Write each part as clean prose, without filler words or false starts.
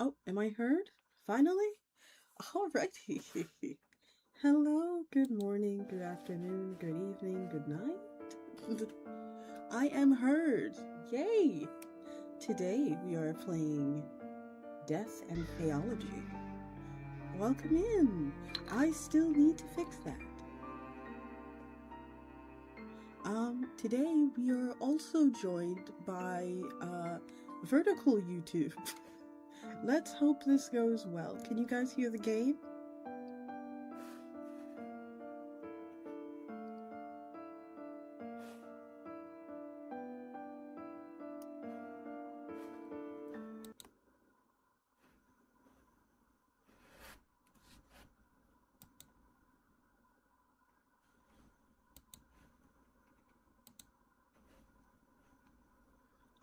Oh, am I heard? Finally? Alrighty. Hello, good morning, good afternoon, good evening, good night. I am heard. Yay! Today we are playing Death and Theology. Welcome in. I still need to fix that. Today we are also joined by vertical YouTube. Let's hope this goes well. Can you guys hear the game?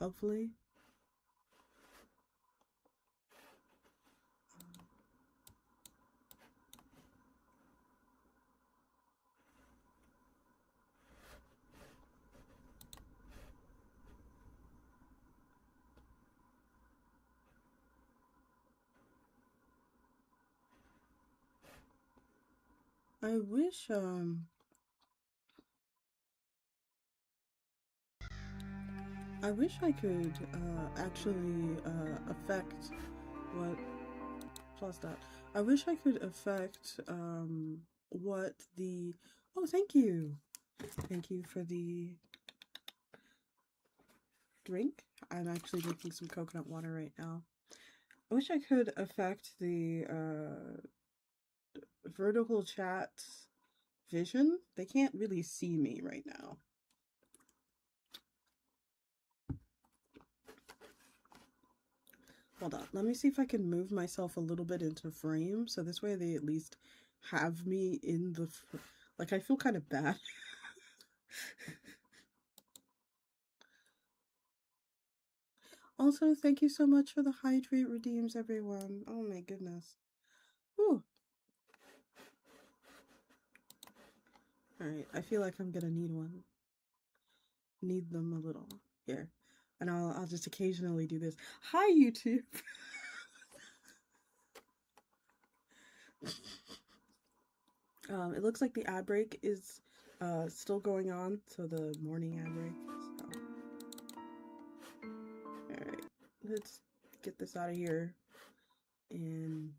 Hopefully. I wish I could actually affect what plus that. I wish I could affect what the oh thank you. Thank you for the drink. I'm actually drinking some coconut water right now. I wish I could affect the vertical chat vision. They can't really see me right now. Hold on, let me see if I can move myself a little bit into frame, so this way they at least have me in the... Like, I feel kind of bad. Also, thank you so much for the hydrate redeems, everyone. Oh my goodness. Whew. Alright, I feel like I'm gonna need one. Need them a little. Here. And I'll just occasionally do this. Hi, YouTube! It looks like the ad break is still going on, so the morning ad break. So. Alright, let's get this out of here and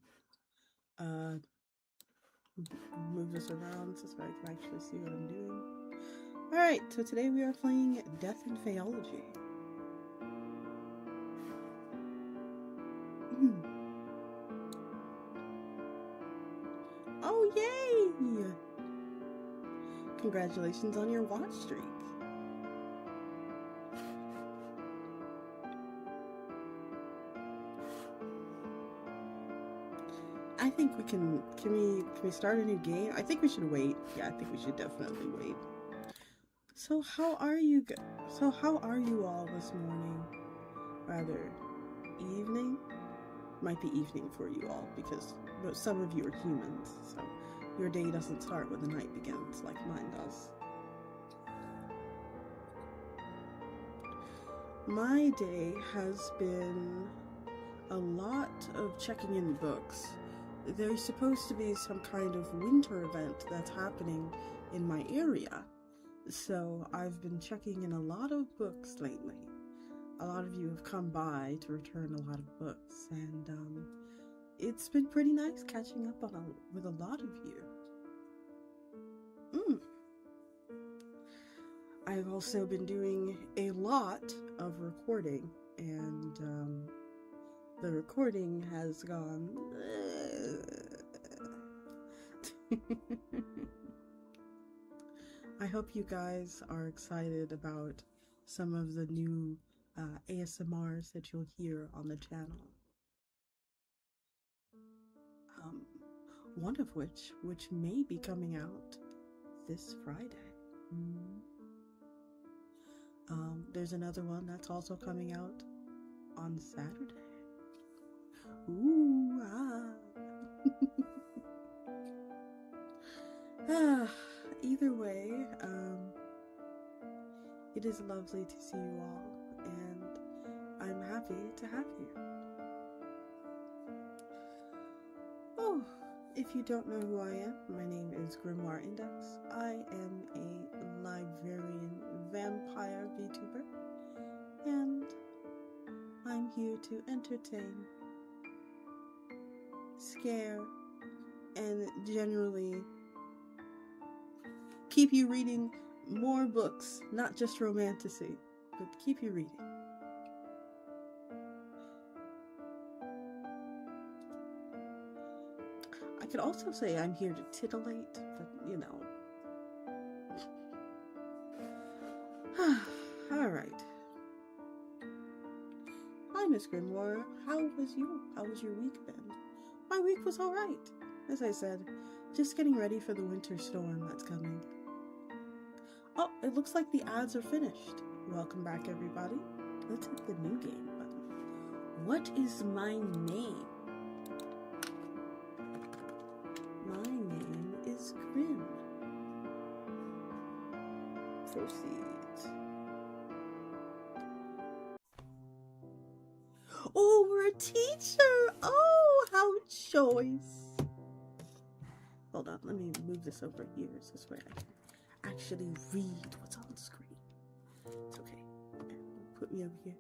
move this around so I can actually see what I'm doing. Alright, so today we are playing Death and Faeology. Oh, yay! Congratulations on your watch streak. I think we can we start a new game? I think we should wait. Yeah, I think we should definitely wait. So how are you all this morning? Rather, evening? Might be evening for you all because some of you are humans, so your day doesn't start when the night begins like mine does. My day has been a lot of checking in books. There's supposed to be some kind of winter event that's happening in my area, so I've been checking in a lot of books lately. A lot of you have come by to return a lot of books, and it's been pretty nice catching up with a lot of you. I've also been doing a lot of recording, and the recording has gone... I hope you guys are excited about some of the new ASMRs that you'll hear on the channel. One of which may be coming out this Friday. There's another one that's also coming out on Saturday. Ooh, Either way, it is lovely to see you all, and I'm happy to have you. If you don't know who I am, my name is Grimoire Index. I am a librarian vampire VTuber, and I'm here to entertain, scare, and generally keep you reading more books, not just romantasy, but keep you reading. I could also say I'm here to titillate, but you know. Alright. Hi, Miss Grimoire. How was your week been? My week was alright. As I said, just getting ready for the winter storm that's coming. Oh, it looks like the ads are finished. Welcome back, everybody. Let's hit the new game button. What is my name? My name is Grim. Proceed. Oh, we're a teacher! Oh, how choice! Hold on, let me move this over here so this way I can actually read what's on the screen. It's okay. Put me over here.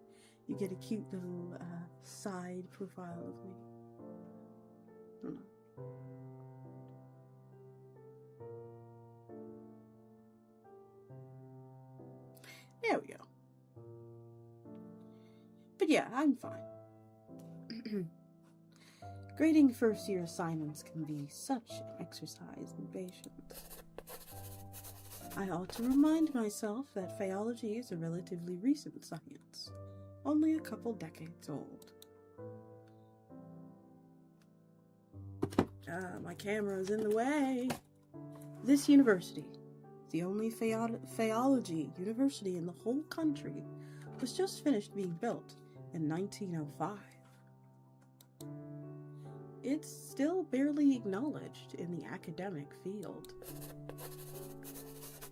You get a cute little side profile of me. Hold on. There we go. But yeah, I'm fine. Grading first-year assignments can be such an exercise in patience. I ought to remind myself that Faeology is a relatively recent science, only a couple decades old. My camera's in the way. This university, the only Faeology university in the whole country, was just finished being built in 1905. It's still barely acknowledged in the academic field.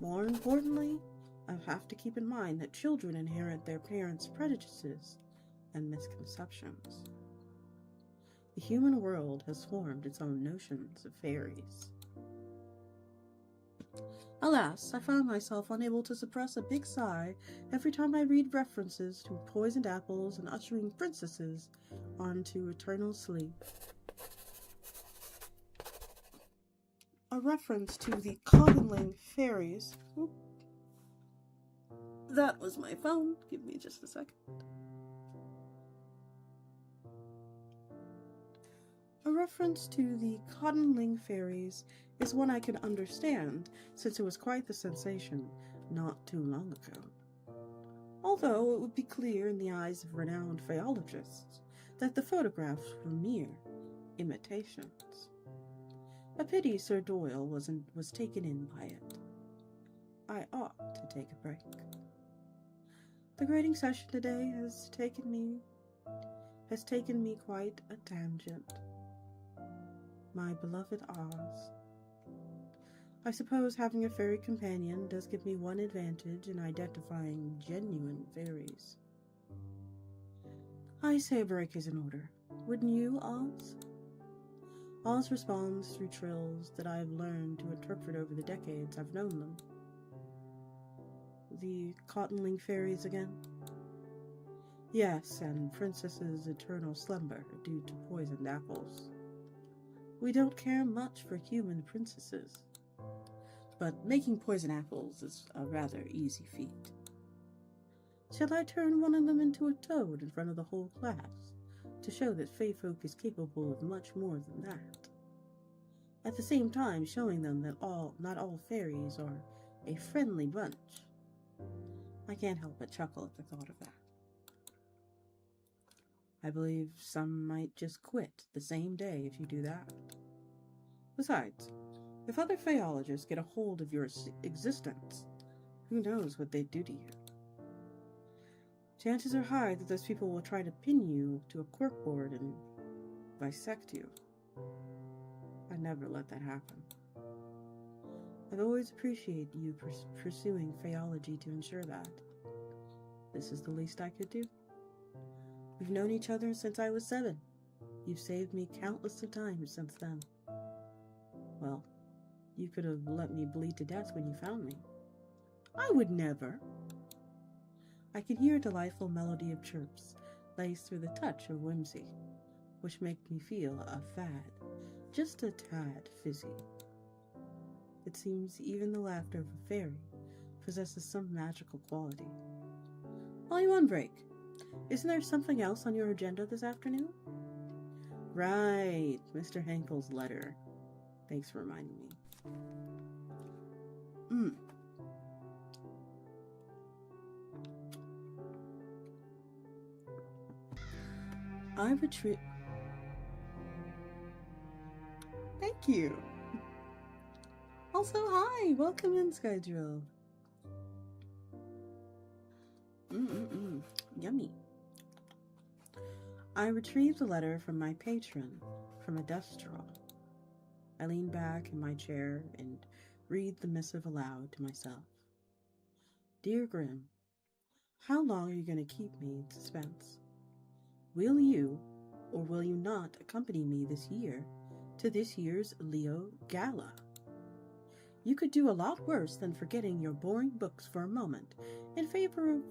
More importantly, I have to keep in mind that children inherit their parents' prejudices and misconceptions. The human world has formed its own notions of fairies. Alas, I found myself unable to suppress a big sigh every time I read references to poisoned apples and ushering princesses onto eternal sleep. A reference to the coddling fairies. Oop. That was my phone. Give me just a second. A reference to the coddling fairies is one I can understand, since it was quite the sensation not too long ago. Although it would be clear in the eyes of renowned phaeologists that the photographs were mere imitations. A pity Sir Doyle was taken in by it. I ought to take a break. The grading session today has taken me quite a tangent. My beloved Oz. I suppose having a fairy companion does give me one advantage in identifying genuine fairies. I say a break is in order. Wouldn't you, Oz? Oz responds through trills that I have learned to interpret over the decades I've known them. The coddling fairies again? Yes, and Princess's eternal slumber due to poisoned apples. We don't care much for human princesses, but making poison apples is a rather easy feat. Shall I turn one of them into a toad in front of the whole class, to show that Fae folk is capable of much more than that? At the same time showing them that not all fairies are a friendly bunch. I can't help but chuckle at the thought of that. I believe some might just quit the same day if you do that. Besides, if other phaeologists get a hold of your existence, who knows what they'd do to you? Chances are high that those people will try to pin you to a corkboard and bisect you. I'd never let that happen. I've always appreciated you pursuing phaeology to ensure that. This is the least I could do. We've known each other since I was 7. You've saved me countless of times since then. Well, you could have let me bleed to death when you found me. I would never. I can hear a delightful melody of chirps, laced with a touch of whimsy, which make me feel a fad, just a tad fizzy. It seems even the laughter of a fairy possesses some magical quality. While you're on break, isn't there something else on your agenda this afternoon? Right, Mr. Henkel's letter. Thanks for reminding me. I retreat. Thank you. Also, hi, welcome in, Skydrill. Yummy. I retrieved a letter from my patron from a desk drawer. I lean back in my chair and read the missive aloud to myself. Dear Grimm, how long are you going to keep me in suspense? Will you or will you not accompany me this year to this year's Leo Gala? You could do a lot worse than forgetting your boring books for a moment in favor of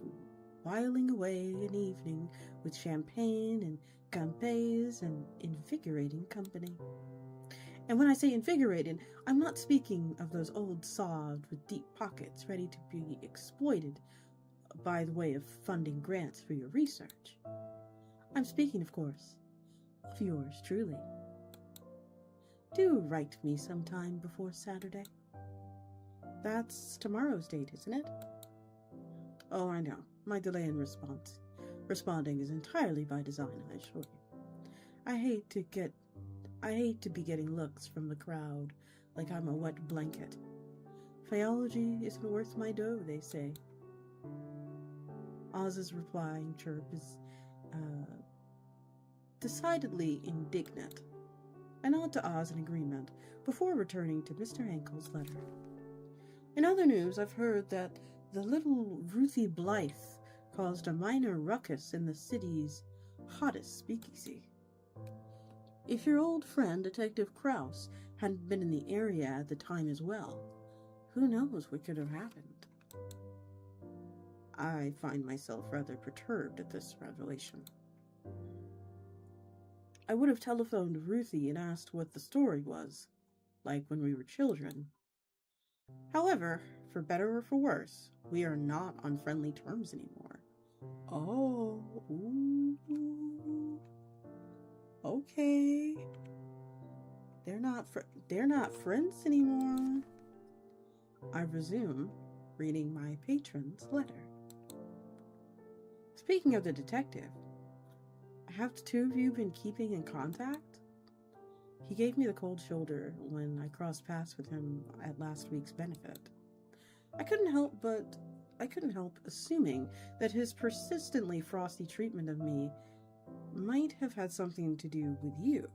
whiling away an evening with champagne and canapes and invigorating company. And when I say invigorating, I'm not speaking of those old sods with deep pockets ready to be exploited by the way of funding grants for your research. I'm speaking, of course, of yours truly. Do write me sometime before Saturday. That's tomorrow's date, isn't it? Oh, I know. My delay in responding is entirely by design, I assure you. I hate to be getting looks from the crowd like I'm a wet blanket. Faeology isn't worth my dough, they say. Oz's replying chirp is decidedly indignant. I nod to Oz in agreement before returning to Mr. Henkel's letter. In other news, I've heard that the little Ruthie Blythe caused a minor ruckus in the city's hottest speakeasy. If your old friend, Detective Krause, hadn't been in the area at the time as well, who knows what could have happened? I find myself rather perturbed at this revelation. I would have telephoned Ruthie and asked what the story was, like when we were children. However, for better or for worse, we are not on friendly terms anymore. Oh, ooh. Okay. They're not friends anymore. I resume reading my patron's letter. Speaking of the detective, have the two of you been keeping in contact? He gave me the cold shoulder when I crossed paths with him at last week's benefit. I couldn't help assuming that his persistently frosty treatment of me might have had something to do with you.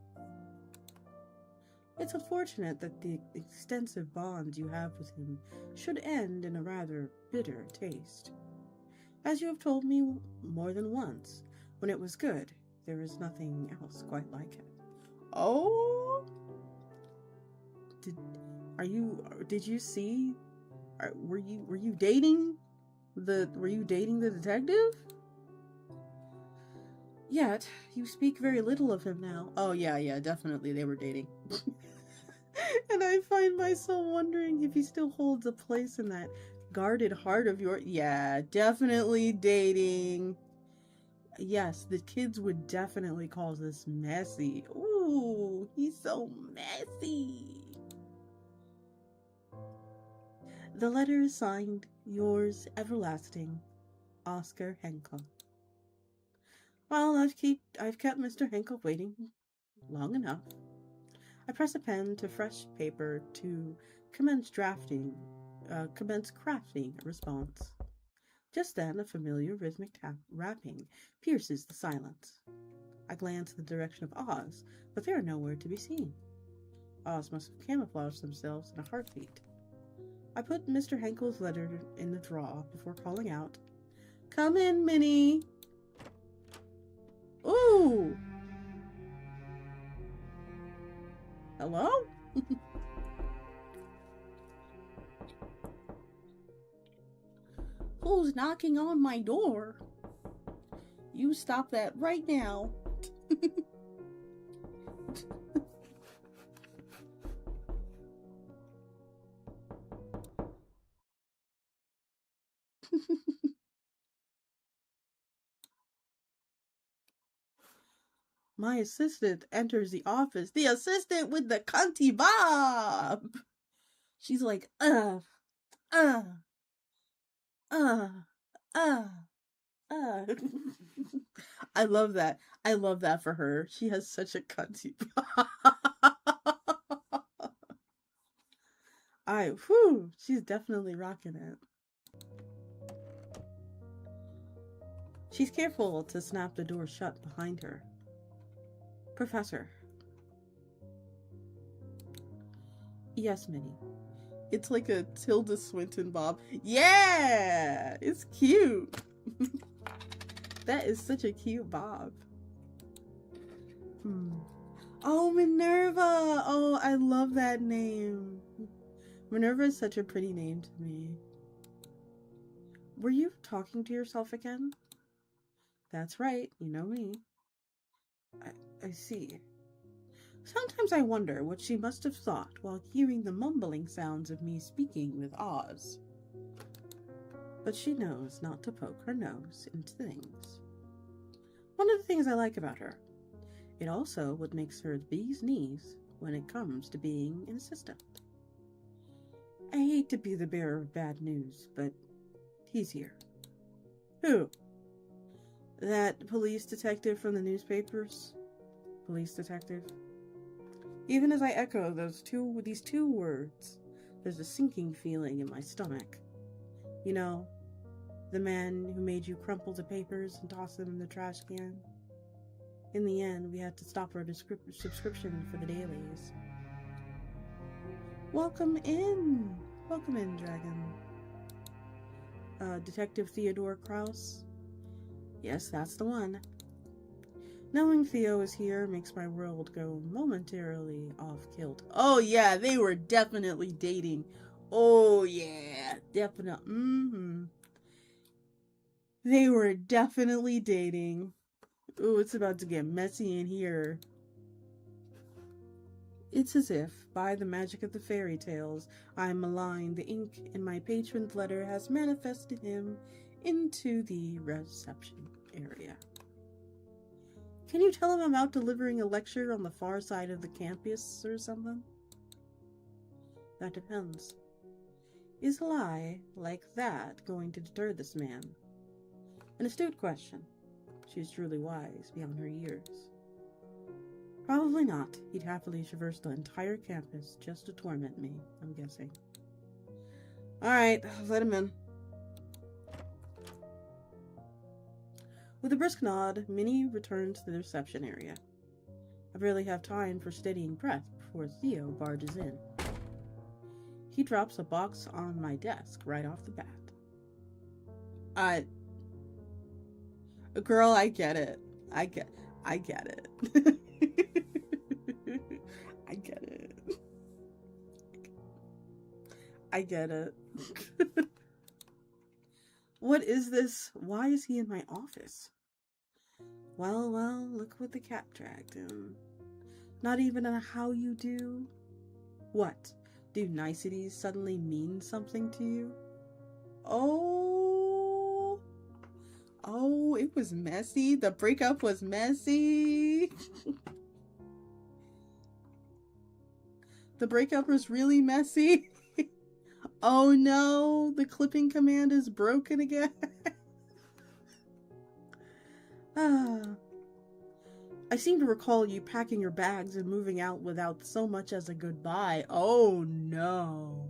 It's unfortunate that the extensive bonds you have with him should end in a rather bitter taste. As you have told me more than once, when it was good, there is nothing else quite like it. Oh? Did you see? Were you dating the detective? Yet, you speak very little of him now. Oh, yeah, definitely they were dating. And I find myself wondering if he still holds a place in that guarded heart of yours. Yeah, definitely dating. Yes, the kids would definitely call this messy. Ooh, he's so messy. The letter is signed, yours everlasting, Oscar Henkel. Well, I've kept Mr. Henkel waiting long enough. I press a pen to fresh paper to commence crafting a response. Just then, a familiar rhythmic rapping pierces the silence. I glance in the direction of Oz, but they are nowhere to be seen. Oz must have camouflaged themselves in a heartbeat. I put Mr. Henkel's letter in the drawer before calling out, "Come in, Minnie." Ooh! Hello? Who's knocking on my door? You stop that right now. My assistant enters the office. The assistant with the cunty bob. She's like, uh. I love that. I love that for her. She has such a cunty bob. She's definitely rocking it. She's careful to snap the door shut behind her. Professor. Yes, Minnie. It's like a Tilda Swinton bob. Yeah! It's cute. That is such a cute bob. Oh, Minerva! Oh, I love that name. Minerva is such a pretty name to me. Were you talking to yourself again? That's right, you know me. I see. Sometimes I wonder what she must have thought while hearing the mumbling sounds of me speaking with Oz. But she knows not to poke her nose into things. One of the things I like about her. It also what makes her the bee's knees when it comes to being an assistant. I hate to be the bearer of bad news, but he's here. Who? That police detective from the newspapers? Police detective? Even as I echo these two words, there's a sinking feeling in my stomach. You know, the man who made you crumple the papers and toss them in the trash can. In the end, we had to stop our subscription for the dailies. Welcome in! Welcome in, Dragon. Detective Theodore Krause? Yes, that's the one. Knowing Theo is here makes my world go momentarily off kilt. Oh yeah, they were definitely dating. Oh yeah, definitely. They were definitely dating. Ooh, it's about to get messy in here. It's as if, by the magic of the fairy tales, I malign the ink in my patron's letter has manifested him into the reception area. Can you tell him I'm out delivering a lecture on the far side of the campus or something? That depends. Is a lie like that going to deter this man? An astute question. She is truly wise beyond her years. Probably not. He'd happily traverse the entire campus just to torment me, I'm guessing. Alright, let him in. With a brisk nod, Minnie returns to the reception area. I barely have time for steadying breath before Theo barges in. He drops a box on my desk right off the bat. Girl, I get it. I get it. I get it. I get it. What is this? Why is he in my office? Well, look what the cat dragged him. Not even a how you do? What? Do niceties suddenly mean something to you? Oh, it was messy. The breakup was messy. The breakup was really messy. Oh no, the clipping command is broken again. I seem to recall you packing your bags and moving out without so much as a goodbye. Oh no.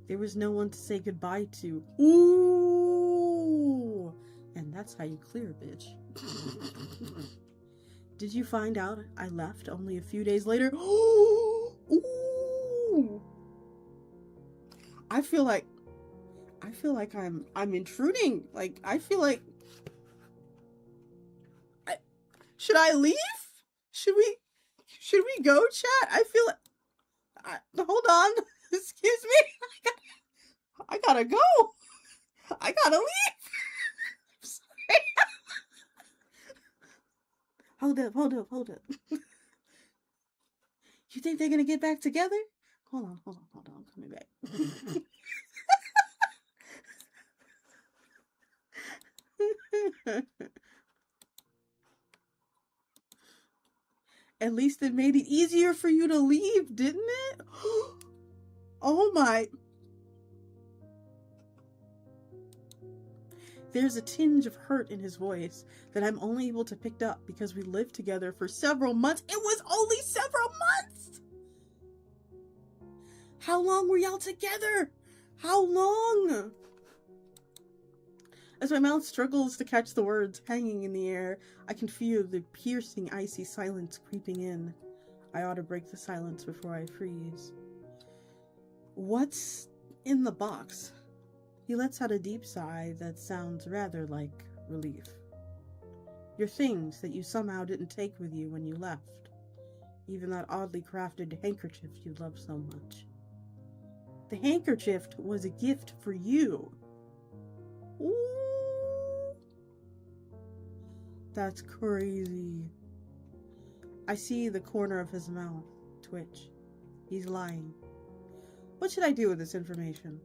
There was no one to say goodbye to. Ooh! And that's how you clear, bitch. Did you find out I left only a few days later? Ooh! I feel like I'm intruding. Like, I feel like should I leave? should we go, chat? I feel hold on. Excuse me. I gotta go. I gotta leave. Sorry. Hold up. You think they're gonna get back together? Hold on. I'm coming back. At least it made it easier for you to leave, didn't it? Oh my. There's a tinge of hurt in his voice that I'm only able to pick up because we lived together for several months. It was only several months! How long were y'all together? How long? As my mouth struggles to catch the words hanging in the air, I can feel the piercing, icy silence creeping in. I ought to break the silence before I freeze. What's in the box? He lets out a deep sigh that sounds rather like relief. Your things that you somehow didn't take with you when you left. Even that oddly crafted handkerchief you love so much. The handkerchief was a gift for you. Ooh. That's crazy. I see the corner of his mouth twitch. He's lying. What should I do with this information?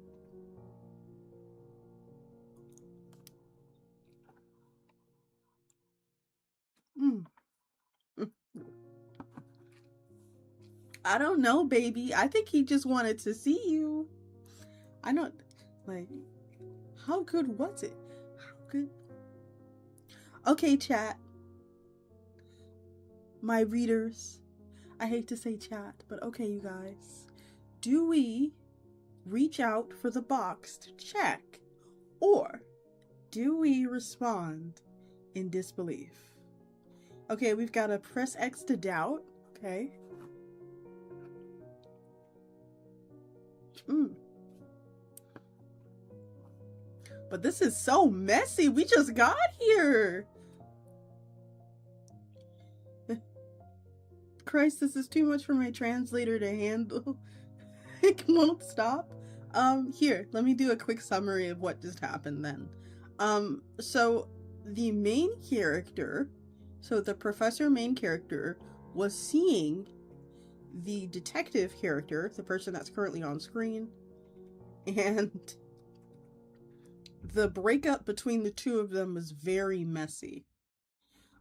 I don't know, baby. I think he just wanted to see you. I don't, like, how good was it? How good? Okay, chat. My readers. I hate to say chat, but okay, you guys. Do we reach out for the box to check? Or do we respond in disbelief? Okay, we've got to press X to doubt. Okay. But this is so messy. We just got here. Christ, this is too much for my translator to handle. It won't stop. Here, let me do a quick summary of what just happened then. So the main character, so the professor main character, was seeing the detective character, the person that's currently on screen, and the breakup between the two of them was very messy.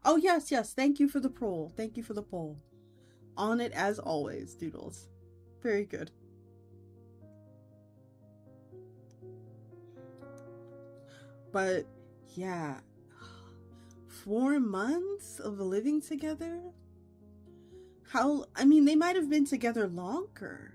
Oh, yes, thank you for the poll. Thank you for the poll. On it as always, Doodles. Very good. But, yeah. 4 months of living together? I mean, they might have been together longer.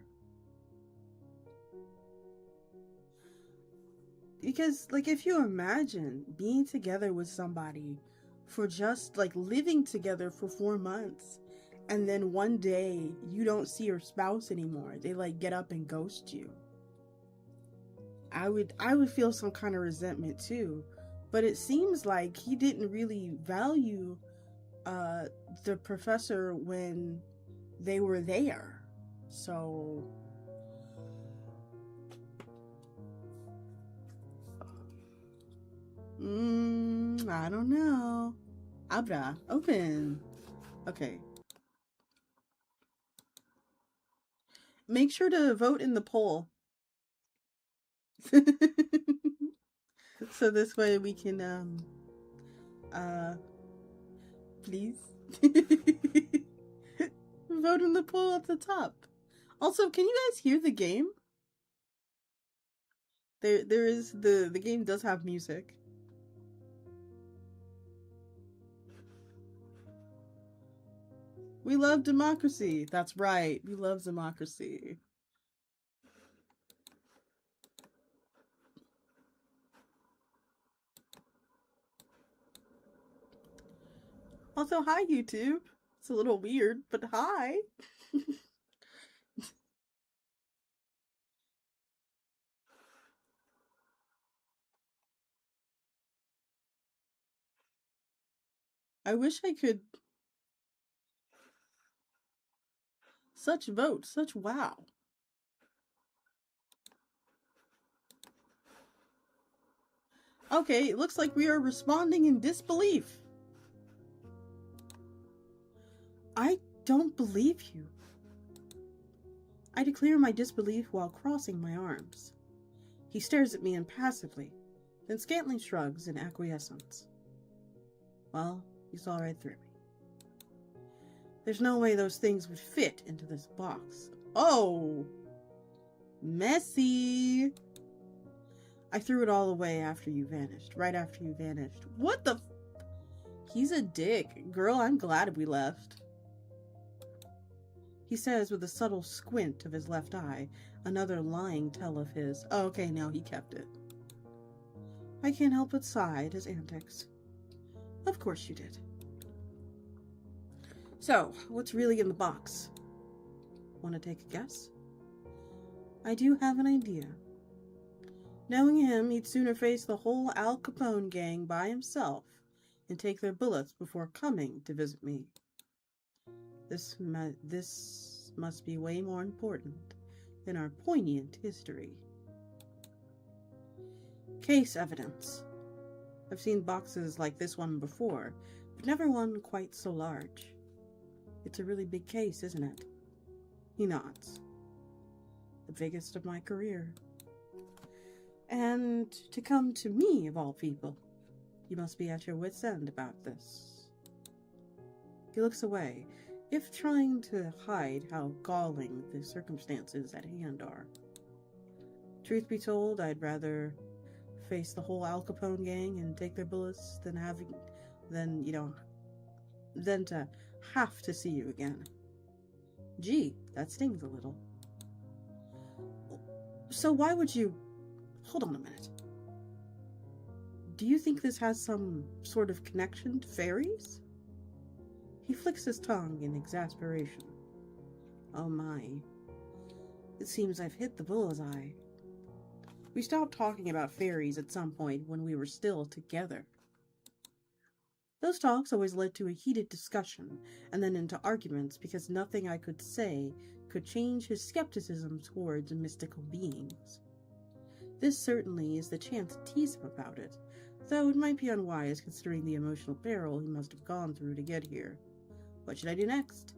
Because, like, if you imagine being together with somebody for just, like, living together for 4 months, and then one day you don't see your spouse anymore. They, like, get up and ghost you. I would feel some kind of resentment too. But it seems like he didn't really value the professor when they were there. So I don't know. Abra, open. Okay. Make sure to vote in the poll. So this way we can please vote in the poll at the top. Also, can you guys hear the game? There is the game does have music. We love democracy. That's right. We love democracy. Also, hi YouTube. It's a little weird, but hi. I wish I could Such vote, such wow. Okay, it looks like we are responding in disbelief. I don't believe you. I declare my disbelief while crossing my arms. He stares at me impassively, then scantly shrugs in acquiescence. Well, he saw right through me. There's no way those things would fit into this box. Oh! Messy! I threw it all away after you vanished. Right after you vanished. What the He's a dick. Girl, I'm glad we left. He says with a subtle squint of his left eye, another lying tell of his. Oh, okay, now he kept it. I can't help but sigh at his antics. Of course you did. So, what's really in the box? Want to take a guess? I do have an idea. Knowing him, he'd sooner face the whole Al Capone gang by himself and take their bullets before coming to visit me. This must be way more important than our poignant history. Case evidence. I've seen boxes like this one before, but never one quite so large. It's a really big case, isn't it? He nods. The biggest of my career. And to come to me, of all people, you must be at your wit's end about this. He looks away, if trying to hide how galling the circumstances at hand are. Truth be told, I'd rather face the whole Al Capone gang and take their bullets than to have to see you again. Gee, that stings a little. So why would you... Hold on a minute. Do you think this has some sort of connection to fairies? He flicks his tongue in exasperation. Oh my. It seems I've hit the bullseye. We stopped talking about fairies at some point when we were still together. Those talks always led to a heated discussion and then into arguments because nothing I could say could change his skepticism towards mystical beings. This certainly is the chance to tease him about it, though it might be unwise considering the emotional peril he must have gone through to get here. What should I do next?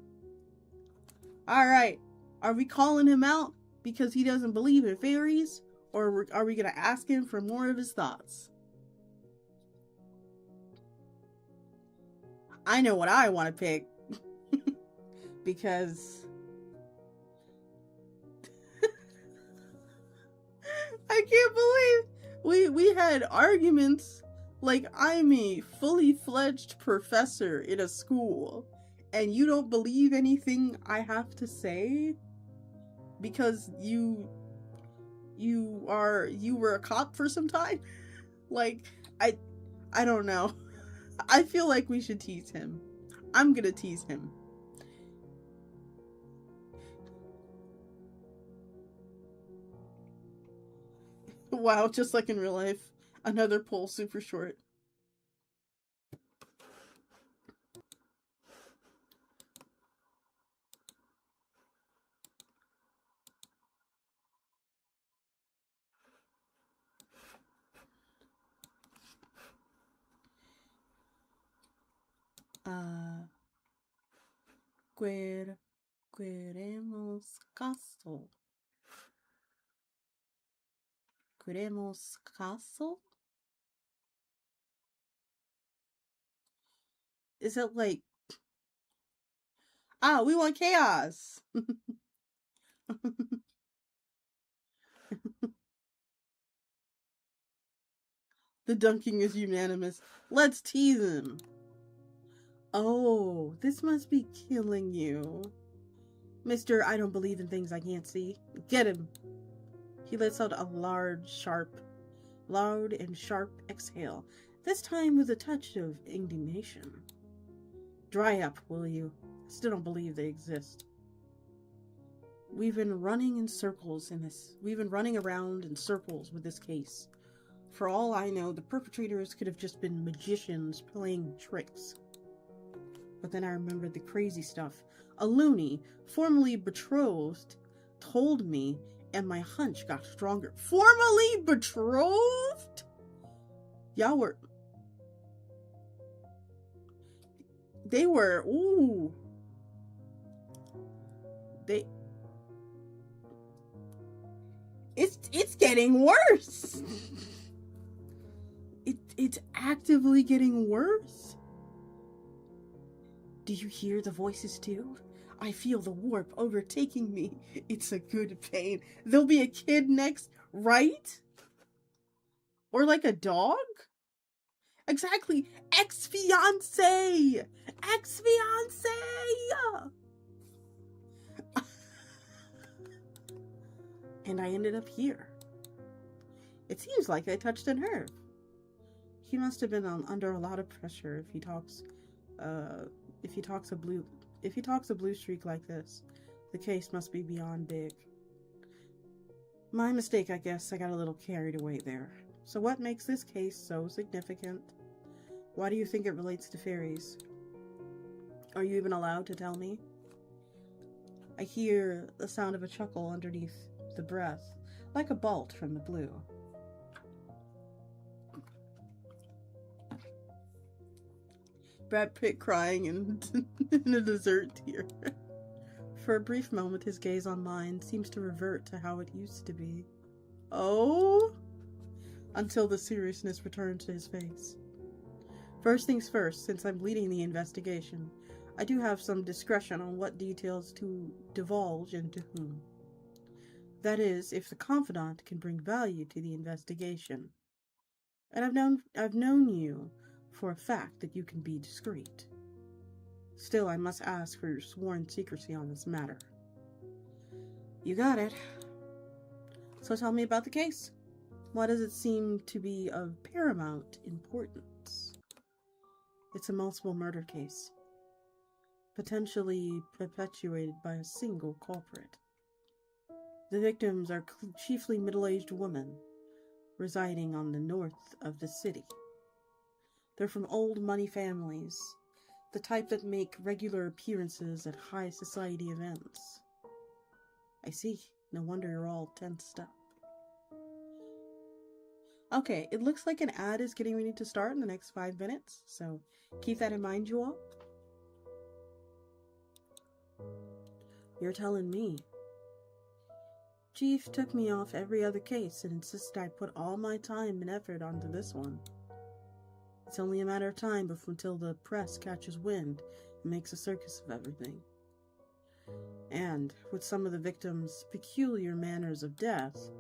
Alright, are we calling him out because he doesn't believe in fairies, or are we going to ask him for more of his thoughts? I know what I want to pick. Because I can't believe we had arguments like I'm a fully fledged professor in a school and you don't believe anything I have to say because you were a cop for some time. Like, I don't know. I feel like we should tease him. I'm gonna tease him. Wow, just like in real life. Another pole super short. Queremos caso. Queremos caso? Is it like... we want chaos! The dunking is unanimous. Let's tease him. Oh, this must be killing you. Mr. I don't believe in things I can't see. Get him. He lets out a loud and sharp exhale, this time with a touch of indignation. Dry up, will you? I still don't believe they exist. We've been running around in circles with this case. For all I know, the perpetrators could have just been magicians playing tricks. But then I remembered the crazy stuff a loony, formerly betrothed, told me, and my hunch got stronger. Formerly betrothed? Y'all were... They were... Ooh. They... It's getting worse. It's actively getting worse. Do you hear the voices too? I feel the warp overtaking me. It's a good pain. There'll be a kid next, right? Or like a dog? Exactly. Ex-fiancé! Ex-fiancé! And I ended up here. It seems like I touched a nerve. He must have been under a lot of pressure if he talks a blue streak like this. The case must be beyond big. My mistake, I guess. I got a little carried away there. So what makes this case so significant? Why do you think it relates to fairies? Are you even allowed to tell me? I hear the sound of a chuckle underneath the breath, like a bolt from the blue. Brad Pitt crying in a dessert tear. For a brief moment, his gaze on mine seems to revert to how it used to be. Oh? Until the seriousness returns to his face. First things first, since I'm leading the investigation, I do have some discretion on what details to divulge and to whom. That is, if the confidant can bring value to the investigation. And I've known you for a fact that you can be discreet. Still, I must ask for your sworn secrecy on this matter. You got it. So tell me about the case. Why does it seem to be of paramount importance? It's a multiple murder case, potentially perpetuated by a single culprit. The victims are chiefly middle-aged women, residing on the north of the city. They're from old money families, the type that make regular appearances at high society events. I see. No wonder you're all tensed up. Okay, it looks like an ad is getting ready to start in the next 5 minutes, so keep that in mind, you all. You're telling me. Chief took me off every other case and insisted I put all my time and effort onto this one. It's only a matter of time until the press catches wind and makes a circus of everything. And, with some of the victims' peculiar manners of death,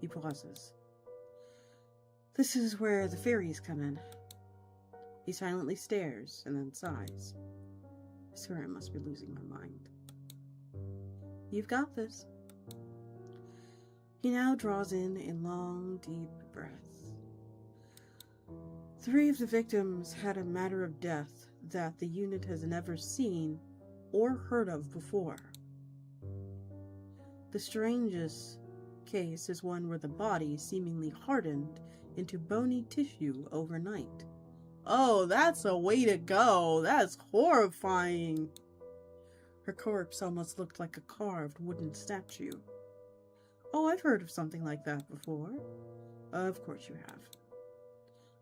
he pauses. This is where the fairies come in. He silently stares and then sighs. I swear I must be losing my mind. You've got this. He now draws in a long, deep breath. 3 of the victims had a matter of death that the unit has never seen or heard of before. The strangest case is one where the body seemingly hardened into bony tissue overnight. Oh, that's a way to go. That's horrifying. Her corpse almost looked like a carved wooden statue. Oh, I've heard of something like that before. Of course you have.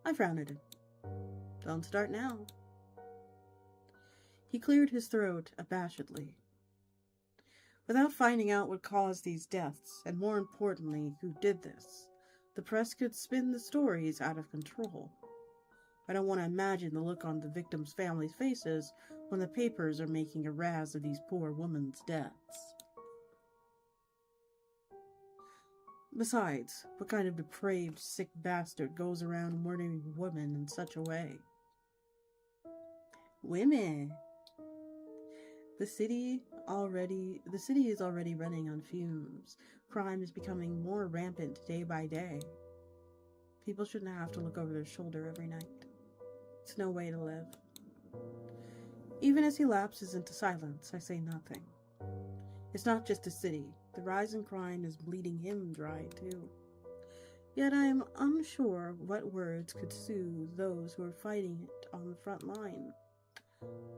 I frowned at him. Don't start now. He cleared his throat abashedly. Without finding out what caused these deaths, and more importantly, who did this, the press could spin the stories out of control. I don't want to imagine the look on the victims' families' faces when the papers are making a razz of these poor women's deaths. Besides, what kind of depraved, sick bastard goes around murdering women in such a way? Women! The city is already running on fumes. Crime is becoming more rampant day by day. People shouldn't have to look over their shoulder every night. It's no way to live. Even as he lapses into silence, I say nothing. It's not just a city. The rise in crime is bleeding him dry, too. Yet I am unsure what words could soothe those who are fighting it on the front line.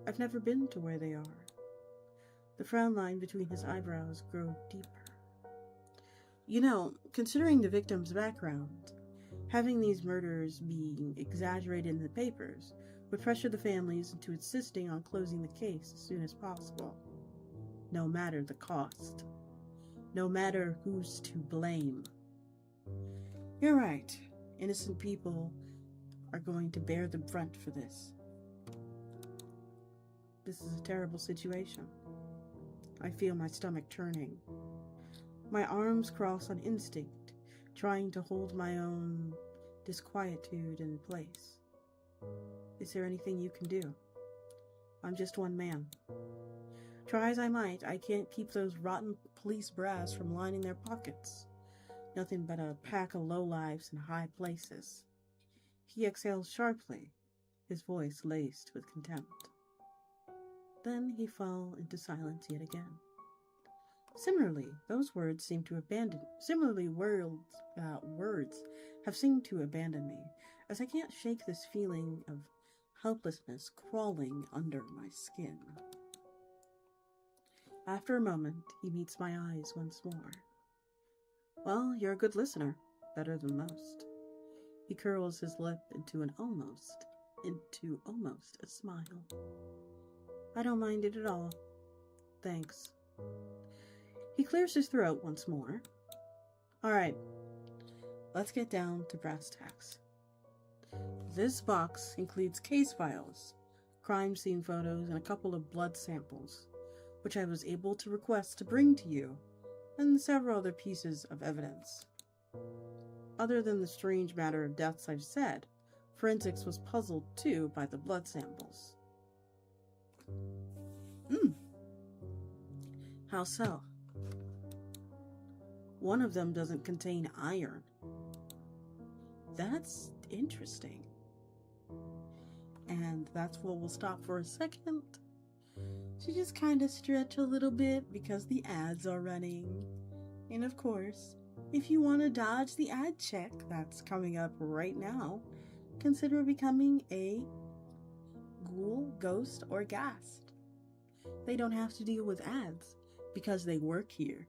I've never been to where they are. The frown line between his eyebrows grew deeper. You know, considering the victim's background, having these murders being exaggerated in the papers would pressure the families into insisting on closing the case as soon as possible, no matter the cost, no matter who's to blame. You're right. Innocent people are going to bear the brunt for this. This is a terrible situation. I feel my stomach churning. My arms cross on instinct, trying to hold my own disquietude in place. Is there anything you can do? I'm just one man. Try as I might, I can't keep those rotten police brass from lining their pockets. Nothing but a pack of lowlifes in high places. He exhales sharply, his voice laced with contempt. Then he fell into silence yet again. Similarly, words have seemed to abandon me, as I can't shake this feeling of helplessness crawling under my skin. After a moment, he meets my eyes once more. Well, you're a good listener, better than most. He curls his lip into almost a smile. I don't mind it at all. Thanks. He clears his throat once more. All right, let's get down to brass tacks. This box includes case files, crime scene photos, and a couple of blood samples, which I was able to request to bring to you, and several other pieces of evidence. Other than the strange matter of deaths I've said, forensics was puzzled too by the blood samples. How so? One of them doesn't contain iron. That's interesting. And that's where we'll stop for a second to just kind of stretch a little bit because the ads are running. And of course, if you want to dodge the ad check that's coming up right now, consider becoming a ghoul, ghost, or ghast. They don't have to deal with ads because they work here.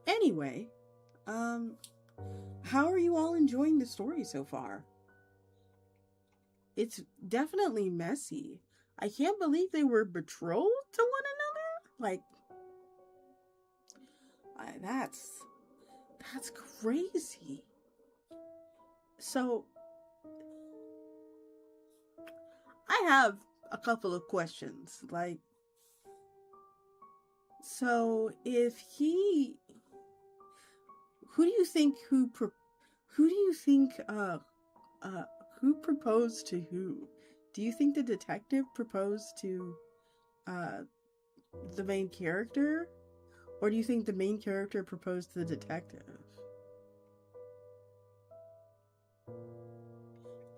Anyway, how are you all enjoying the story so far? It's definitely messy. I can't believe they were betrothed to one another. That's crazy. So, I have a couple of questions. So if who do you think who proposed to who? Do you think the detective proposed to the main character? Or do you think the main character proposed to the detective?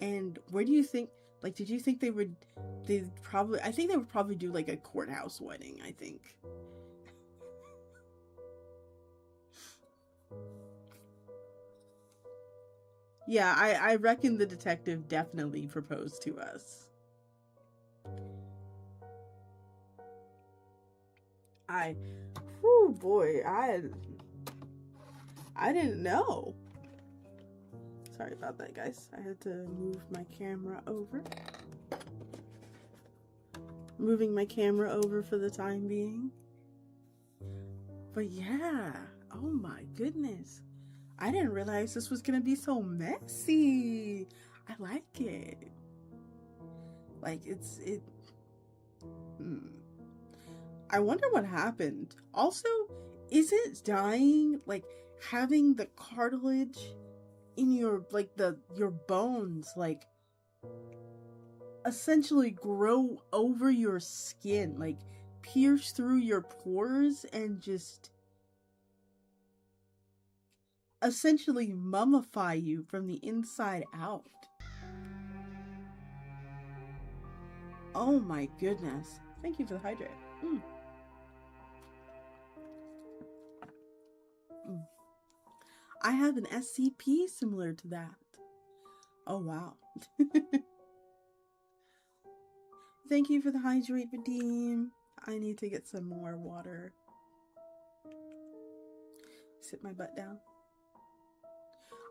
And where do you think, did you think I think they would probably do a courthouse wedding, I think. Yeah, I reckon the detective definitely proposed to us. I didn't know. Sorry about that, guys. I had to move my camera over. Moving my camera over for the time being. But yeah, oh my goodness. I didn't realize this was going to be so messy. I like it. I wonder what happened. Also, is it dying, having the cartilage in your, your bones, essentially grow over your skin, pierce through your pores and just essentially mummify you from the inside out. Oh my goodness. Thank you for the hydrate. I have an SCP similar to that. Oh, wow. Thank you for the hydrate, Vadim. I need to get some more water. Sit my butt down.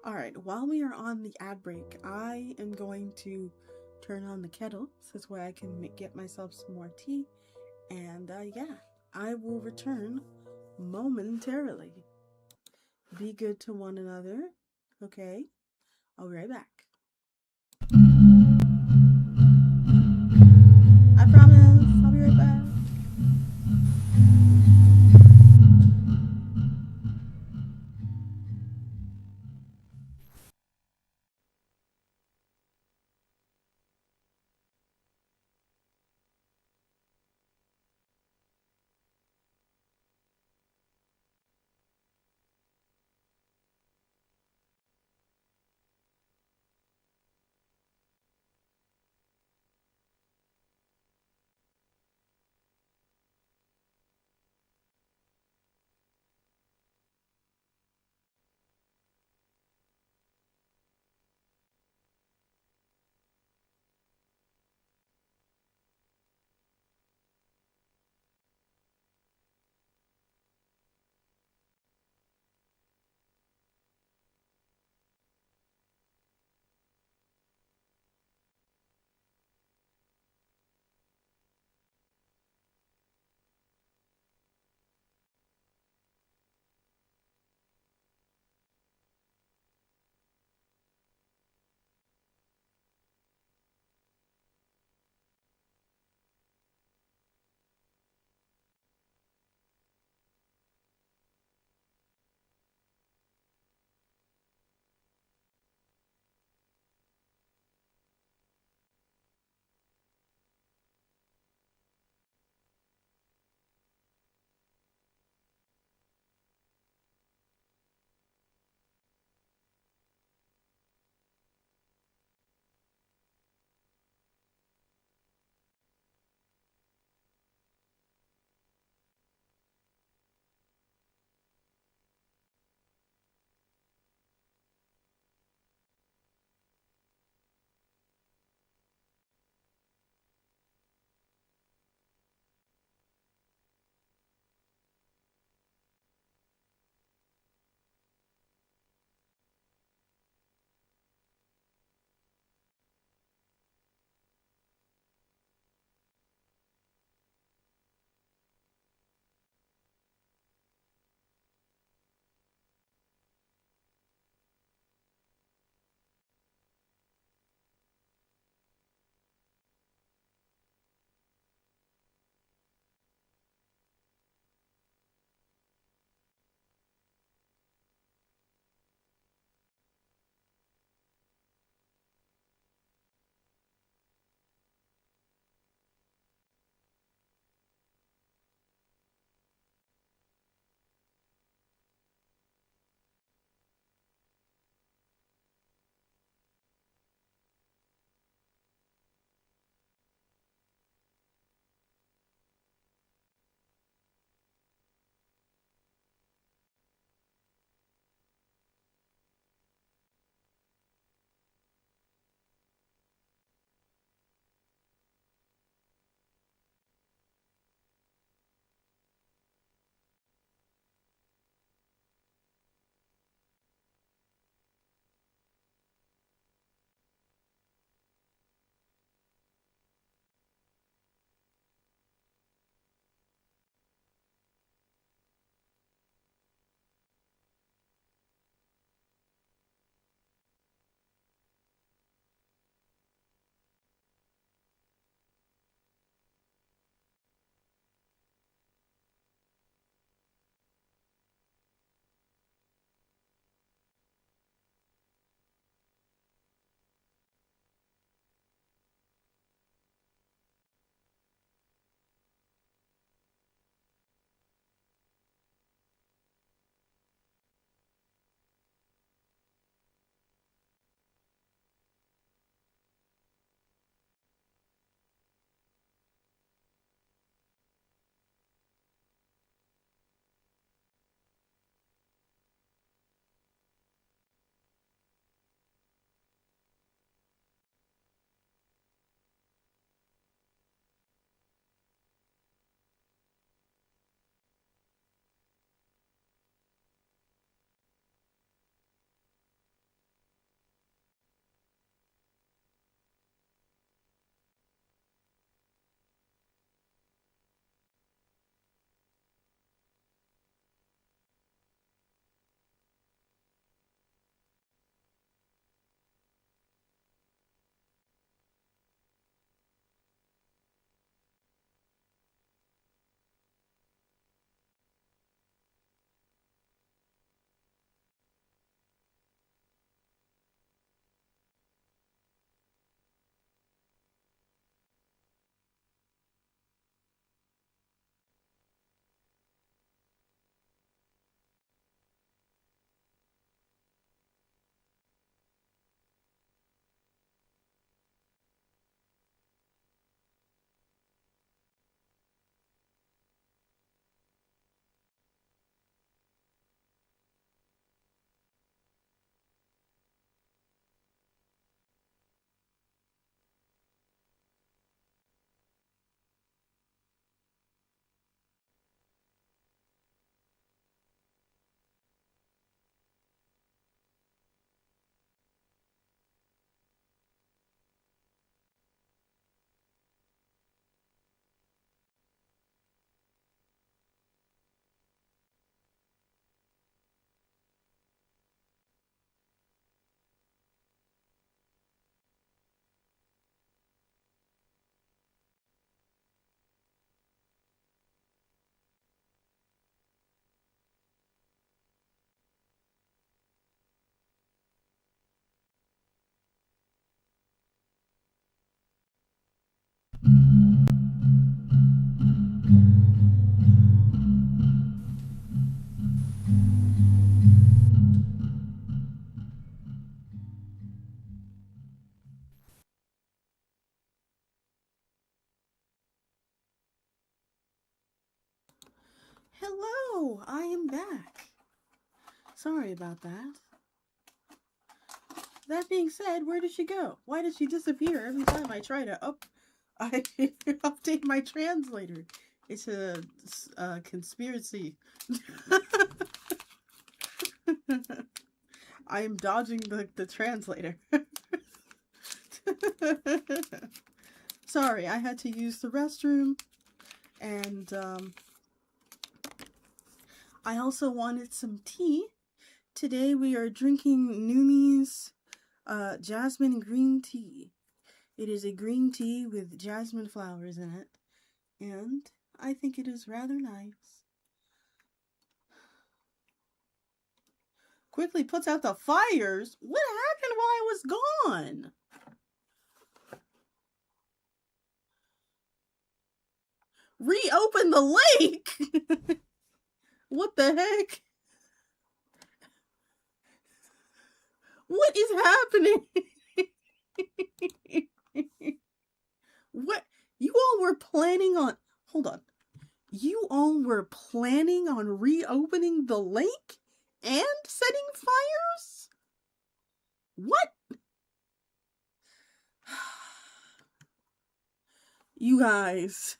Alright, while we are on the ad break, I am going to turn on the kettle so this way I can get myself some more tea. And yeah, I will return momentarily. Be good to one another. Okay? I'll be right back. I promise. I'll be right back. Hello, I am back. Sorry about that. That being said, where did she go? Why did she disappear every time I try to update my translator? It's a conspiracy. I am dodging the translator. Sorry, I had to use the restroom, and I also wanted some tea. Today we are drinking Numi's jasmine green tea. It is a green tea with jasmine flowers in it, and I think it is rather nice. Quickly puts out the fires. What happened while I was gone? Reopen the lake? What the heck? What is happening? What? You all were planning on... Hold on. You all were planning on reopening the lake and setting fires? What? You guys...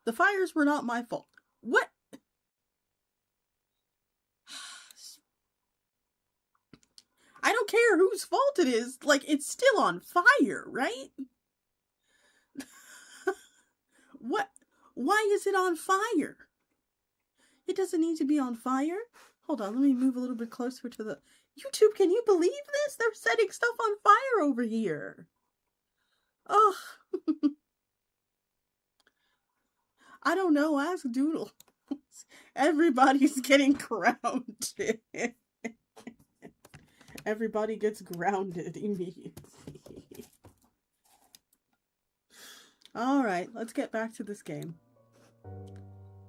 The fires were not my fault. What? I don't care whose fault it is. Like, it's still on fire, right? What? Why is it on fire? It doesn't need to be on fire. Hold on, let me move a little bit closer to the... YouTube, can you believe this? They're setting stuff on fire over here. Ugh. I don't know, ask Doodle. Everybody's getting grounded. Everybody gets grounded immediately. Alright, let's get back to this game.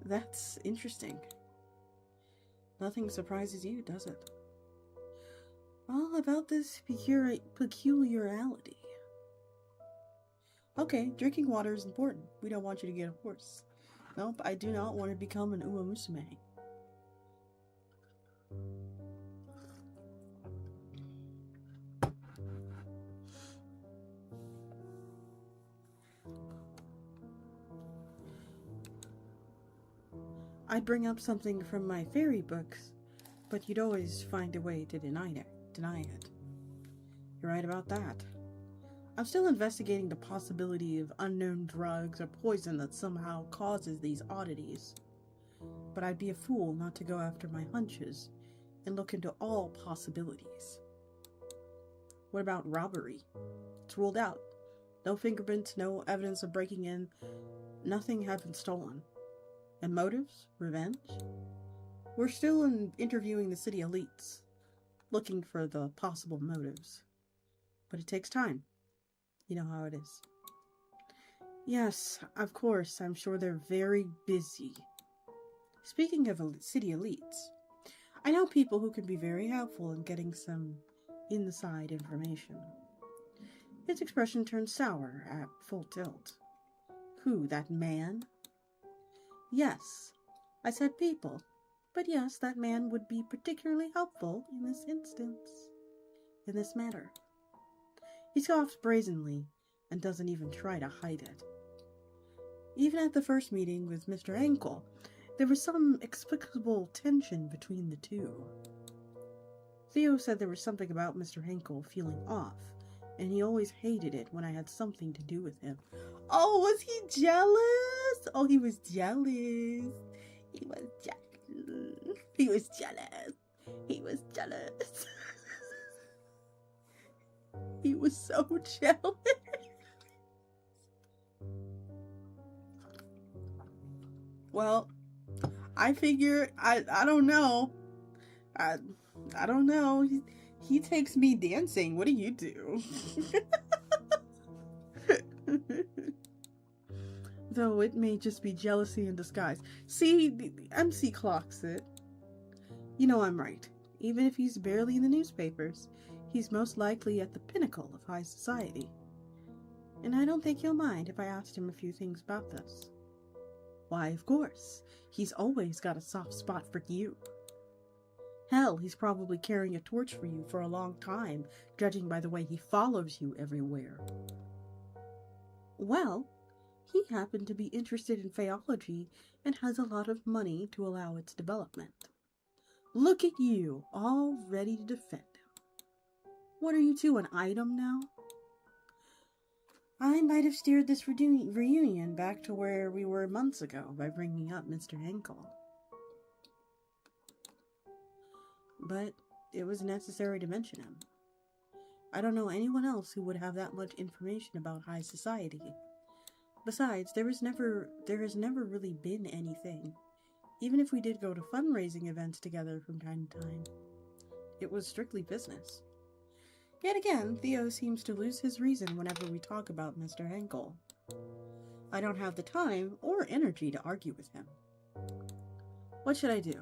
That's interesting. Nothing surprises you, does it? All about this peculiarity. Okay, drinking water is important. We don't want you to get a horse. Nope, I do not want to become an Umamusume. I'd bring up something from my fairy books, but you'd always find a way to deny it. You're right about that. I'm still investigating the possibility of unknown drugs or poison that somehow causes these oddities. But I'd be a fool not to go after my hunches and look into all possibilities. What about robbery? It's ruled out. No fingerprints, no evidence of breaking in. Nothing had been stolen. And motives? Revenge? We're still interviewing the city elites, looking for the possible motives. But it takes time. You know how it is. Yes, of course, I'm sure they're very busy. Speaking of city elites, I know people who can be very helpful in getting some inside information. His expression turned sour at full tilt. Who, that man? Yes, I said people, but yes, that man would be particularly helpful in this instance, in this matter. He scoffs brazenly and doesn't even try to hide it. Even at the first meeting with Mr. Ankle, there was some explicable tension between the two. Theo said there was something about Mr. Henkel feeling off, and he always hated it when I had something to do with him. Oh, was he jealous? Oh, he was jealous. He was jealous. He was jealous. He was jealous. He was so jealous. Well, I figure, I don't know. I don't know. He takes me dancing. What do you do? Though it may just be jealousy in disguise. See, the MC clocks it. You know I'm right. Even if he's barely in the newspapers, he's most likely at the pinnacle of high society. And I don't think he'll mind if I asked him a few things about this. Why, of course. He's always got a soft spot for you. Hell, he's probably carrying a torch for you for a long time, judging by the way he follows you everywhere. Well, he happened to be interested in Faeology and has a lot of money to allow its development. Look at you, all ready to defend him. What are you two, an item now? I might have steered this reunion back to where we were months ago by bringing up Mr. Henkel. But it was necessary to mention him. I don't know anyone else who would have that much information about high society. Besides, there has never really been anything. Even if we did go to fundraising events together from time to time, it was strictly business. Yet again, Theo seems to lose his reason whenever we talk about Mr. Henkel. I don't have the time or energy to argue with him. What should I do?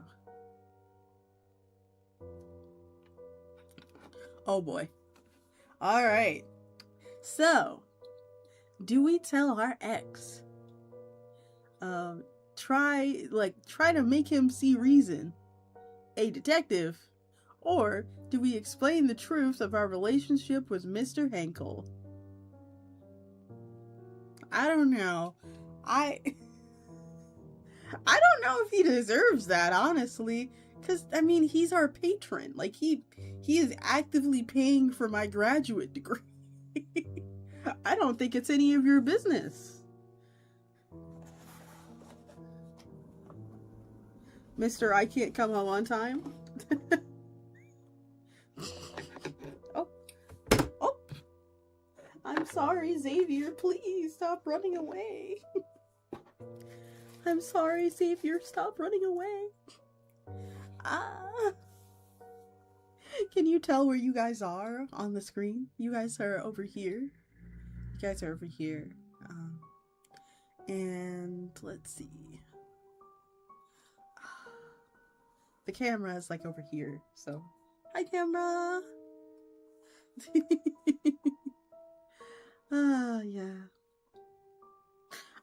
Oh boy. Alright. So, do we tell our ex? Try to make him see reason, a detective, or do we explain the truth of our relationship with Mr. Henkel? I don't know. I don't know if he deserves that, honestly, because I mean, he's our patron. Like he is actively paying for my graduate degree. I don't think it's any of your business. Mr. I can't come home on time. Oh. I'm sorry, Xavier. Please stop running away. I'm sorry, Xavier. Stop running away. Can you tell where you guys are on the screen? You guys are over here. You guys are over here. And let's see. The camera is like over here, so hi camera. Yeah.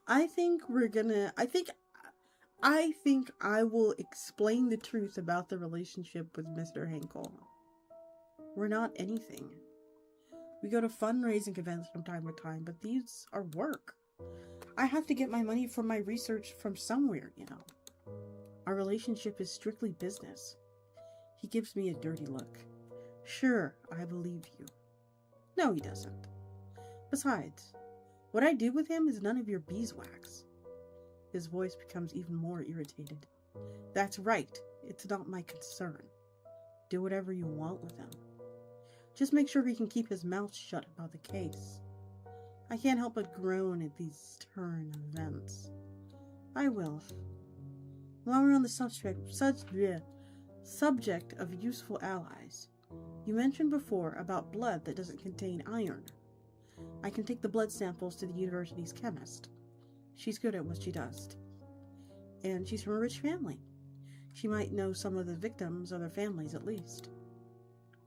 I think I will explain the truth about the relationship with Mr. Henkel. We're not anything. We go to fundraising events from time to time, but these are work. I have to get my money from my research from somewhere, you know. Our relationship is strictly business. He gives me a dirty look. Sure, I believe you. No, he doesn't. Besides, what I do with him is none of your beeswax. His voice becomes even more irritated. That's right, it's not my concern. Do whatever you want with him. Just make sure he can keep his mouth shut about the case. I can't help but groan at these turn events. I will. While we're on the subject of useful allies, you mentioned before about blood that doesn't contain iron. I can take the blood samples to the university's chemist. She's good at what she does. And she's from a rich family. She might know some of the victims or their families at least.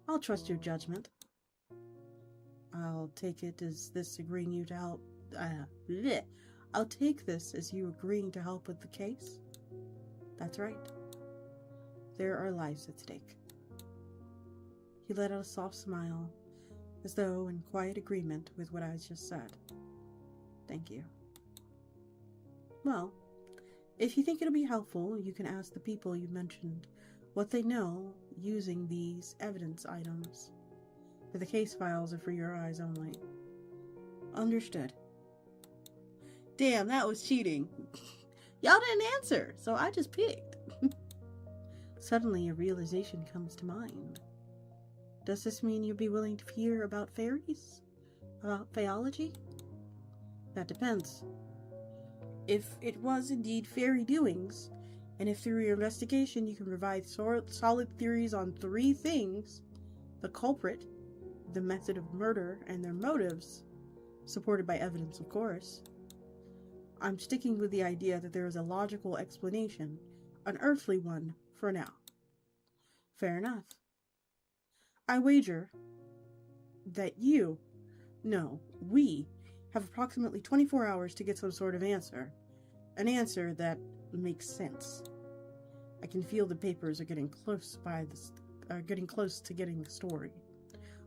I'll trust your judgment. I'll take it as this agreeing you to help. I'll take this as you agreeing to help with the case. That's right. There are lives at stake. He let out a soft smile, as though in quiet agreement with what I just said. Thank you. Well, if you think it'll be helpful, you can ask the people you mentioned what they know using these evidence items. But the case files are for your eyes only. Understood. Damn, that was cheating. Y'all didn't answer, so I just picked. Suddenly, a realization comes to mind. Does this mean you'd be willing to hear about fairies? About Faeology? That depends. If it was indeed fairy doings, And if through your investigation you can provide solid theories on 3 things, the culprit, the method of murder, and their motives, supported by evidence, of course, I'm sticking with the idea that there is a logical explanation, an earthly one, for now. Fair enough. I wager that we have approximately 24 hours to get some sort of answer. An answer that makes sense. I can feel the papers are getting close to getting the story.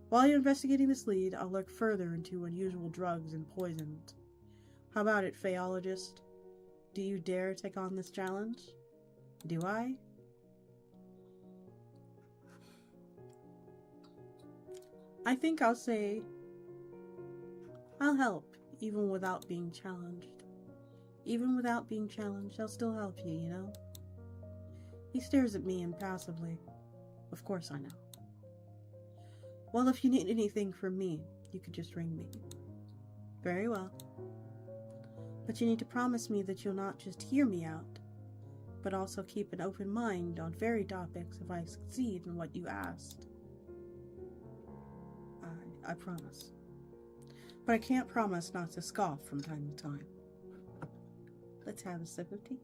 While you're investigating this lead, I'll look further into unusual drugs and poisons. How about it, Faeologist? Do you dare take on this challenge? Do I? I think I'll say I'll help, even without being challenged. Even without being challenged, I'll still help you, you know? He stares at me impassively. Of course I know. Well, if you need anything from me, you could just ring me. Very well. But you need to promise me that you'll not just hear me out, but also keep an open mind on varied topics if I succeed in what you asked. I promise. But I can't promise not to scoff from time to time. Let's have a sip of tea.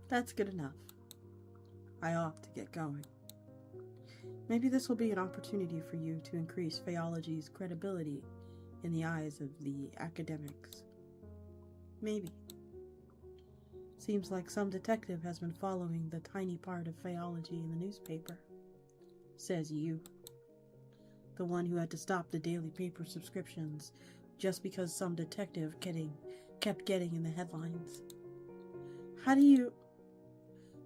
That's good enough. I ought to get going. Maybe this will be an opportunity for you to increase Faeology's credibility in the eyes of the academics. Maybe. Seems like some detective has been following the tiny part of Faeology in the newspaper. Says you. The one who had to stop the daily paper subscriptions just because some detective kept getting in the headlines. How do you...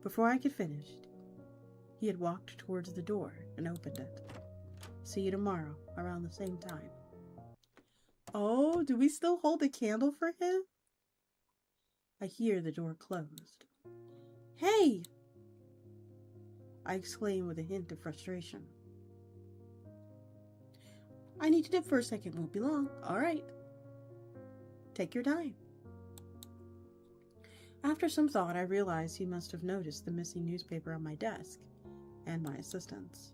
Before I could finish, he had walked towards the door and opened it. See you tomorrow, around the same time. Oh, do we still hold a candle for him? I hear the door closed. Hey! I exclaim with a hint of frustration. I need to dip for a second, won't be long. All right. Take your time. After some thought, I realized he must have noticed the missing newspaper on my desk and my assistant's.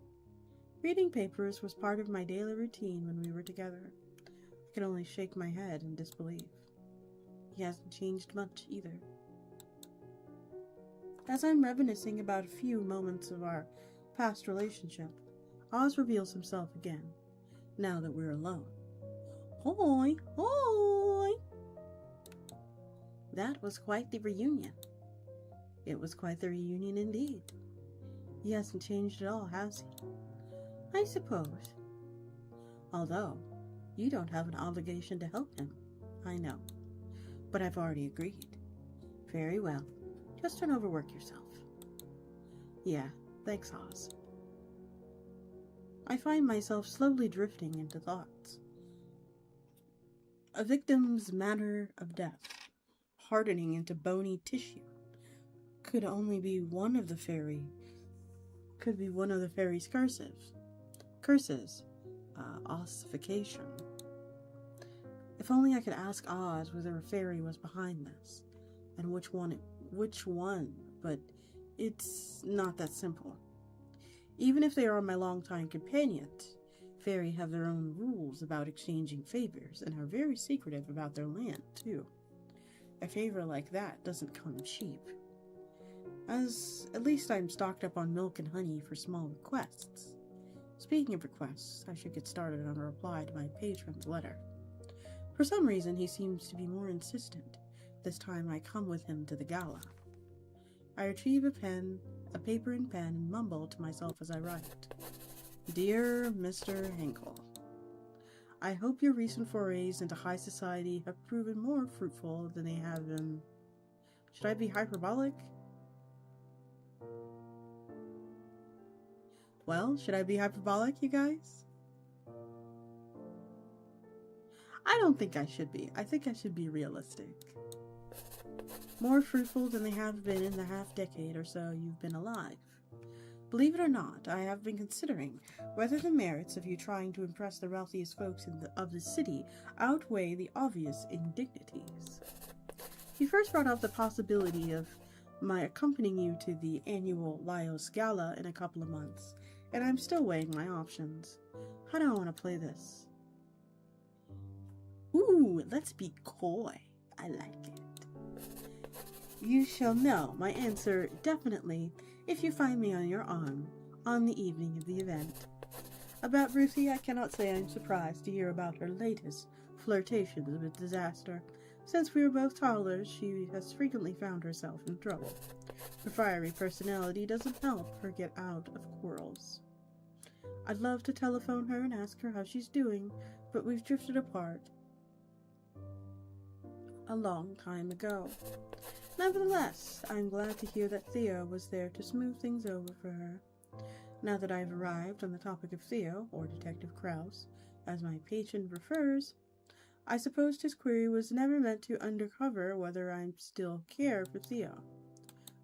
Reading papers was part of my daily routine when we were together. I could only shake my head in disbelief. He hasn't changed much either. As I'm reminiscing about a few moments of our past relationship, Oz reveals himself again, now that we're alone. Hoi! Hoi! That was quite the reunion. It was quite the reunion indeed. He hasn't changed at all, has he? I suppose. Although, you don't have an obligation to help him. I know. But I've already agreed. Very well. Just don't overwork yourself. Yeah, thanks, Oz. I find myself slowly drifting into thoughts. A victim's manner of death, hardening into bony tissue, could be one of the fairy's curses. Ossification. If only I could ask Oz whether a fairy was behind this, and which one, but it's not that simple. Even if they are my longtime companions, fairy have their own rules about exchanging favors, and are very secretive about their land, too. A favor like that doesn't come cheap. At least I'm stocked up on milk and honey for small requests. Speaking of requests, I should get started on a reply to my patron's letter. For some reason, he seems to be more insistent this time I come with him to the gala. I retrieve a paper and pen, and mumble to myself as I write. Dear Mr. Henkel, I hope your recent forays into high society have proven more fruitful than they have been. Should I be hyperbolic? Well, should I be hyperbolic, you guys? I don't think I should be. I think I should be realistic. More fruitful than they have been in the half-decade or so you've been alive. Believe it or not, I have been considering whether the merits of you trying to impress the wealthiest folks of the city outweigh the obvious indignities. He first brought up the possibility of my accompanying you to the annual Laios Gala in a couple of months, and I'm still weighing my options. How do I want to play this? Ooh, let's be coy. I like it. You shall know my answer definitely if you find me on your arm on the evening of the event. About Ruthie, I cannot say I'm surprised to hear about her latest flirtations with disaster. Since we were both toddlers, she has frequently found herself in trouble. Her fiery personality doesn't help her get out of quarrels. I'd love to telephone her and ask her how she's doing, but we've drifted apart a long time ago. Nevertheless, I'm glad to hear that Theo was there to smooth things over for her. Now that I've arrived on the topic of Theo, or Detective Krause, as my patron prefers, I suppose his query was never meant to uncover whether I still care for Theo.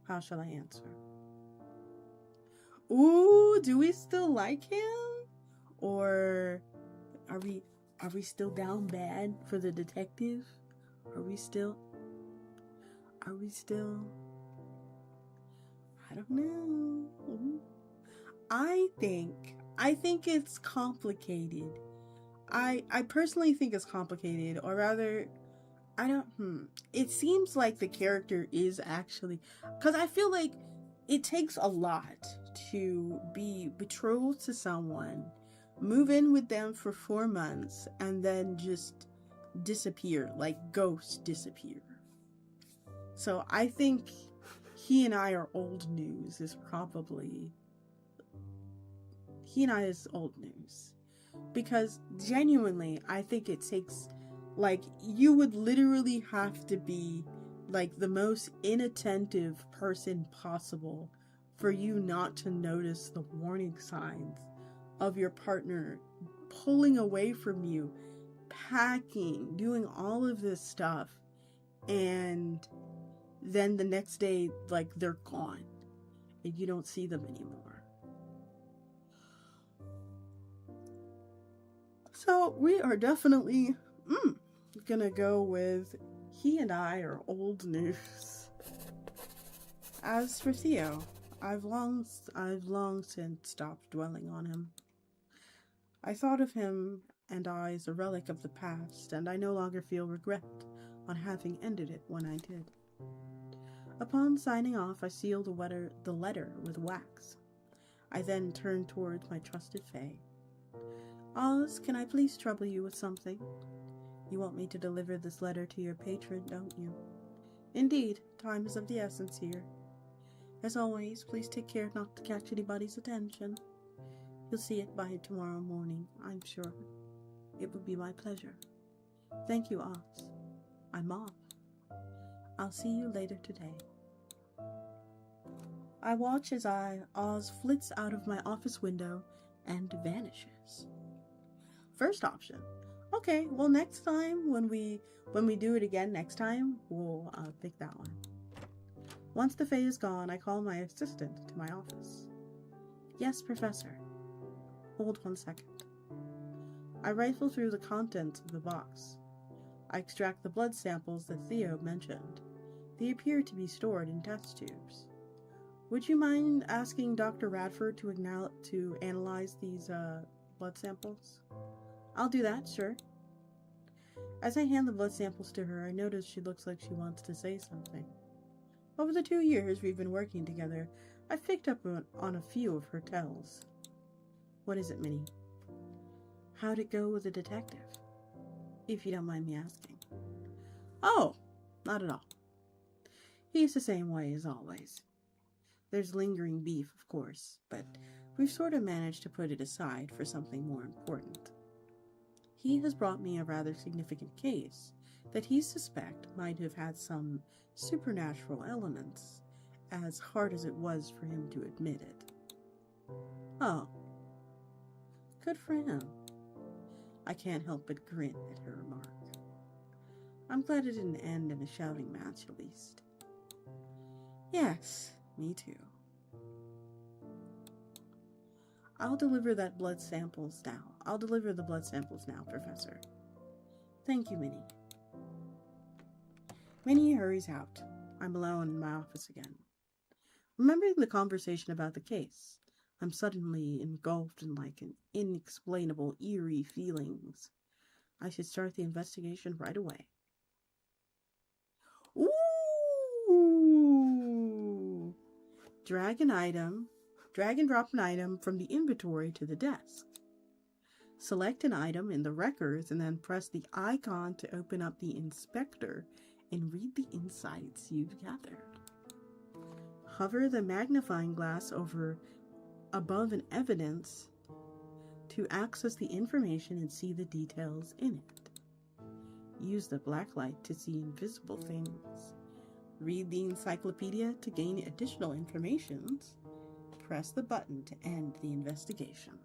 How shall I answer? Ooh, do we still like him? Or are we still down bad for the detective? Are we still? I don't know. I think it's complicated. I personally think it's complicated, or rather, it seems like the character is actually, because I feel like it takes a lot to be betrothed to someone, move in with them for 4 months, and then just disappear, like ghost disappear. So I think he and I are old news is old news. Because genuinely, I think it takes, like, you would literally have to be, like, the most inattentive person possible for you not to notice the warning signs of your partner pulling away from you, packing, doing all of this stuff, and then the next day, like, they're gone, and you don't see them anymore. So we are definitely gonna go with he and I are old news. As for Theo, I've long since stopped dwelling on him. I thought of him and I as a relic of the past, and I no longer feel regret on having ended it when I did. Upon signing off, I sealed the letter with wax. I then turned towards my trusted Fae. Oz, can I please trouble you with something? You want me to deliver this letter to your patron, don't you? Indeed, time is of the essence here. As always, please take care not to catch anybody's attention. You'll see it by tomorrow morning, I'm sure. It would be my pleasure. Thank you, Oz. I'm off. I'll see you later today. I watch as Oz flits out of my office window and vanishes. First option. Okay, well, next time when we do it again next time, we'll pick that one. Once the Fae is gone, I call my assistant to my office. Yes, Professor. Hold 1 second. I rifle through the contents of the box. I extract the blood samples that Theo mentioned. They appear to be stored in test tubes. Would you mind asking Dr. Radford to analyze these blood samples? I'll do that, sure. As I hand the blood samples to her, I notice she looks like she wants to say something. Over the 2 years we've been working together, I've picked up on a few of her tells. What is it, Minnie? How'd it go with the detective? If you don't mind me asking. Oh, not at all. He's the same way as always. There's lingering beef, of course, but we've sort of managed to put it aside for something more important. He has brought me a rather significant case that he suspects might have had some supernatural elements, as hard as it was for him to admit it. Oh. Good for him. I can't help but grin at her remark. I'm glad it didn't end in a shouting match, at least. Yes, me too. I'll deliver the blood samples now, Professor. Thank you, Minnie. Minnie hurries out. I'm alone in my office again. Remembering the conversation about the case, I'm suddenly engulfed in an inexplainable, eerie feelings. I should start the investigation right away. Ooh! Drag and drop an item from the inventory to the desk. Select an item in the records and then press the icon to open up the inspector and read the insights you've gathered. Hover the magnifying glass above an evidence to access the information and see the details in it. Use the black light to see invisible things. Read the encyclopedia to gain additional information. Press the button to end the investigation.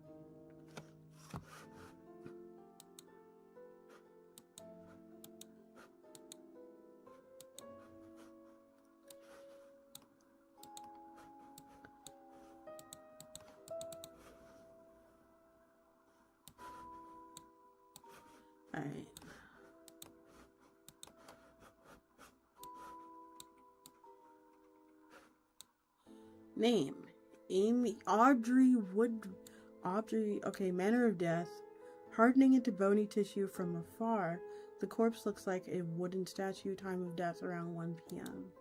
Alright. Name: Audrey, manner of death: hardening into bony tissue from afar. The corpse looks like a wooden statue. Time of death around 1 p.m.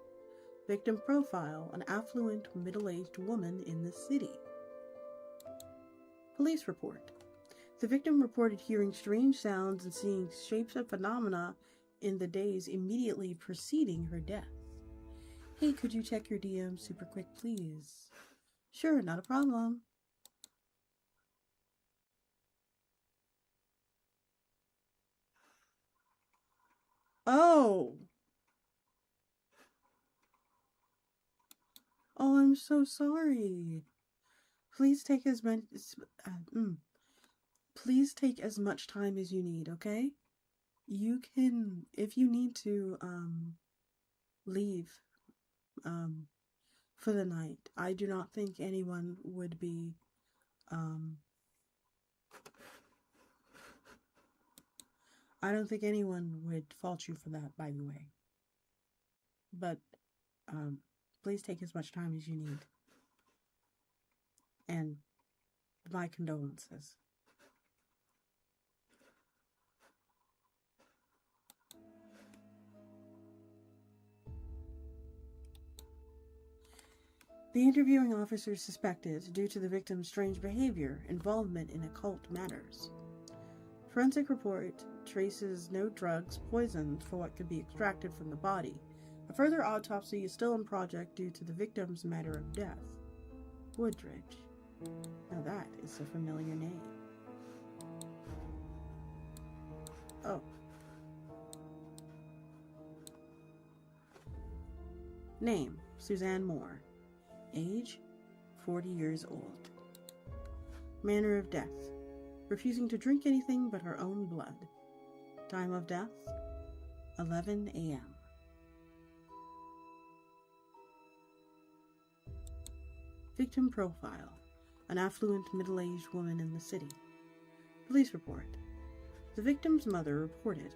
Victim profile: an affluent, middle-aged woman in the city. Police report: the victim reported hearing strange sounds and seeing shapes and phenomena in the days immediately preceding her death. Hey, could you check your DM super quick, please? Sure, not a problem. Oh, I'm so sorry. Please take as much time as you need, okay? You can, if you need to, leave, for the night. I do not think anyone would be, I don't think anyone would fault you for that, by the way. But, please take as much time as you need. And my condolences. The interviewing officer suspected, due to the victim's strange behavior, involvement in occult matters. Forensic report traces no drugs, poisons for what could be extracted from the body. A further autopsy is still in project due to the victim's matter of death. Woodridge. Now that is a familiar name. Oh. Name: Suzanne Moore. Age: 40 years old. Manner of death: refusing to drink anything but her own blood. Time of death: 11 a.m. Victim profile: an affluent, middle-aged woman in the city. Police report: the victim's mother reported,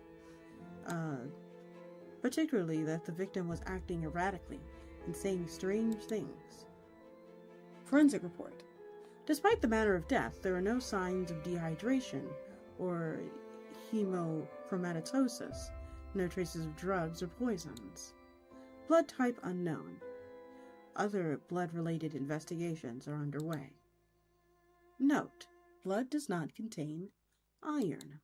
particularly that the victim was acting erratically and saying strange things. Forensic report: despite the manner of death, there are no signs of dehydration or hemochromatosis, no traces of drugs or poisons. Blood type unknown. Other blood-related investigations are underway. Note: blood does not contain iron.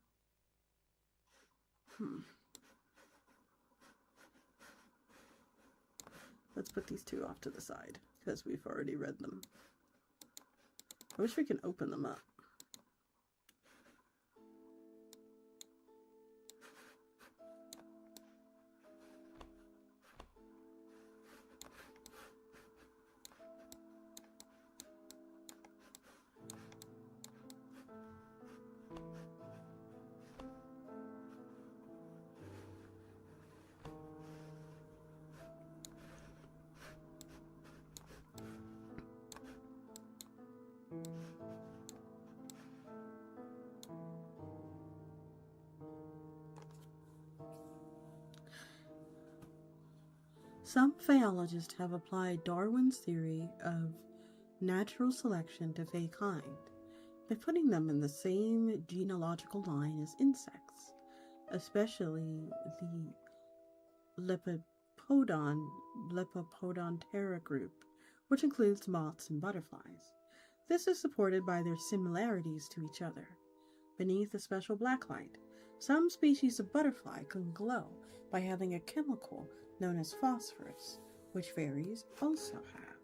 Let's put these two off to the side, because we've already read them. I wish we can open them up. Some phaeologists have applied Darwin's theory of natural selection to Faekind by putting them in the same genealogical line as insects, especially the Lepidopodonterra group, which includes moths and butterflies. This is supported by their similarities to each other. Beneath a special black light, some species of butterfly can glow by having a chemical known as phosphorus, which fairies also have.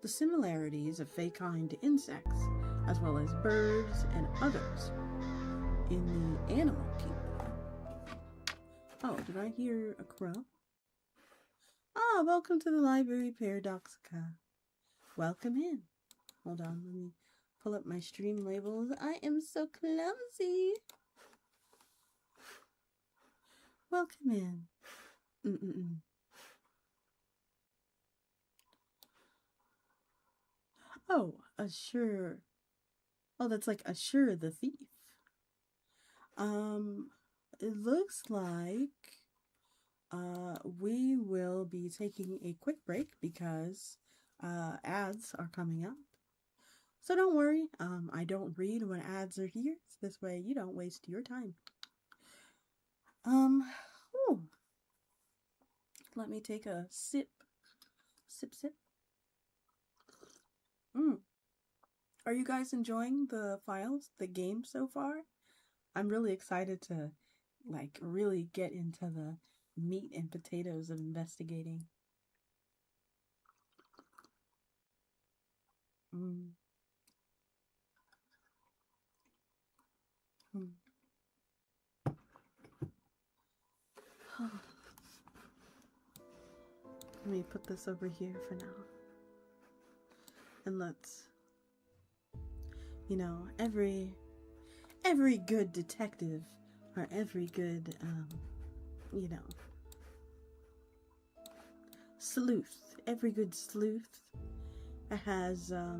The similarities of Faekind to insects, as well as birds and others in the animal kingdom. Oh, did I hear a crow? Ah, welcome to the library, Paradoxica. Welcome in. Hold on, let me pull up my stream labels. I am so clumsy. Welcome in. Oh, Assure. Oh, that's like Assure the thief. It looks like we will be taking a quick break because ads are coming up. So don't worry, I don't read when ads are here, so this way you don't waste your time. Let me take a sip. Sip. Are you guys enjoying the files, the game so far? I'm really excited to, like, really get into the meat and potatoes of investigating. Let me put this over here for now. And let's, you know, every good detective or every good, you know, sleuth, every good sleuth has a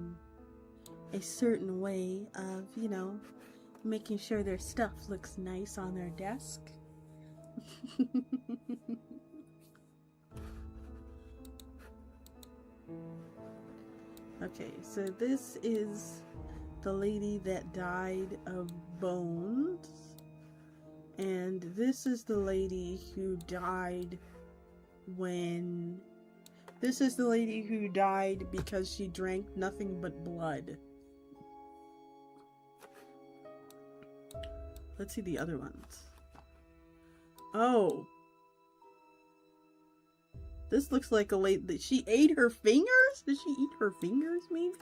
certain way of, you know, making sure their stuff looks nice on their desk. Okay, so this is the lady that died of bones, and this is the lady who died because she drank nothing but blood. Let's see the other ones. Oh, this looks like a lady that she ate her fingers? Did she eat her fingers, maybe?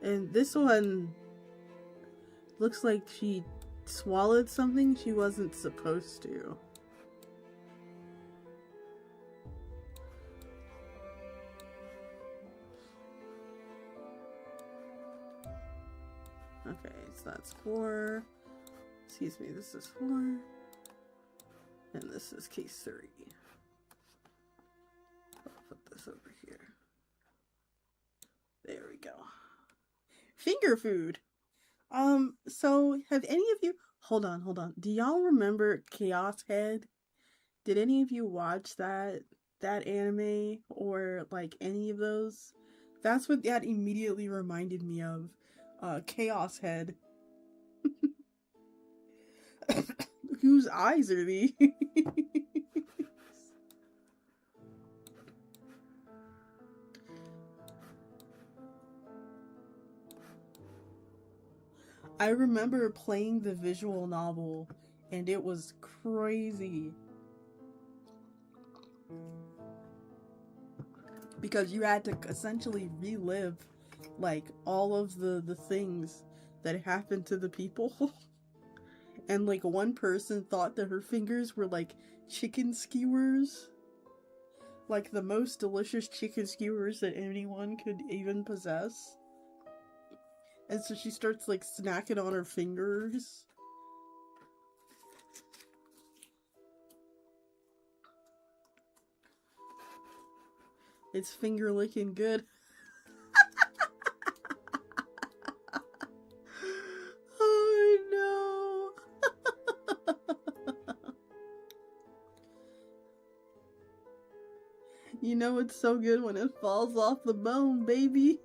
And this one looks like she swallowed something she wasn't supposed to. Okay, so that's 4. Excuse me, this is 4. And this is case 3. I'll put this over here. There we go. Finger food. So have any of you... Hold on. Do y'all remember Chaos Head? Did any of you watch that anime or like any of those? That's what that immediately reminded me of. Chaos Head. Whose eyes are these? I remember playing the visual novel and it was crazy. Because you had to essentially relive like all of the things that happened to the people. And like one person thought that her fingers were like chicken skewers. Like the most delicious chicken skewers that anyone could even possess. And so she starts like snacking on her fingers. It's finger licking good. Oh no. know it's so good when it falls off the bone, baby.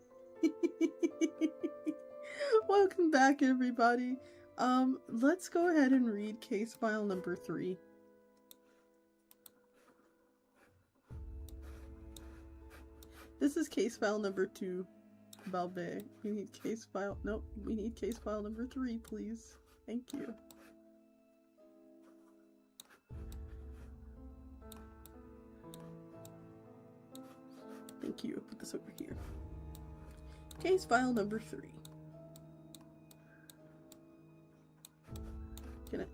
Welcome back, everybody. Let's go ahead and read case file number 3. This is case file number 2. Balbe. We need case file. Nope. We need case file number 3, please. Thank you. Thank you. Put this over here. Case file number 3. Can I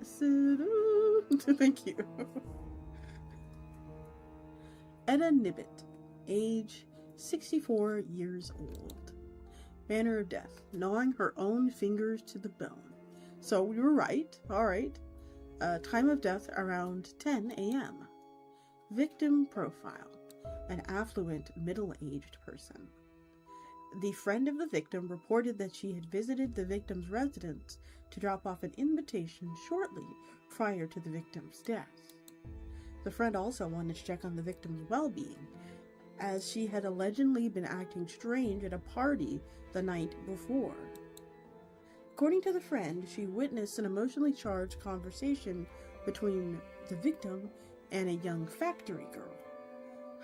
said, ooh. Thank you. Etta Nibbit, age 64 years old. Manner of death, gnawing her own fingers to the bone. So we were right. Alright. Time of death around 10 a.m. Victim profile, an affluent, middle-aged person. The friend of the victim reported that she had visited the victim's residence to drop off an invitation shortly prior to the victim's death. The friend also wanted to check on the victim's well-being, as she had allegedly been acting strange at a party the night before. According to the friend, she witnessed an emotionally charged conversation between the victim and a young factory girl.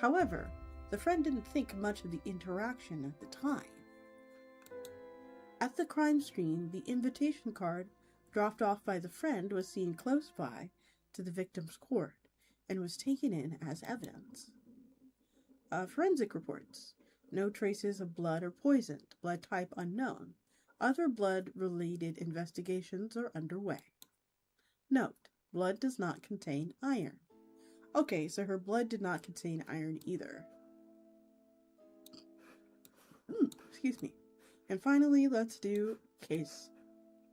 However, the friend didn't think much of the interaction at the time. At the crime scene, the invitation card dropped off by the friend was seen close by to the victim's court and was taken in as evidence. Forensic reports. No traces of blood or poison. Blood type unknown. Other blood-related investigations are underway. Note: blood does not contain iron. Okay, so her blood did not contain iron either. Excuse me. And finally, let's do case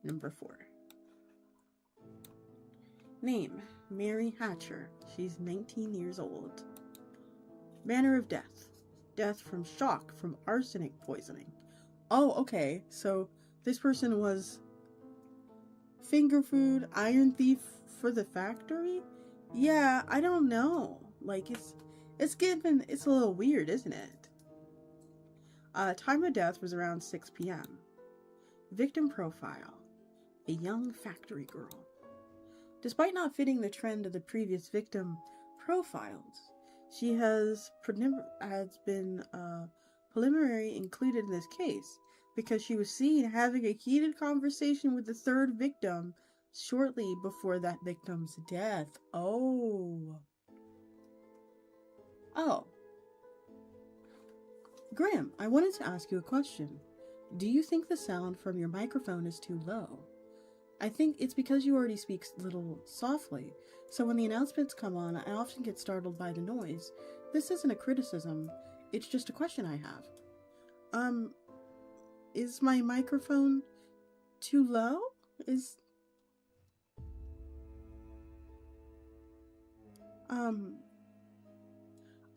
number 4. Name: Mary Hatcher. She's 19 years old. Manner of death. Death from shock from arsenic poisoning. Oh, okay. So this person was finger food, iron thief for the factory? Yeah, I don't know. Like, it's a little weird, isn't it? Time of death was around 6 p.m. Victim profile: a young factory girl. Despite not fitting the trend of the previous victim profiles, she has been preliminary included in this case because she was seen having a heated conversation with the third victim shortly before that victim's death. Oh. Graham, I wanted to ask you a question. Do you think the sound from your microphone is too low? I think it's because you already speak a little softly, so when the announcements come on, I often get startled by the noise. This isn't a criticism, it's just a question I have. Is my microphone too low?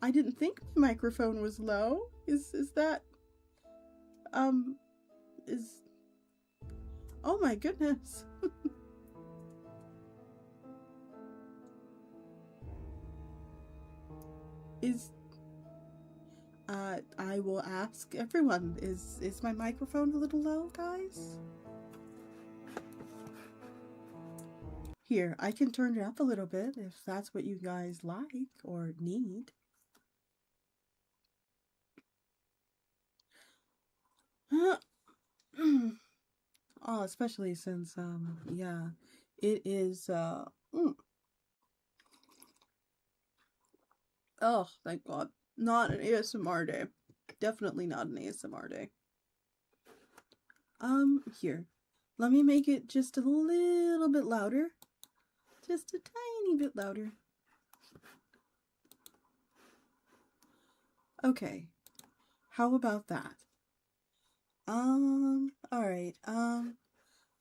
I didn't think my microphone was low. Oh my goodness. I will ask everyone, is my microphone a little low, guys? Here, I can turn it up a little bit if that's what you guys like or need. Oh, especially since, yeah, it is, Oh, thank God. Not an ASMR day. Definitely not an ASMR day. Here. Let me make it just a little bit louder. Just a tiny bit louder. Okay. How about that? Alright.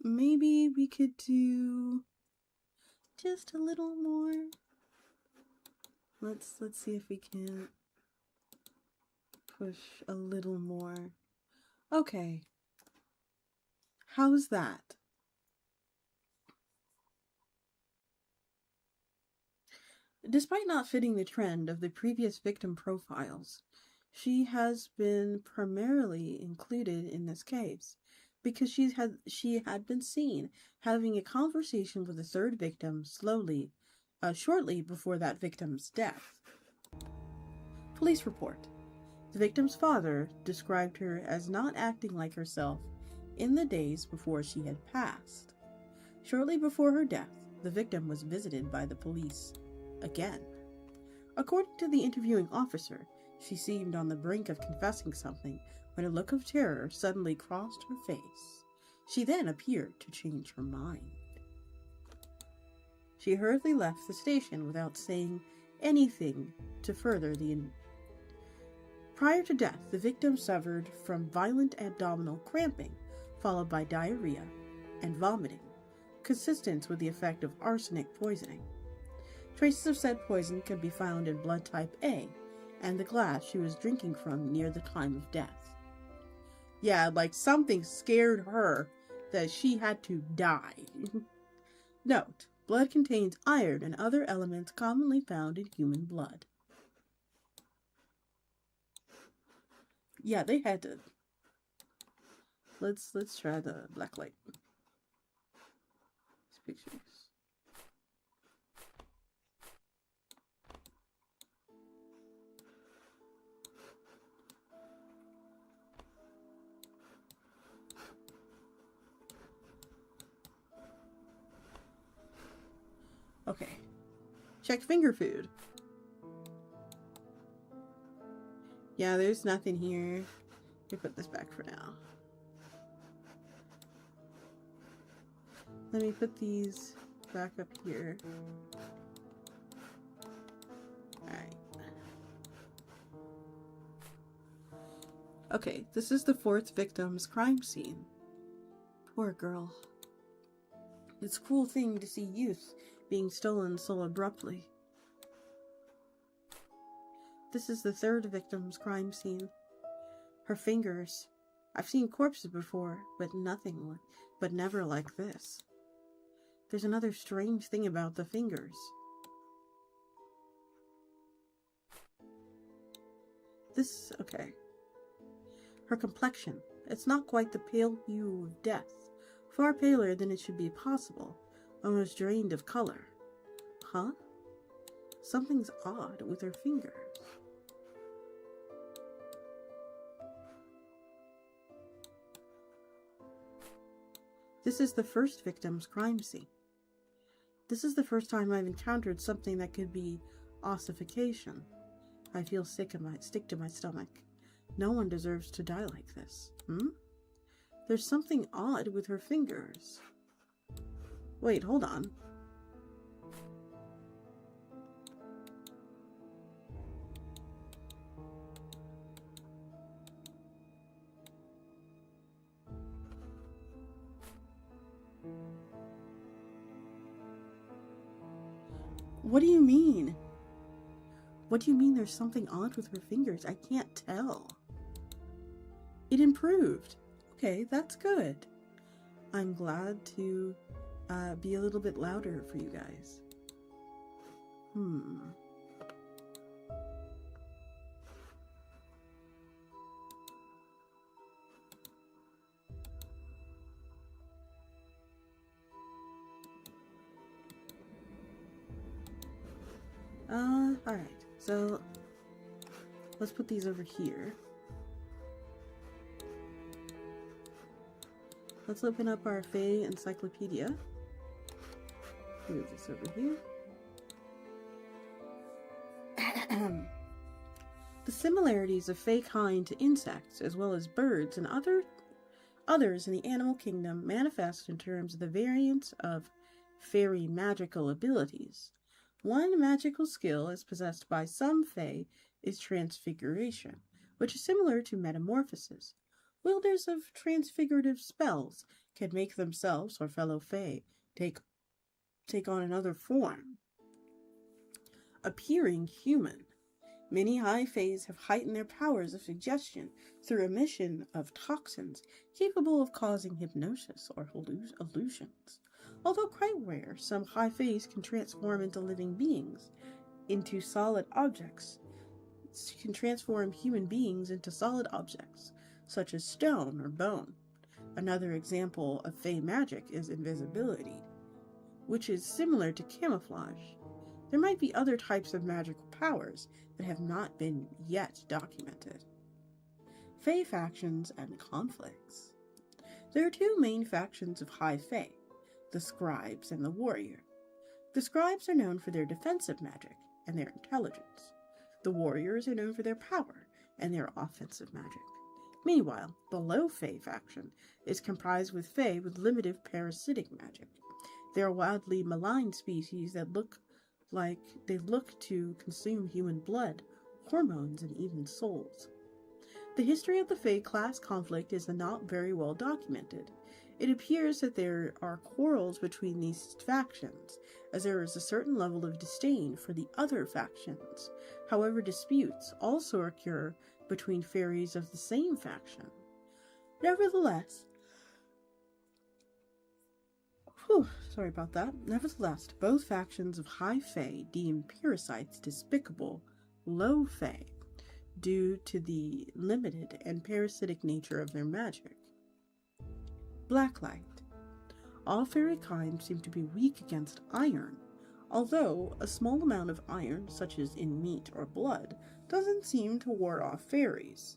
Maybe we could do just a little more. Let's see if we can push a little more. Okay. How's that? Despite not fitting the trend of the previous victim profiles, she has been primarily included in this case because she had been seen having a conversation with the third victim shortly before that victim's death. Police report. The victim's father described her as not acting like herself in the days before she had passed. Shortly before her death, the victim was visited by the police again. According to the interviewing officer, she seemed on the brink of confessing something when a look of terror suddenly crossed her face. She then appeared to change her mind. She hurriedly left the station without saying anything to further the Prior to death, the victim suffered from violent abdominal cramping, followed by diarrhea and vomiting, consistent with the effect of arsenic poisoning. Traces of said poison could be found in blood type A and the glass she was drinking from near the time of death. Yeah, like something scared her that she had to die. Note, blood contains iron and other elements commonly found in human blood. Yeah, they had to. Let's try the black light. These pictures. Okay. Check finger food. Yeah, there's nothing here. Let me put this back for now. Let me put these back up here. Alright. Okay, this is the fourth victim's crime scene. Poor girl. It's a cruel thing to see youth being stolen so abruptly. This is the third victim's crime scene. Her fingers. I've seen corpses before, but never like this. There's another strange thing about the fingers. Okay. Her complexion. It's not quite the pale hue of death. Far paler than it should be possible. Almost drained of color. Huh? Something's odd with her fingers. This is the first victim's crime scene. This is the first time I've encountered something that could be ossification. I feel sick to my stomach. No one deserves to die like this. There's something odd with her fingers. Wait, hold on. What do you mean? What do you mean there's something odd with her fingers? I can't tell. It improved. Okay, that's good. I'm glad to be a little bit louder for you guys. Alright, so let's put these over here. Let's open up our Fae encyclopedia. Move this over here. The similarities of Fae kind to insects, as well as birds and others in the animal kingdom, manifest in terms of the variance of fairy magical abilities. One magical skill is possessed by some Fae is transfiguration, which is similar to metamorphosis. Wielders of transfigurative spells can make themselves or fellow Fae take on another form, appearing human. Many high Faes have heightened their powers of suggestion through emission of toxins capable of causing hypnosis or illusions. Although quite rare, some high Faes can transform into living beings into solid objects, can transform human beings into solid objects, such as stone or bone. Another example of Fae magic is invisibility, which is similar to camouflage. There might be other types of magical powers that have not been yet documented. Fae factions and conflicts. There are two main factions of High Fae, the Scribes and the Warrior. The Scribes are known for their defensive magic and their intelligence. The Warriors are known for their power and their offensive magic. Meanwhile, the Low Fae faction is comprised with Fae with limited parasitic magic. They are wildly malign species that look to consume human blood, hormones, and even souls. The history of the Fae class conflict is not very well documented. It appears that there are quarrels between these factions, as there is a certain level of disdain for the other factions. However, disputes also occur between fairies of the same faction. Nevertheless, both factions of High Fae deem parasites despicable Low Fae due to the limited and parasitic nature of their magic. Blacklight. All fairy kinds seem to be weak against iron, although a small amount of iron, such as in meat or blood, doesn't seem to ward off fairies.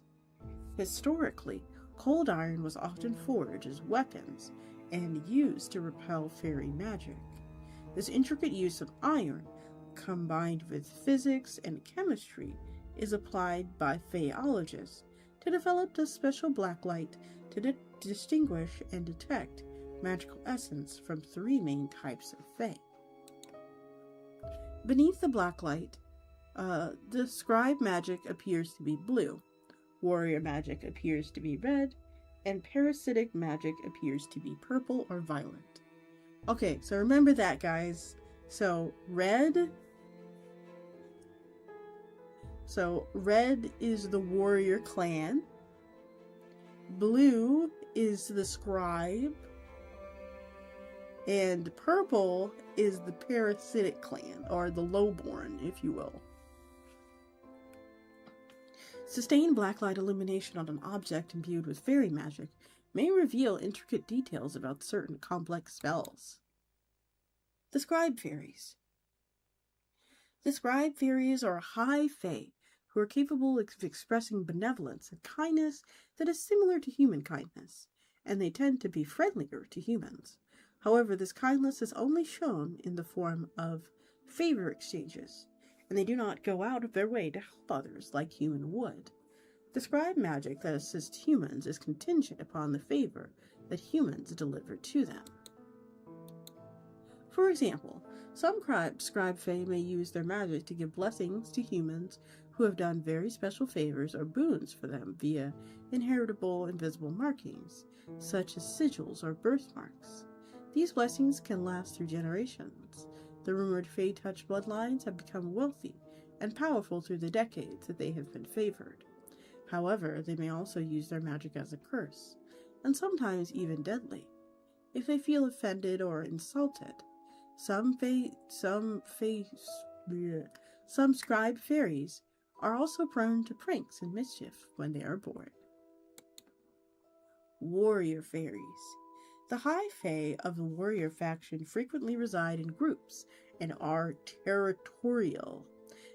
Historically, cold iron was often forged as weapons and used to repel fairy magic. This intricate use of iron, combined with physics and chemistry, is applied by Faeologists to develop a special blacklight to distinguish and detect magical essence from three main types of Fae. Beneath the blacklight, the scribe magic appears to be blue, warrior magic appears to be red, and parasitic magic appears to be purple or violet. Okay, so remember that, guys. So red is the warrior clan, blue is the scribe, and purple is the parasitic clan, or the lowborn, if you will. Sustained blacklight illumination on an object imbued with fairy magic may reveal intricate details about certain complex spells. The Scribe Fairies. The Scribe Fairies are High Fae who are capable of expressing benevolence and kindness that is similar to human kindness, and they tend to be friendlier to humans. However, this kindness is only shown in the form of favor exchanges, and they do not go out of their way to help others like human would. The scribe magic that assists humans is contingent upon the favor that humans deliver to them. For example, some scribe fae may use their magic to give blessings to humans who have done very special favors or boons for them via inheritable invisible markings, such as sigils or birthmarks. These blessings can last through generations. The rumored Fae-touched bloodlines have become wealthy and powerful through the decades that they have been favored. However, they may also use their magic as a curse, and sometimes even deadly. If they feel offended or insulted, some scribe fairies are also prone to pranks and mischief when they are bored. Warrior fairies. The High Fae of the warrior faction frequently reside in groups and are territorial.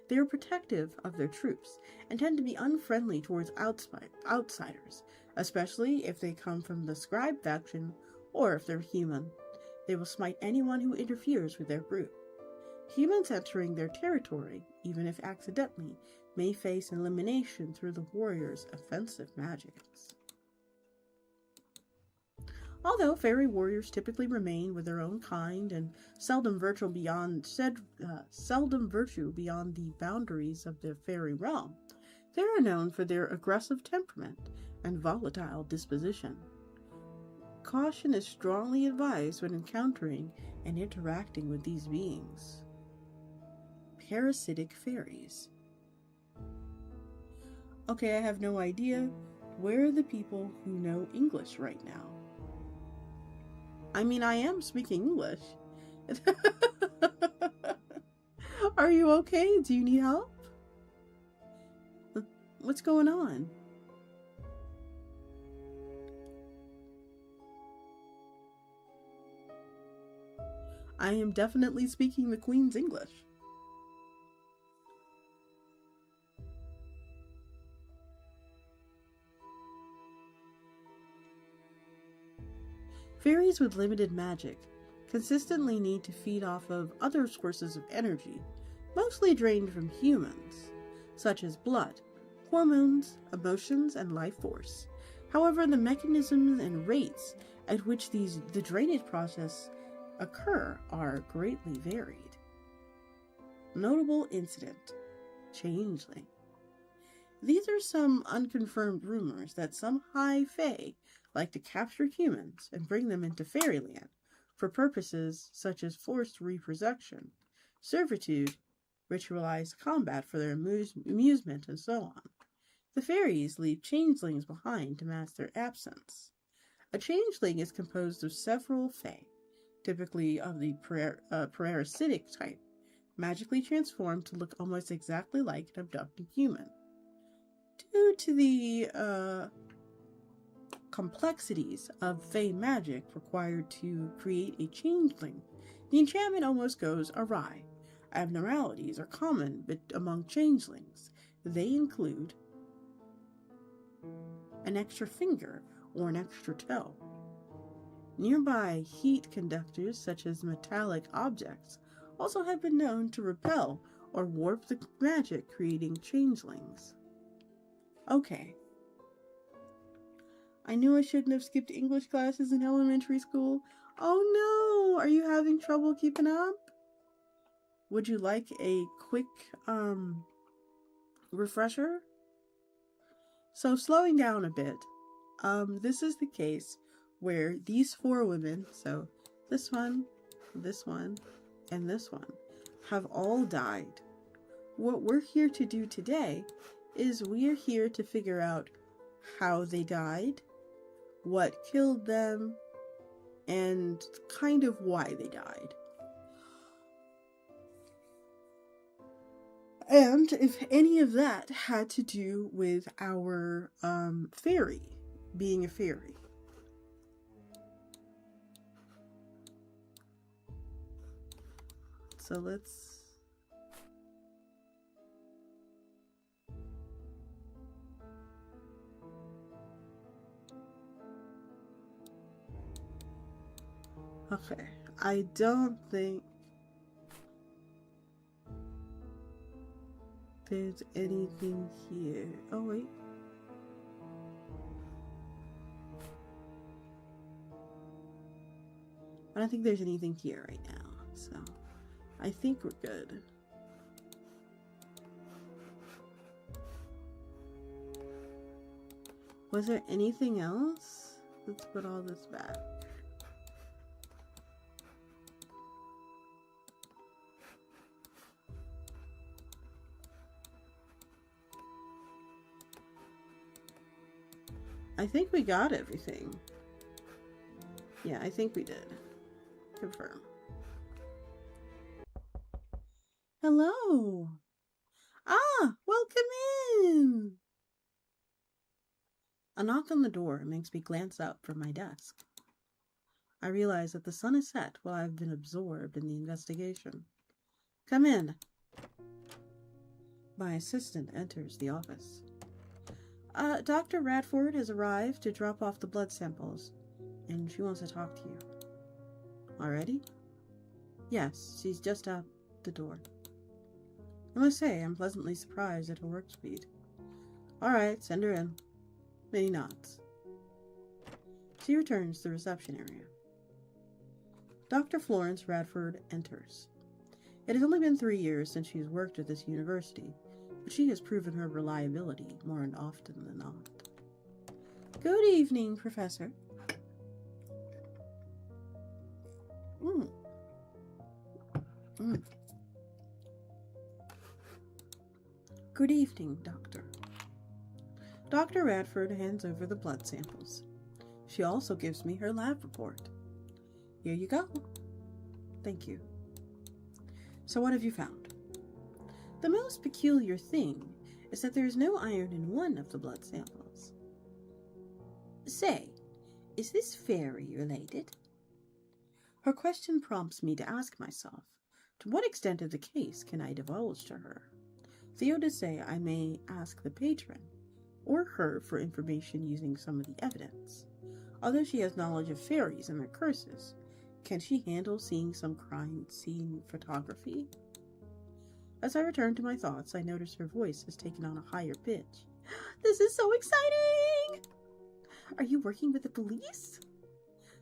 They are protective of their troops and tend to be unfriendly towards outsiders, especially if they come from the scribe faction or if they're human. They will smite anyone who interferes with their group. Humans entering their territory, even if accidentally, may face elimination through the warrior's offensive magics. Although fairy warriors typically remain with their own kind and seldom virtue beyond the boundaries of their fairy realm, they are known for their aggressive temperament and volatile disposition. Caution is strongly advised when encountering and interacting with these beings. Parasitic fairies. Okay, I have no idea. Where are the people who know English right now? I mean, I am speaking English. Are you okay? Do you need help? What's going on? I am definitely speaking the Queen's English. Fairies with limited magic consistently need to feed off of other sources of energy, mostly drained from humans, such as blood, hormones, emotions, and life force. However, the mechanisms and rates at which the drainage process occur are greatly varied. Notable incident: changeling. These are some unconfirmed rumors that some high fae like to capture humans and bring them into fairyland for purposes such as forced reproduction, servitude, ritualized combat for their amusement, and so on. The fairies leave changelings behind to mask their absence. A changeling is composed of several fae, typically of the parasitic type, magically transformed to look almost exactly like an abducted human. Due to the complexities of fae magic required to create a changeling, the enchantment almost goes awry. Abnormalities are common among changelings. They include an extra finger or an extra toe. Nearby heat conductors, such as metallic objects, also have been known to repel or warp the magic, creating changelings. Okay. I knew I shouldn't have skipped English classes in elementary school. Oh no! Are you having trouble keeping up? Would you like a quick, refresher? So, slowing down a bit, this is the case where these four women, so this one, and this one, have all died. What we're here to do today is we're here to figure out how they died, what killed them, and kind of why they died. And if any of that had to do with our fairy, being a fairy. So let's... Okay, I don't think there's anything here. Oh, wait. I don't think there's anything here right now, so I think we're good. Was there anything else? Let's put all this back. I think we got everything. Yeah, I think we did. Confirm. Hello. Ah, welcome in. A knock on the door makes me glance up from my desk. I realize that the sun is set while I've been absorbed in the investigation. Come in. My assistant enters the office. Dr. Radford has arrived to drop off the blood samples, and she wants to talk to you. Already? Yes, she's just out the door. I must say, I'm pleasantly surprised at her work speed. Alright, send her in. He nods. She returns to the reception area. Dr. Florence Radford enters. It has only been 3 years since she has worked at this university, but she has proven her reliability more often than not. Good evening, Professor. Good evening, Doctor. Dr. Radford hands over the blood samples. She also gives me her lab report. Here you go. Thank you. So what have you found? The most peculiar thing is that there is no iron in one of the blood samples. Say, is this fairy related? Her question prompts me to ask myself, to what extent of the case can I divulge to her? Theo to say I may ask the patron, or her for information using some of the evidence. Although she has knowledge of fairies and their curses, can she handle seeing some crime scene photography? As I return to my thoughts, I notice her voice has taken on a higher pitch. This is so exciting! Are you working with the police?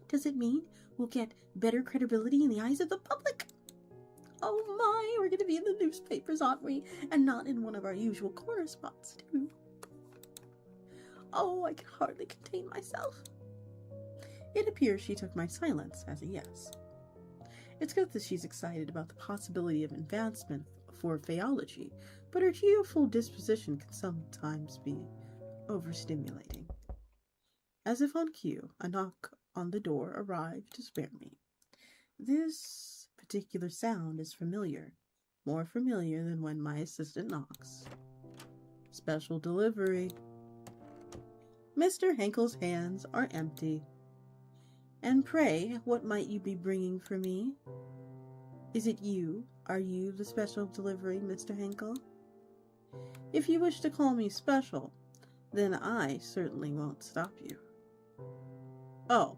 Does it mean we'll get better credibility in the eyes of the public? Oh my, we're going to be in the newspapers, aren't we? And not in one of our usual corner spots, too. Oh, I can hardly contain myself. It appears she took my silence as a yes. It's good that she's excited about the possibility of advancement for Faeology, but her cheerful disposition can sometimes be overstimulating. As if on cue, a knock on the door arrived to spare me. This particular sound is familiar, more familiar than when my assistant knocks. Special delivery. Mr. Henkel's hands are empty. And pray, what might you be bringing for me? Is it you? Are you the special delivery, Mr. Henkel? If you wish to call me special, then I certainly won't stop you. Oh,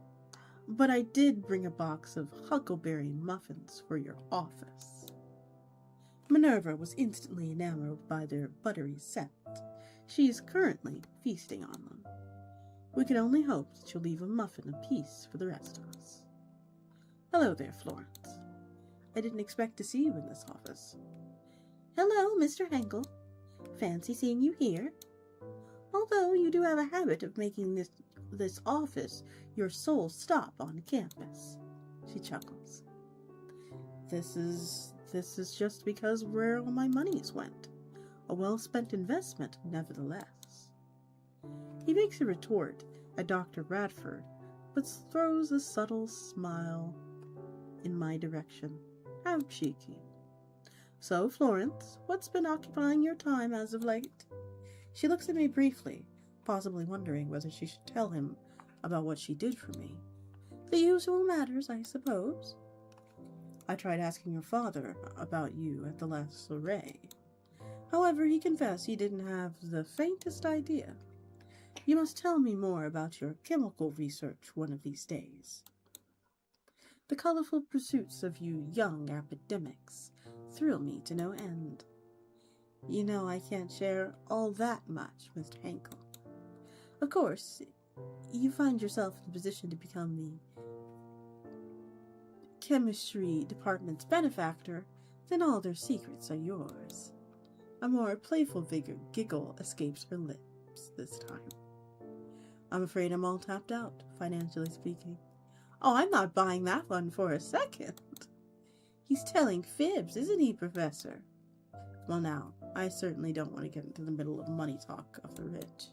but I did bring a box of huckleberry muffins for your office. Minerva was instantly enamored by their buttery scent. She is currently feasting on them. We can only hope that you'll leave a muffin apiece for the rest of us. Hello there, Florence. I didn't expect to see you in this office. Hello, Mr. Henkel. Fancy seeing you here. Although you do have a habit of making this office your sole stop on campus. She chuckles. This is just because where all my monies went. A well-spent investment, nevertheless. He makes a retort at Dr. Radford, but throws a subtle smile in my direction. How cheeky. So, Florence, what's been occupying your time as of late? She looks at me briefly, possibly wondering whether she should tell him about what she did for me. The usual matters, I suppose. I tried asking your father about you at the last soiree. However, he confessed he didn't have the faintest idea. You must tell me more about your chemical research one of these days. The colorful pursuits of you young academics thrill me to no end. You know I can't share all that much, Mr. Henkel. Of course, you find yourself in a position to become the chemistry department's benefactor, then all their secrets are yours. A more playful giggle escapes her lips this time. I'm afraid I'm all tapped out, financially speaking. Oh, I'm not buying that one for a second. He's telling fibs, isn't he, Professor? Well, now, I certainly don't want to get into the middle of money talk of the rich.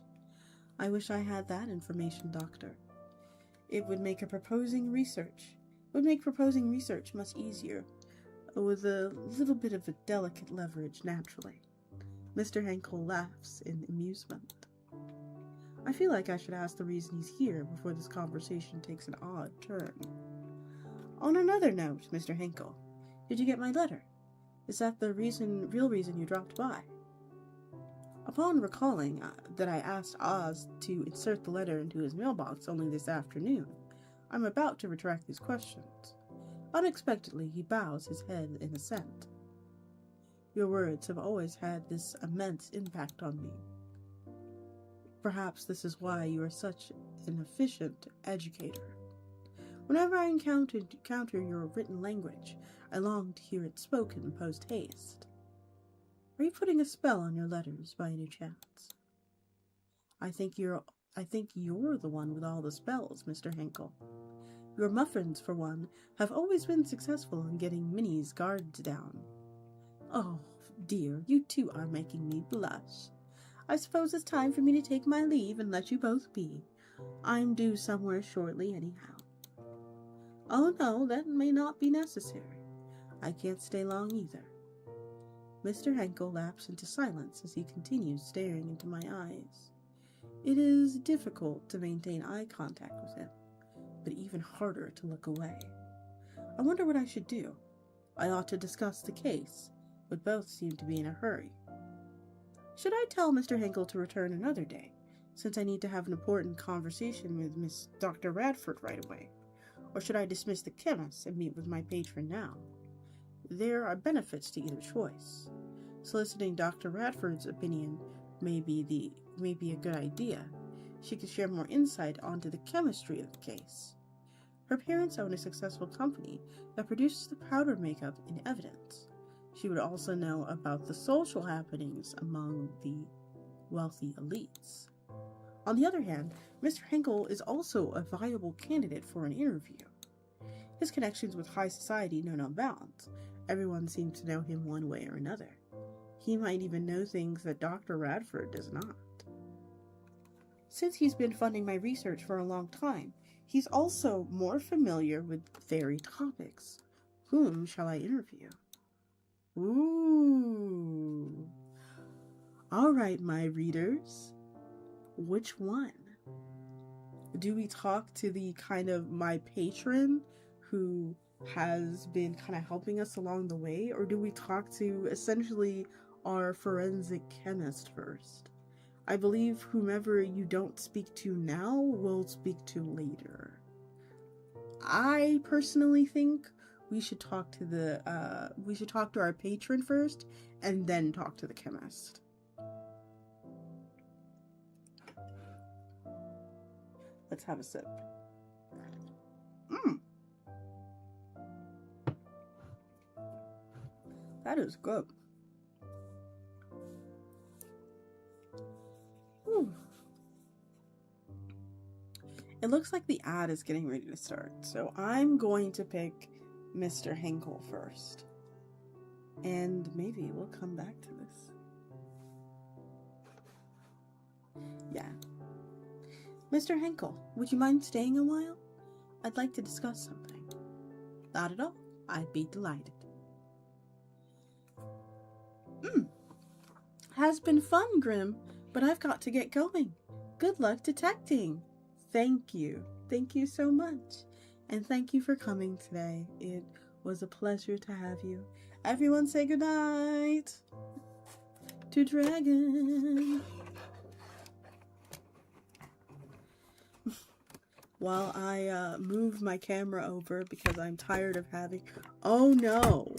I wish I had that information, Doctor. It would make proposing research much easier, with a little bit of a delicate leverage naturally. Mr. Henkel laughs in amusement. I feel like I should ask the reason he's here before this conversation takes an odd turn. On another note, Mr. Henkel, did you get my letter? Is that the real reason you dropped by? Upon recalling that I asked Oz to insert the letter into his mailbox only this afternoon, I'm about to retract these questions. Unexpectedly, he bows his head in assent. Your words have always had this immense impact on me. Perhaps this is why you are such an efficient educator. Whenever I encounter your written language, I long to hear it spoken post-haste. Are you putting a spell on your letters by any chance? I think you're the one with all the spells, Mr. Henkel. Your muffins, for one, have always been successful in getting Minnie's guards down. Oh, dear, you two are making me blush. I suppose it's time for me to take my leave and let you both be. I'm due somewhere shortly anyhow. Oh no, that may not be necessary. I can't stay long either. Mr. Henkel lapsed into silence as he continued staring into my eyes. It is difficult to maintain eye contact with him, but even harder to look away. I wonder what I should do. I ought to discuss the case, but both seem to be in a hurry. Should I tell Mr. Henkel to return another day, since I need to have an important conversation with Miss Dr. Radford right away? Or should I dismiss the chemist and meet with my patron now? There are benefits to either choice. Soliciting Dr. Radford's opinion may be a good idea. She could share more insight onto the chemistry of the case. Her parents own a successful company that produces the powder makeup in evidence. She would also know about the social happenings among the wealthy elites. On the other hand, Mr. Henkel is also a viable candidate for an interview. His connections with high society know no bounds. Everyone seems to know him one way or another. He might even know things that Dr. Radford does not. Since he's been funding my research for a long time, he's also more familiar with varied topics. Whom shall I interview? Ooh. All right, my readers. Which one? Do we talk to the kind of my patron who has been kind of helping us along the way, or do we talk to essentially our forensic chemist first? I believe whomever you don't speak to now will speak to later. I personally think we should talk to our patron first and then talk to the chemist. Let's have a sip. That is good. Ooh. It looks like the ad is getting ready to start, so I'm going to pick Mr. Henkel first. And maybe we'll come back to this. Yeah. Mr. Henkel, would you mind staying a while? I'd like to discuss something. Not at all. I'd be delighted. Has been fun, Grim, but I've got to get going. Good luck detecting. Thank you. Thank you so much. And thank you for coming today. It was a pleasure to have you. Everyone say goodnight to Dragon. While I move my camera over because I'm tired of having... Oh no!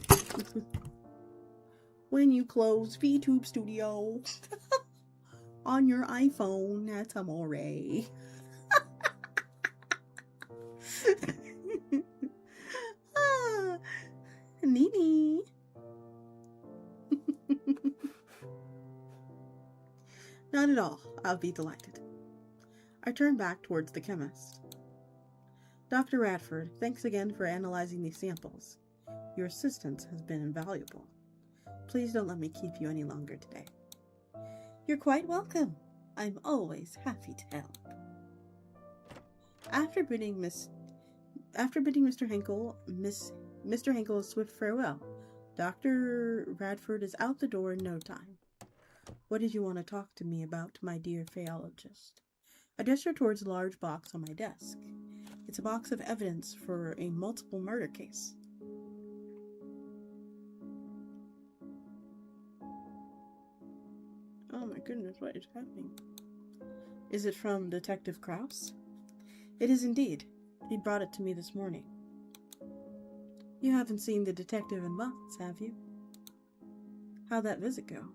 When you close VTube Studio on your iPhone, that's amore. Nini. Not at all. I'll be delighted. I turn back towards the chemist. Dr. Radford, thanks again for analyzing these samples. Your assistance has been invaluable. Please don't let me keep you any longer today. You're quite welcome. I'm always happy to help. After bidding Mr. Henkel, Mr. Henkel a swift farewell. Dr. Radford is out the door in no time. What did you want to talk to me about, my dear Faeologist? I gesture towards a large box on my desk. It's a box of evidence for a multiple murder case. Oh my goodness, what is happening? Is it from Detective Krauss? It is indeed. He brought it to me this morning. You haven't seen the detective in months, have you? How'd that visit go?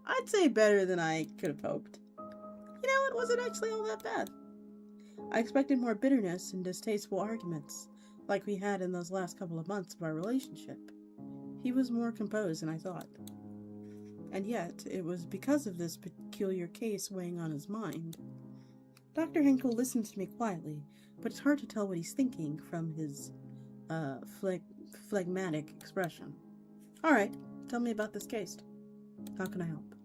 I'd say better than I could have hoped. You know, it wasn't actually all that bad. I expected more bitterness and distasteful arguments, like we had in those last couple of months of our relationship. He was more composed than I thought. And yet, it was because of this peculiar case weighing on his mind. Dr. Henkel listens to me quietly, but it's hard to tell what he's thinking from his phlegmatic expression. Alright, tell me about this case. How can I help?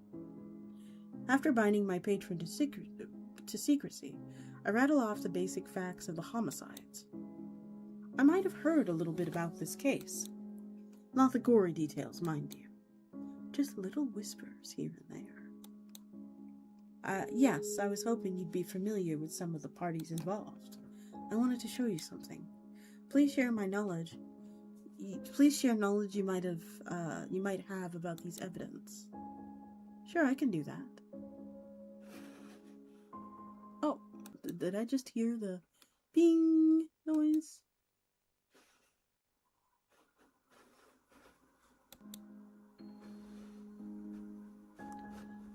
After binding my patron to secrecy, I rattle off the basic facts of the homicides. I might have heard a little bit about this case. Not the gory details, mind you. Just little whispers here and there. Yes, I was hoping you'd be familiar with some of the parties involved. I wanted to show you something. Please share knowledge you might have about these evidence. Sure, I can do that. Oh, did I just hear the ping noise?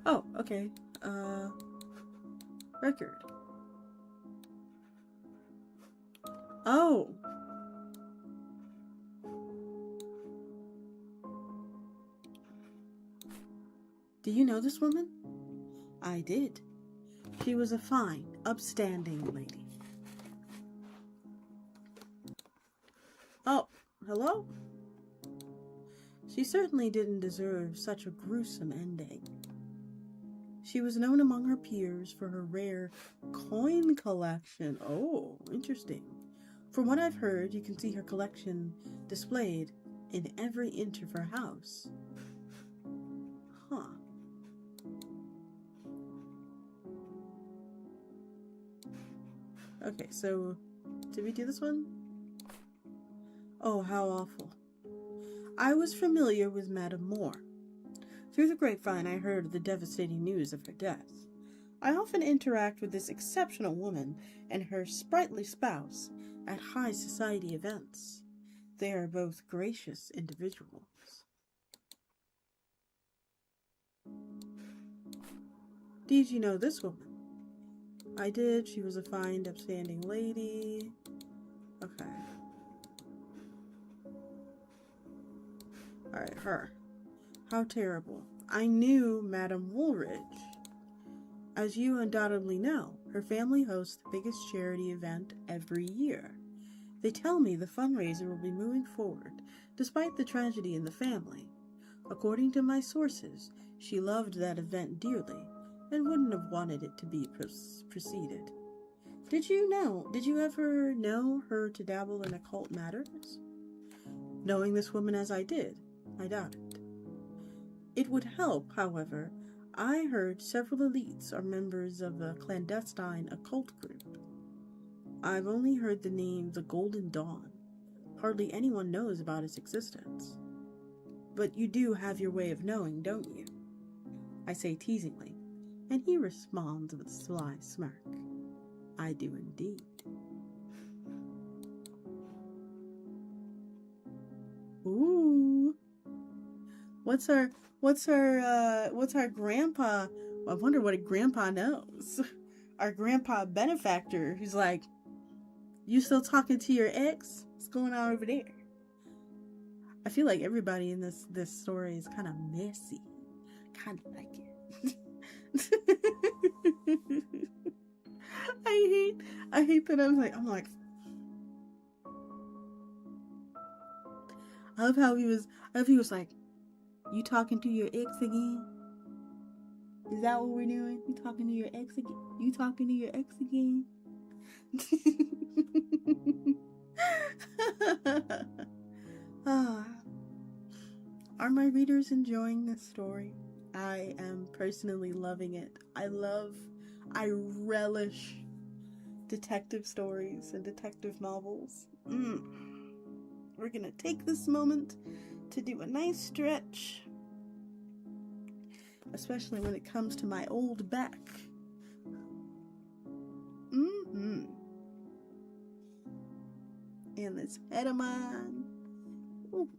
Oh, okay. Record. Oh. Do you know this woman? I did. She was a fine, upstanding lady. Oh, hello? She certainly didn't deserve such a gruesome ending. She was known among her peers for her rare coin collection. Oh, interesting. From what I've heard, you can see her collection displayed in every inch of her house. Huh. Okay, so did we do this one? Oh, how awful. I was familiar with Madame Moore. Through the grapevine, I heard the devastating news of her death. I often interact with this exceptional woman and her sprightly spouse at high society events. They are both gracious individuals. Did you know this woman? I did. She was a fine, upstanding lady. Okay. Alright, her. How terrible. I knew Madame Woolridge. As you undoubtedly know, her family hosts the biggest charity event every year. They tell me the fundraiser will be moving forward, despite the tragedy in the family. According to my sources, she loved that event dearly, and wouldn't have wanted it to be preceded. Did you ever know her to dabble in occult matters? Knowing this woman as I did, I doubt it. It would help, however. I heard several elites are members of a clandestine occult group. I've only heard the name the Golden Dawn. Hardly anyone knows about its existence. But you do have your way of knowing, don't you? I say teasingly, and he responds with a sly smirk. I do indeed. Ooh. What's our grandpa? I wonder what a grandpa knows. Our grandpa benefactor who's like, you still talking to your ex? What's going on over there? I feel like everybody in this story is kind of messy. Kind of like it. I hate that I'm like I love how he was like, you talking to your ex again? Is that what we're doing? You talking to your ex again? You talking to your ex again? Are my readers enjoying this story? I am personally loving it. I relish detective stories and detective novels. We're gonna take this moment to do a nice stretch, especially when it comes to my old back. And this head of mine. Ooh.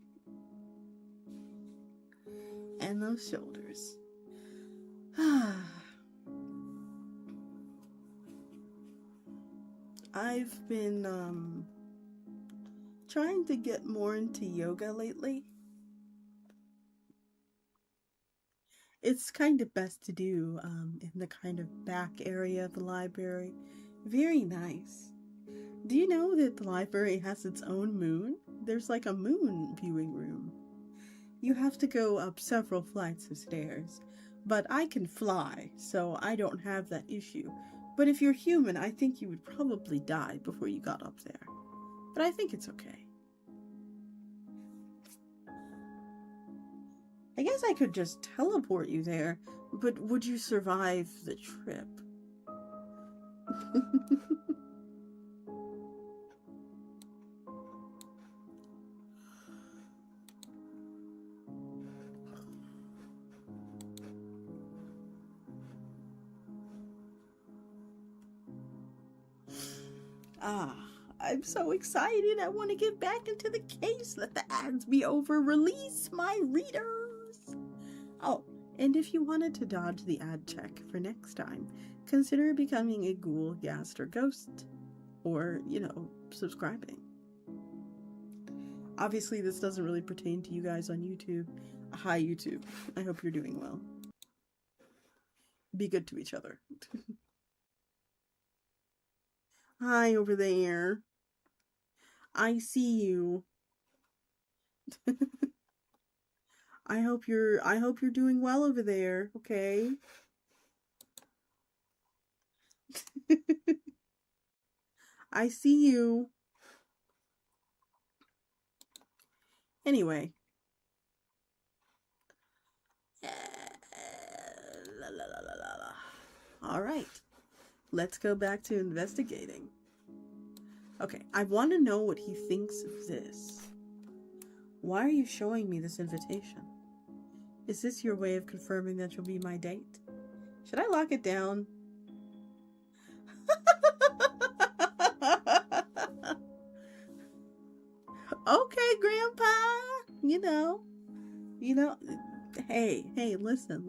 And those shoulders. I've been trying to get more into yoga lately. It's kind of best to do in the kind of back area of the library. Very nice. Do you know that the library has its own moon? There's like a moon viewing room. You have to go up several flights of stairs, but I can fly, so I don't have that issue. But if you're human, I think you would probably die before you got up there. but I think it's okay. I guess I could just teleport you there, but would you survive the trip? I'm so excited. I want to get back into the case. Let the ads be over. Release my readers. Oh, and if you wanted to dodge the ad check for next time, consider becoming a ghoul, ghast, or ghost. Or, subscribing. Obviously, this doesn't really pertain to you guys on YouTube. Hi, YouTube. I hope you're doing well. Be good to each other. Hi, over there. I see you. I hope you're doing well over there, okay? I see you. Anyway. All right. Let's go back to investigating. Okay, I want to know what he thinks of this. Why are you showing me this invitation? Is this your way of confirming that you'll be my date? Should I lock it down? Okay, Grandpa. Hey, listen.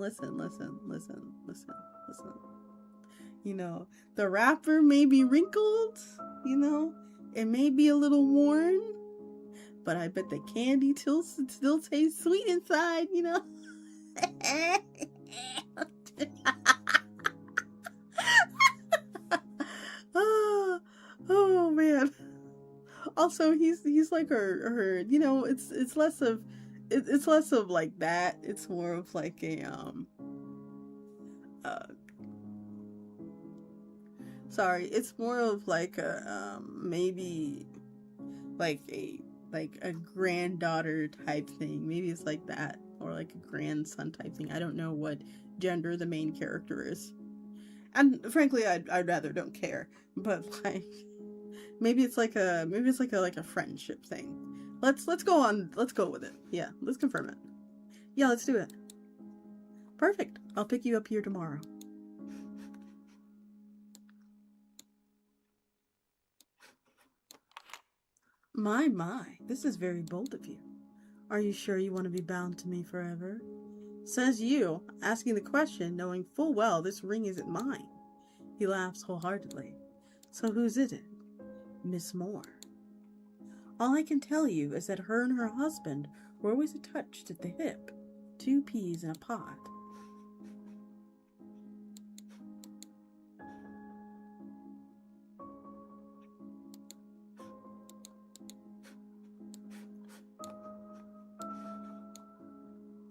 The wrapper may be wrinkled, it may be a little worn, but I bet the candy still tastes sweet inside, oh man. Also, he's like her, it's less of like that. It's more of like a it's more of like a maybe like a granddaughter type thing. Maybe it's like that, or like a grandson type thing. I don't know what gender the main character is, and frankly, I'd rather don't care. But like, maybe it's like a friendship thing. Let's go with it. Yeah, let's confirm it. Yeah, let's do it. Perfect. I'll pick you up here tomorrow. My, this is very bold of you. Are you sure you want to be bound to me forever? Says you, asking the question, knowing full well this ring isn't mine. He laughs wholeheartedly. So whose is it? Miss Moore. All I can tell you is that her and her husband were always attached at the hip. 2 peas in a pod.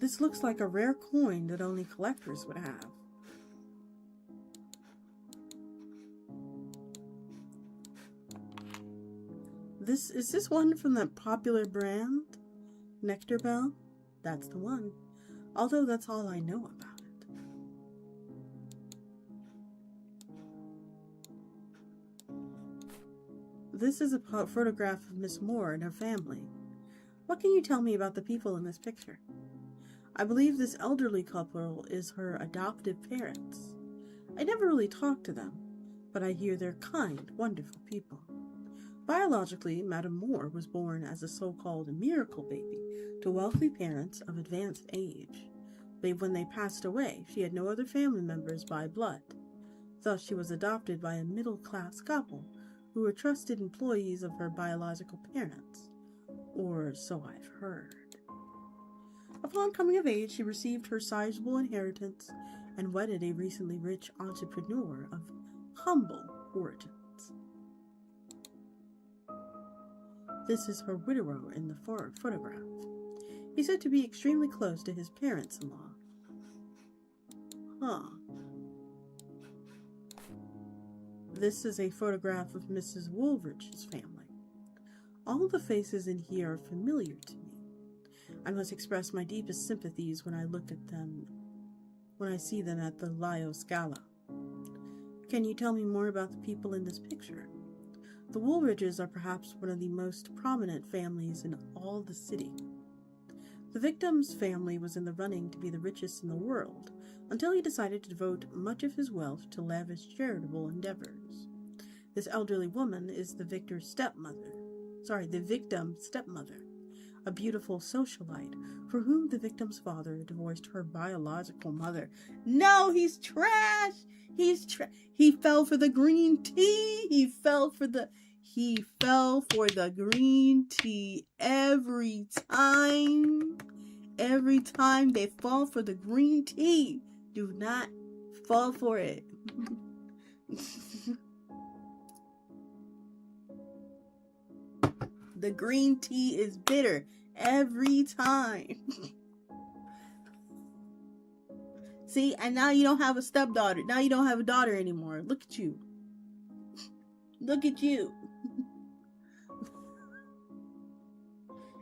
This looks like a rare coin that only collectors would have. Is this one from that popular brand? Nectar Bell? That's the one. Although that's all I know about it. This is a photograph of Miss Moore and her family. What can you tell me about the people in this picture? I believe this elderly couple is her adoptive parents. I never really talked to them, but I hear they're kind, wonderful people. Biologically, Madame Moore was born as a so-called miracle baby to wealthy parents of advanced age. But when they passed away, she had no other family members by blood. Thus, she was adopted by a middle-class couple who were trusted employees of her biological parents. Or so I've heard. Upon coming of age, she received her sizable inheritance and wedded a recently rich entrepreneur of humble origins. This is her widower in the photograph. He's said to be extremely close to his parents-in-law. Huh. This is a photograph of Mrs. Woolridge's family. All the faces in here are familiar to me. I must express my deepest sympathies when I look at them, when I see them at the Lio Scala. Can you tell me more about the people in this picture? The Woolridges are perhaps one of the most prominent families in all the city. The victim's family was in the running to be the richest in the world, until he decided to devote much of his wealth to lavish charitable endeavors. This elderly woman is the victim's stepmother, a beautiful socialite for whom the victim's father divorced her biological mother. No, he's trash! He fell for the green tea! He fell for the green tea every time. Every time they fall for the green tea, do not fall for it. The green tea is bitter every time. See, and now you don't have a stepdaughter. Now you don't have a daughter anymore. Look at you. Look at you.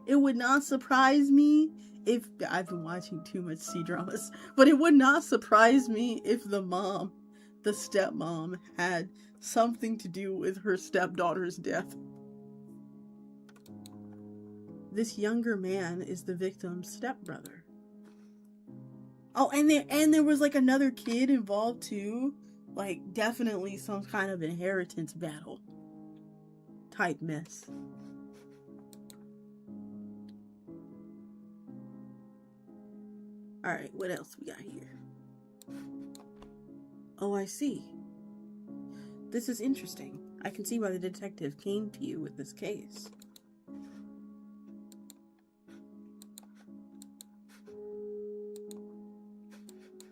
It would not surprise me if, I've been watching too much C-dramas, but it would not surprise me if the stepmom, had something to do with her stepdaughter's death. This younger man is the victim's stepbrother. Oh, and there was like another kid involved too. Like, definitely some kind of inheritance battle type mess. Alright, what else we got here? Oh, I see. This is interesting. I can see why the detective came to you with this case.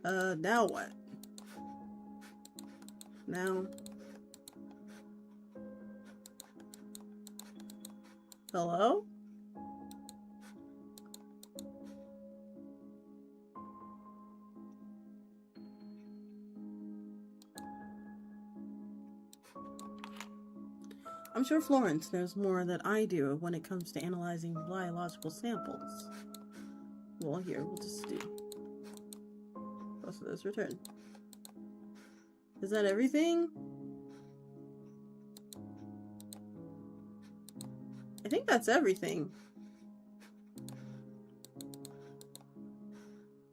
Now what? Now... Hello? I'm sure Florence knows more than I do when it comes to analyzing biological samples. Well, here, we'll just do... Both of those return. Is that everything? I think that's everything.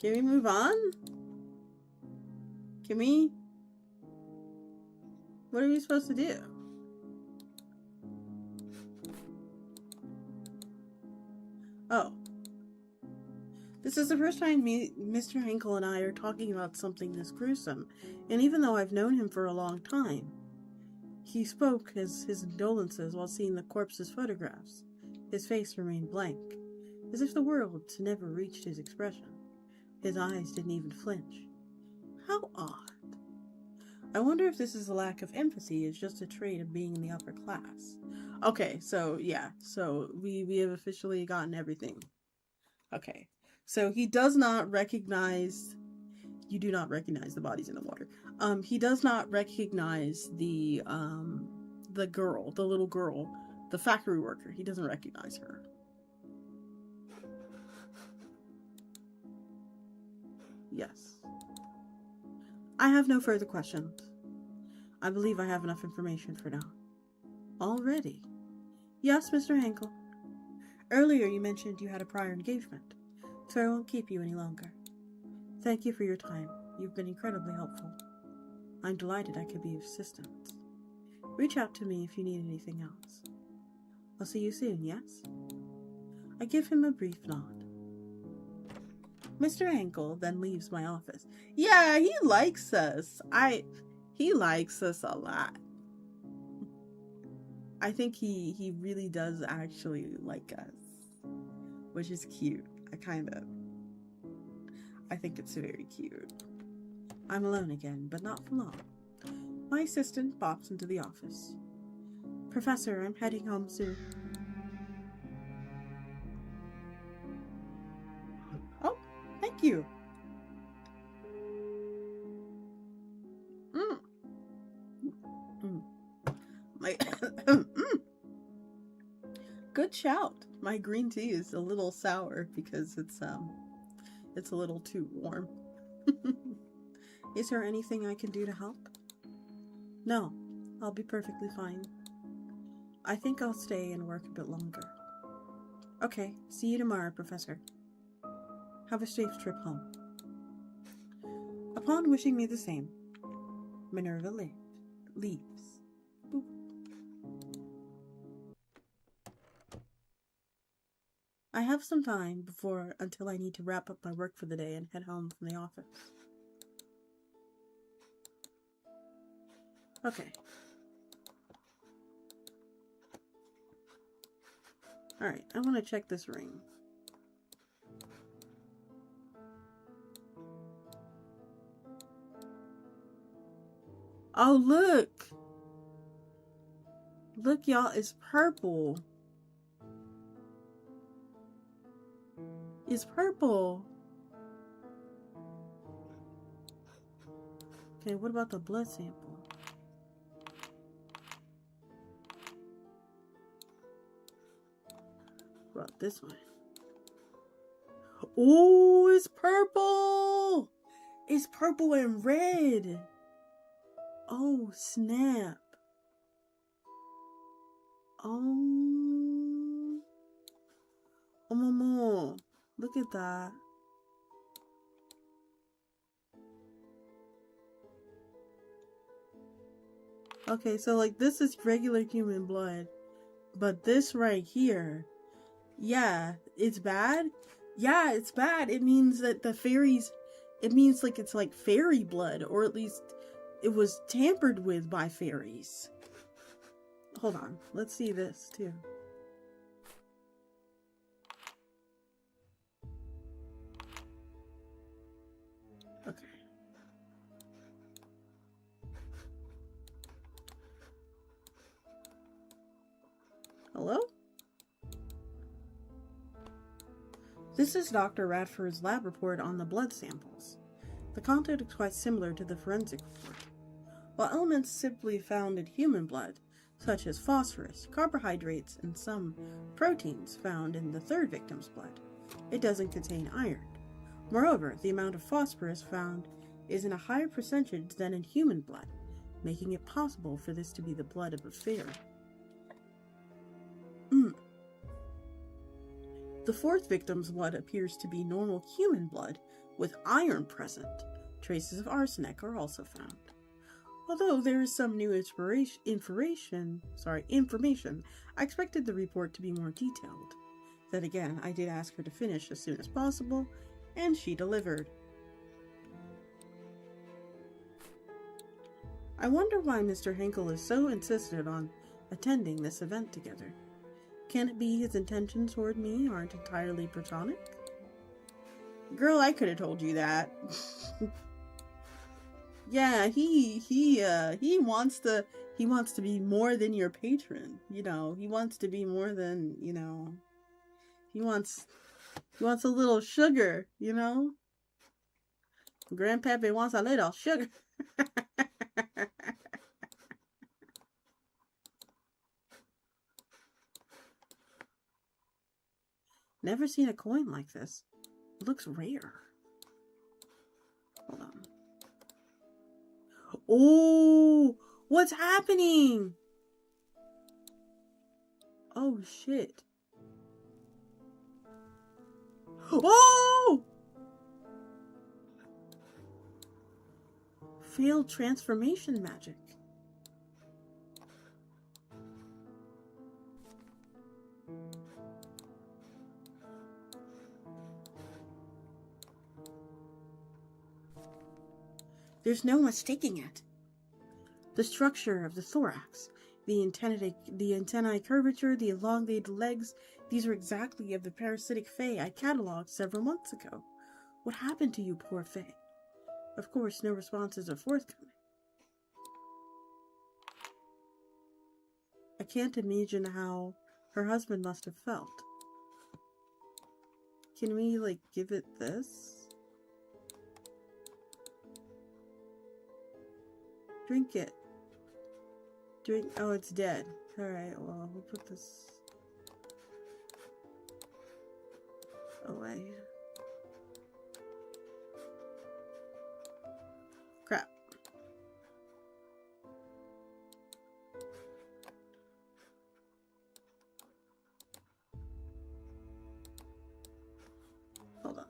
Can we move on? Can we? What are we supposed to do? Oh. This is the first time Mr. Henkel and I are talking about something this gruesome, and even though I've known him for a long time, he spoke his condolences while seeing the corpse's photographs. His face remained blank, as if the world never reached his expression. His eyes didn't even flinch. How odd. I wonder if this is a lack of empathy is just a trait of being in the upper class. Okay, so yeah, so we have officially gotten everything. Okay. So he does not recognize, you do not recognize the bodies in the water. He does not recognize the girl, the little girl, the factory worker. He doesn't recognize her. Yes. I have no further questions. I believe I have enough information for now. Already? Yes, Mr. Henkel. Earlier you mentioned you had a prior engagement, so I won't keep you any longer. Thank you for your time. You've been incredibly helpful. I'm delighted I could be of assistance. Reach out to me if you need anything else. I'll see you soon, yes? I give him a brief nod. Mr. Henkel then leaves my office. Yeah, he likes us. He likes us a lot. I think he really does actually like us, which is cute. I think it's very cute. I'm alone again, but not for long. My assistant pops into the office. Professor, I'm heading home soon. Oh, thank you. Good shout. My green tea is a little sour because it's a little too warm. Is there anything I can do to help? No, I'll be perfectly fine. I think I'll stay and work a bit longer. Okay, see you tomorrow, Professor. Have a safe trip home. Upon wishing me the same, Minerva leaves. Boop. I have some time until I need to wrap up my work for the day and head home from the office. Okay. Alright, I want to check this ring. Oh, look! Look, y'all, it's purple. It's purple. Okay, what about the blood sample? What about this one? Oh, it's purple! It's purple and red. Oh, snap. Oh. Oh, mama. Look at that. Okay, so like this is regular human blood. But this right here, yeah, it's bad. Yeah, it's bad. It means that the fairies, it means like it's like fairy blood, or at least it was tampered with by fairies. Hold on, let's see this too. Okay. Hello? This is Dr. Radford's lab report on the blood samples. The content is quite similar to the forensic report. While elements simply found in human blood, such as phosphorus, carbohydrates, and some proteins found in the third victim's blood, it doesn't contain iron. Moreover, the amount of phosphorus found is in a higher percentage than in human blood, making it possible for this to be the blood of a fairy. The fourth victim's blood appears to be normal human blood with iron present. Traces of arsenic are also found. Although there is some new information, I expected the report to be more detailed. Then again, I did ask her to finish as soon as possible, and she delivered. I wonder why Mr. Henkel is so insistent on attending this event together. Can it be his intentions toward me aren't entirely platonic? Girl, I could have told you that. Yeah, he wants to be more than your patron. You know, he wants to be more than, you know. He wants a little sugar, you know. Grandpappy wants a little sugar. Never seen a coin like this. It looks rare. Hold on. Oh, what's happening? Oh, shit. Oh! Failed transformation magic. There's no mistaking it. The structure of the thorax, the antennae curvature, the elongated legs, these are exactly of the parasitic fae I catalogued several months ago. What happened to you, poor fae? Of course, no responses are forthcoming. I can't imagine how her husband must have felt. Can we, like, give it this? Drink it. Drink. Oh, it's dead. Alright, well, we'll put this. away. Crap. Hold on.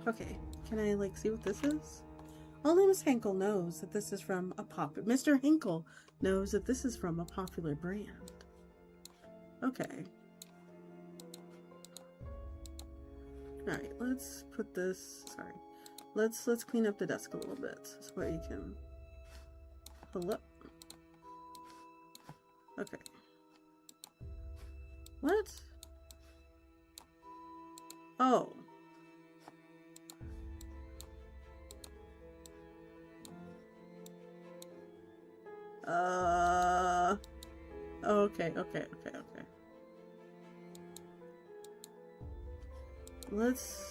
Okay, can I like see what this is? Only Miss Hinkle knows that this is from a Mr. Hinkle knows that this is from a popular brand. Okay. Alright, let's put this, sorry. Let's clean up the desk a little bit so you can pull up. Okay. What? Oh. Okay. Let's...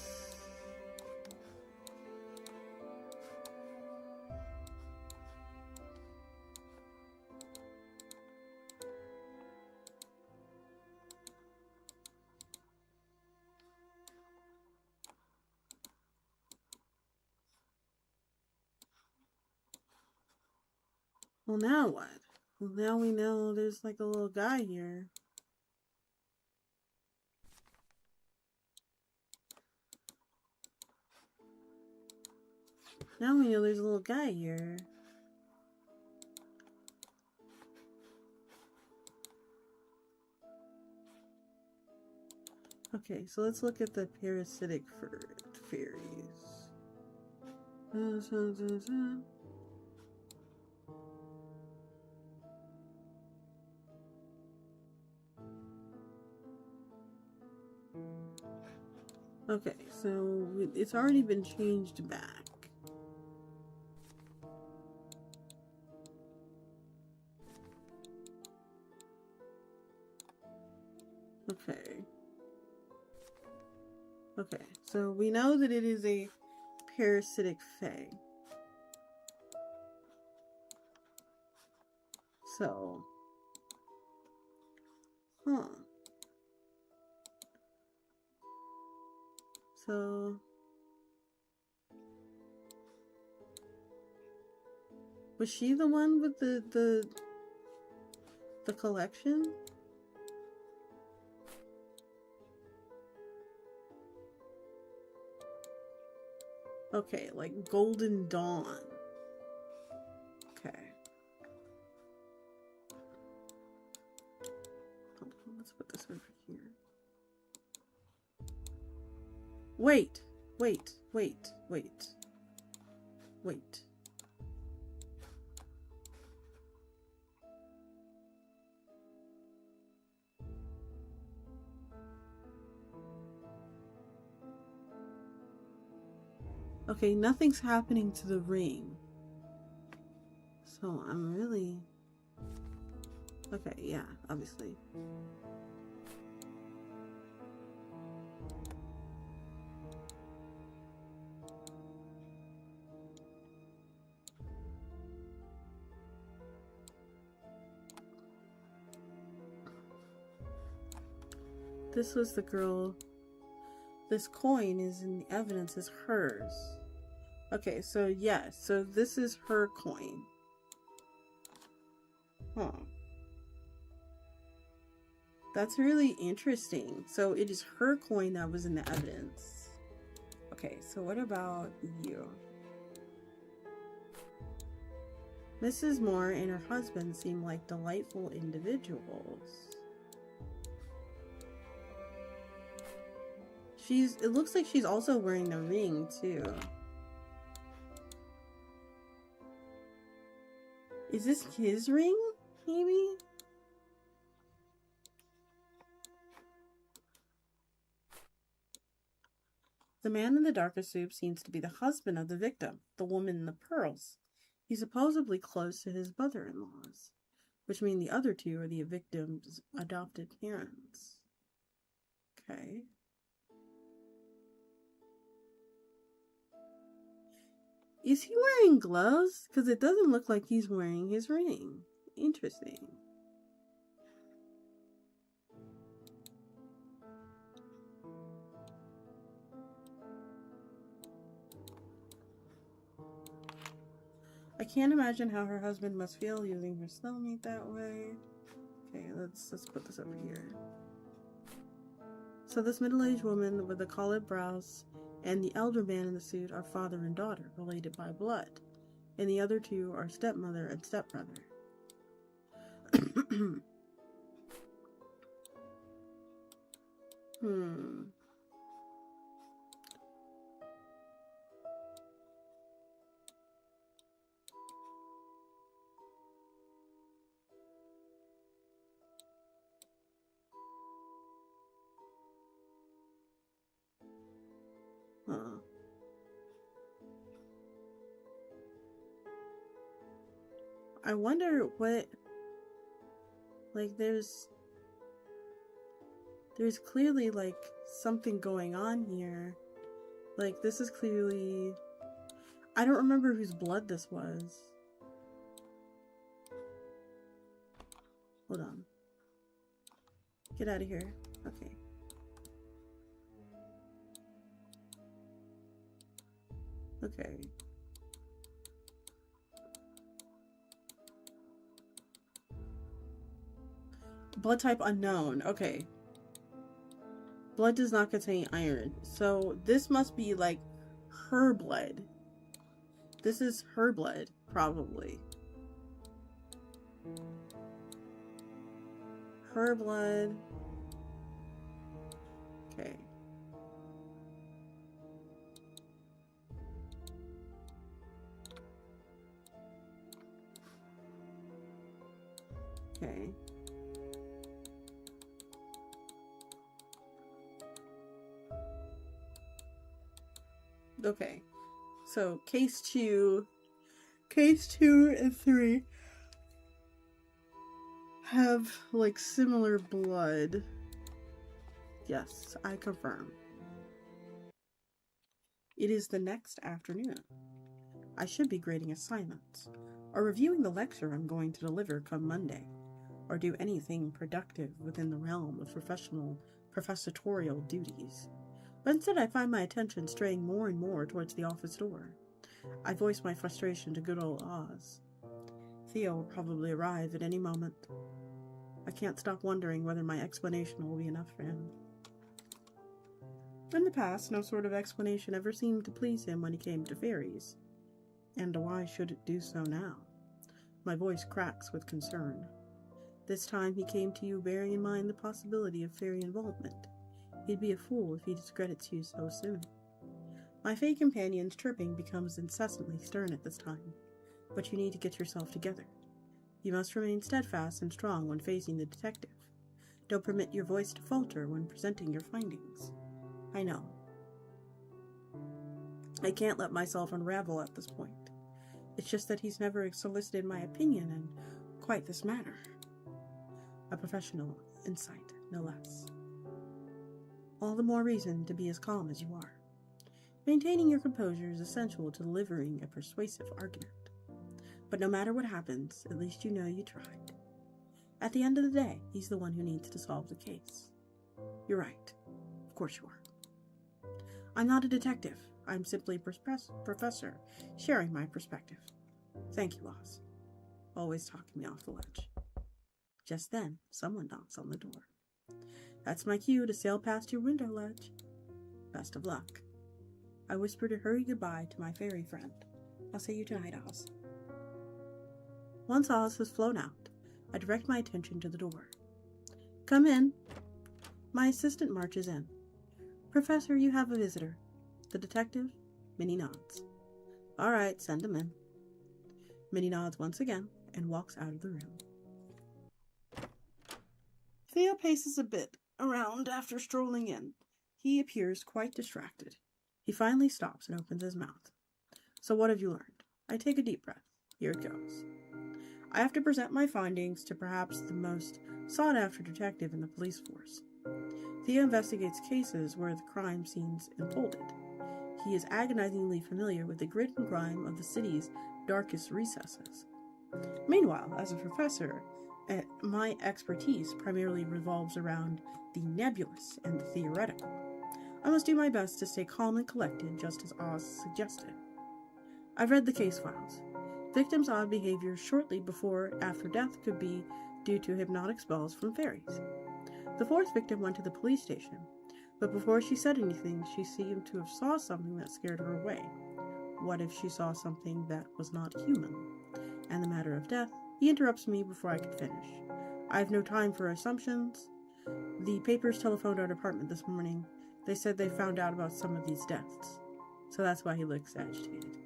Well, now what? Well, now we know there's like a little guy here. Now we know there's a little guy here. Okay, so let's look at the parasitic fairies. Okay, so it's already been changed back. Okay, so we know that it is a parasitic fae. So, So, was she the one with the collection? Okay, like Golden Dawn. Okay. Hold on, let's put this over here. Wait. Okay, nothing's happening to the ring. So I'm really... Okay, yeah, obviously. This was the girl. This coin is in the evidence is hers. Okay, so yes, so this is her coin. Huh. That's really interesting. So it is her coin that was in the evidence. Okay, so what about you? Mrs. Moore and her husband seem like delightful individuals. It looks like she's also wearing the ring too. Is this his ring? Maybe? The man in the darker suit seems to be the husband of the victim, the woman in the pearls. He's supposedly close to his mother-in-laws, which mean the other two are the victim's adopted parents. Okay. Is he wearing gloves? Because it doesn't look like he's wearing his ring. Interesting. I can't imagine how her husband must feel using her cellmate that way. Okay, let's put this over here. So this middle-aged woman with the collared brows and the elder man in the suit are father and daughter, related by blood. And the other two are stepmother and stepbrother. I wonder what, like, there's clearly, like, something going on here. Like, this is clearly, I don't remember whose blood this was. Hold on. Get out of here. Okay. Okay. Blood type unknown. Okay. Blood does not contain iron. So this must be like her blood. This is her blood, probably. Her blood. Okay. Okay. Okay. So case 2 and 3 have like similar blood. Yes, I confirm. It is the next afternoon. I should be grading assignments, or reviewing the lecture I'm going to deliver come Monday, or do anything productive within the realm of professorial duties. But instead I find my attention straying more and more towards the office door. I voice my frustration to good old Oz. Theo will probably arrive at any moment. I can't stop wondering whether my explanation will be enough for him. In the past, no sort of explanation ever seemed to please him when he came to fairies. And why should it do so now? My voice cracks with concern. This time he came to you bearing in mind the possibility of fairy involvement. He'd be a fool if he discredits you so soon. My fey companion's chirping becomes incessantly stern at this time, but you need to get yourself together. You must remain steadfast and strong when facing the detective. Don't permit your voice to falter when presenting your findings. I know. I can't let myself unravel at this point. It's just that he's never solicited my opinion in quite this matter. A professional insight, no less. All the more reason to be as calm as you are. Maintaining your composure is essential to delivering a persuasive argument. But no matter what happens, at least you know you tried. At the end of the day, he's the one who needs to solve the case. You're right. Of course you are. I'm not a detective. I'm simply a professor sharing my perspective. Thank you, Oz. Always talking me off the ledge. Just then, someone knocks on the door. That's my cue to sail past your window ledge. Best of luck. I whispered a hurry goodbye to my fairy friend. I'll see you tonight, Oz. Once Oz has flown out, I direct my attention to the door. Come in. My assistant marches in. Professor, you have a visitor. The detective? Minnie nods. All right, send him in. Minnie nods once again and walks out of the room. Theo paces a bit around after strolling in. He appears quite distracted. He finally stops and opens his mouth. So what have you learned? I take a deep breath. Here it goes. I have to present my findings to perhaps the most sought-after detective in the police force. Theo investigates cases where the crime seems unfolded. He is agonizingly familiar with the grit and grime of the city's darkest recesses. Meanwhile, as a professor, my expertise primarily revolves around the nebulous and the theoretical. I must do my best to stay calm and collected, just as Oz suggested. I've read the case files. Victims' odd behavior shortly before after death could be due to hypnotic spells from fairies. The fourth victim went to the police station, but before she said anything, she seemed to have saw something that scared her away. What if she saw something that was not human? And the matter of death, he interrupts me before I could finish. I have no time for assumptions. The papers telephoned our department this morning. They said they found out about some of these deaths. So that's why he looks agitated.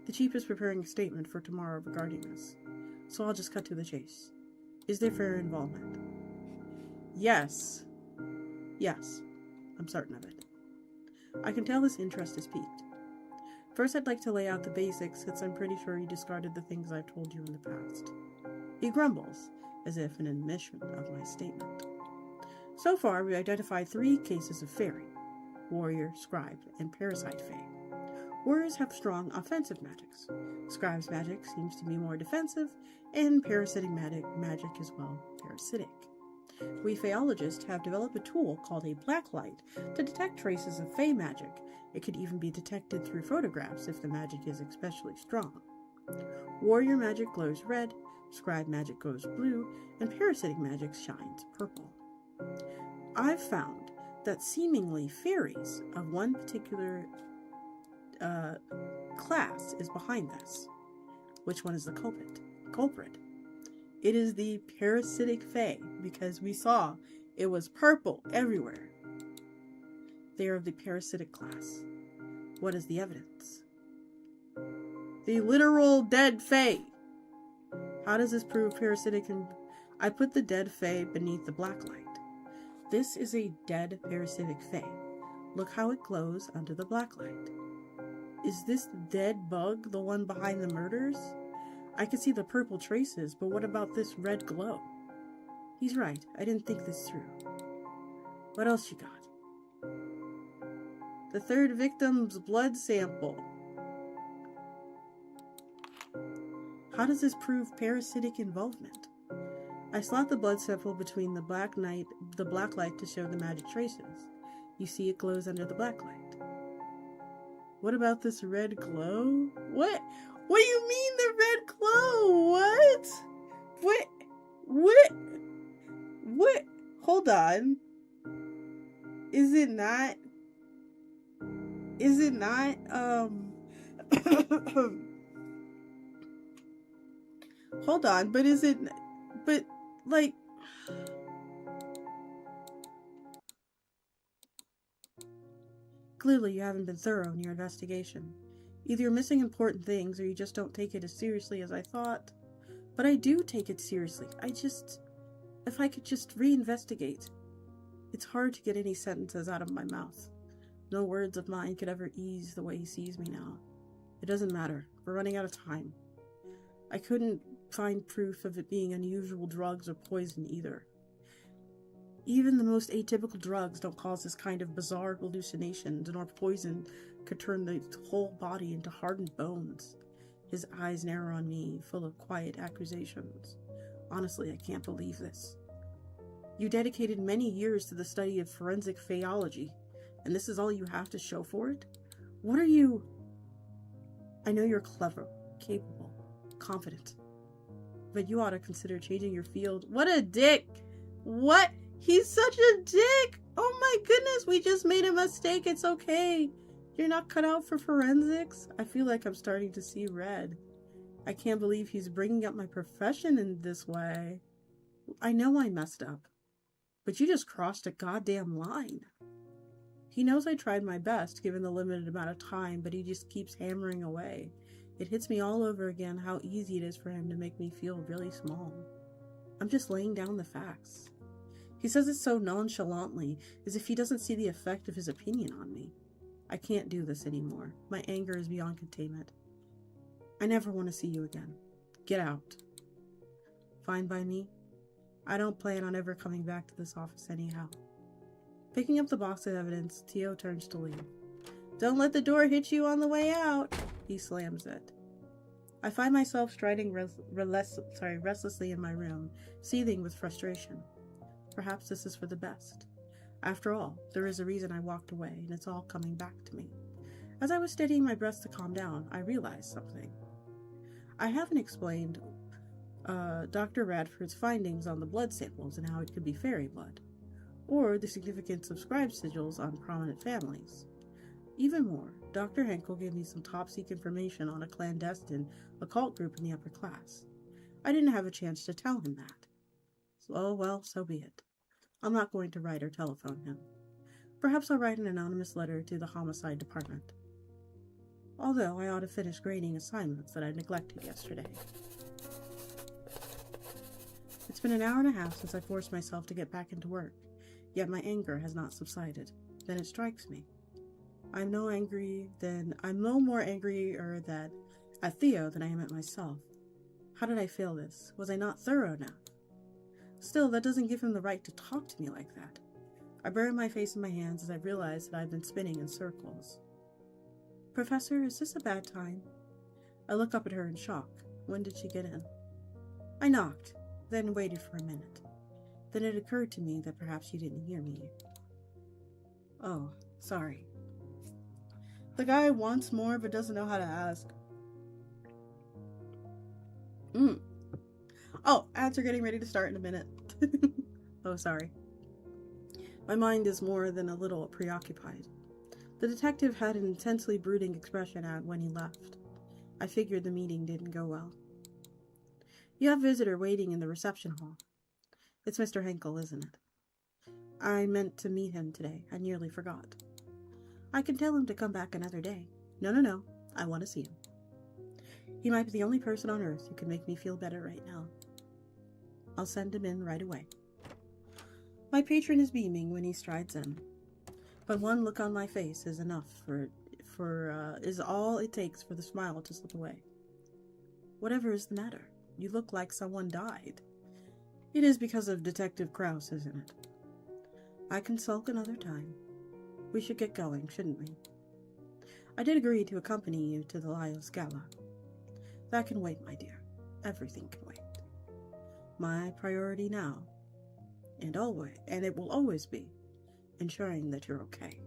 The chief is preparing a statement for tomorrow regarding this. So I'll just cut to the chase. Is there fair involvement? Yes. Yes. I'm certain of it. I can tell his interest is piqued. First, I'd like to lay out the basics, since I'm pretty sure he discarded the things I've told you in the past. He grumbles, as if in admission of my statement. So far, we identified 3 cases of fairy: warrior, scribe, and parasite fae. Warriors have strong offensive magics. Scribe's magic seems to be more defensive, and parasitic magic is, well, parasitic. We Faeologists have developed a tool called a black light to detect traces of fae magic. It could even be detected through photographs if the magic is especially strong. Warrior magic glows red, scribe magic glows blue, and parasitic magic shines purple. I've found that seemingly fairies of one particular class is behind this. Which one is the culprit? It is the parasitic fae, because we saw it was purple everywhere. They are of the parasitic class. What is the evidence? The literal dead fae. How does this prove parasitic? I put the dead fae beneath the black light. This is a dead parasitic fae. Look how it glows under the black light. Is this dead bug the one behind the murders? I can see the purple traces, but what about this red glow? He's right, I didn't think this through. What else you got? The third victim's blood sample. How does this prove parasitic involvement? I slot the blood sample between the black light to show the magic traces. You see it glows under the black light. What about this red glow? What? What do you mean the red glow? What? Hold on. Is it not, hold on, clearly you haven't been thorough in your investigation. Either you're missing important things, or you just don't take it as seriously as I thought. But I do take it seriously. If I could just reinvestigate. It's hard to get any sentences out of my mouth. No words of mine could ever ease the way he sees me now. It doesn't matter. We're running out of time. I couldn't find proof of it being unusual drugs or poison either. Even the most atypical drugs don't cause this kind of bizarre hallucinations, nor poison could turn the whole body into hardened bones. His eyes narrow on me, full of quiet accusations. Honestly, I can't believe this. You dedicated many years to the study of forensic Faeology, and this is all you have to show for it? What are you... I know you're clever, capable, confident, but you ought to consider changing your field. What a dick! What? He's such a dick! Oh my goodness, we just made a mistake. It's okay. You're not cut out for forensics? I feel like I'm starting to see red. I can't believe he's bringing up my profession in this way. I know I messed up, but you just crossed a goddamn line. He knows I tried my best given the limited amount of time, but he just keeps hammering away. It hits me all over again how easy it is for him to make me feel really small. I'm just laying down the facts. He says it so nonchalantly, as if he doesn't see the effect of his opinion on me. I can't do this anymore. My anger is beyond containment. I never want to see you again. Get out. Fine by me. I don't plan on ever coming back to this office anyhow. Picking up the box of evidence, Theo turns to leave. Don't let the door hit you on the way out. He slams it. I find myself striding restlessly in my room, seething with frustration. Perhaps this is for the best. After all, there is a reason I walked away, and it's all coming back to me. As I was steadying my breath to calm down, I realized something. I haven't explained Dr. Radford's findings on the blood samples and how it could be fairy blood, or the significance of scribe sigils on prominent families. Even more, Dr. Henkel gave me some top-secret information on a clandestine occult group in the upper class. I didn't have a chance to tell him that. Oh well, so be it. I'm not going to write or telephone him. Perhaps I'll write an anonymous letter to the homicide department. Although I ought to finish grading assignments that I neglected yesterday. It's been an hour and a half since I forced myself to get back into work, yet my anger has not subsided. Then it strikes me. I'm no more angry at Theo than I am at myself. How did I fail this? Was I not thorough enough? Still, that doesn't give him the right to talk to me like that. I bury my face in my hands as I realize that I've been spinning in circles. Professor, is this a bad time? I look up at her in shock. When did she get in? I knocked, then waited for a minute. Then it occurred to me that perhaps she didn't hear me. Oh, sorry. The guy wants more but doesn't know how to ask. Oh, ads are getting ready to start in a minute. Oh, sorry. My mind is more than a little preoccupied. The detective had an intensely brooding expression when he left. I figured the meeting didn't go well. You have a visitor waiting in the reception hall. It's Mr. Henkel, isn't it? I meant to meet him today. I nearly forgot. I can tell him to come back another day. No. I want to see him. He might be the only person on earth who can make me feel better right now. I'll send him in right away. My patron is beaming when he strides in, but one look on my face is enough is all it takes for the smile to slip away. Whatever is the matter? You look like someone died. It is because of Detective Krause, isn't it? I can sulk another time. We should get going, shouldn't we? I did agree to accompany you to the Lyos Gala. That can wait, my dear. Everything can wait. My priority now, and it will always be, ensuring that you're okay.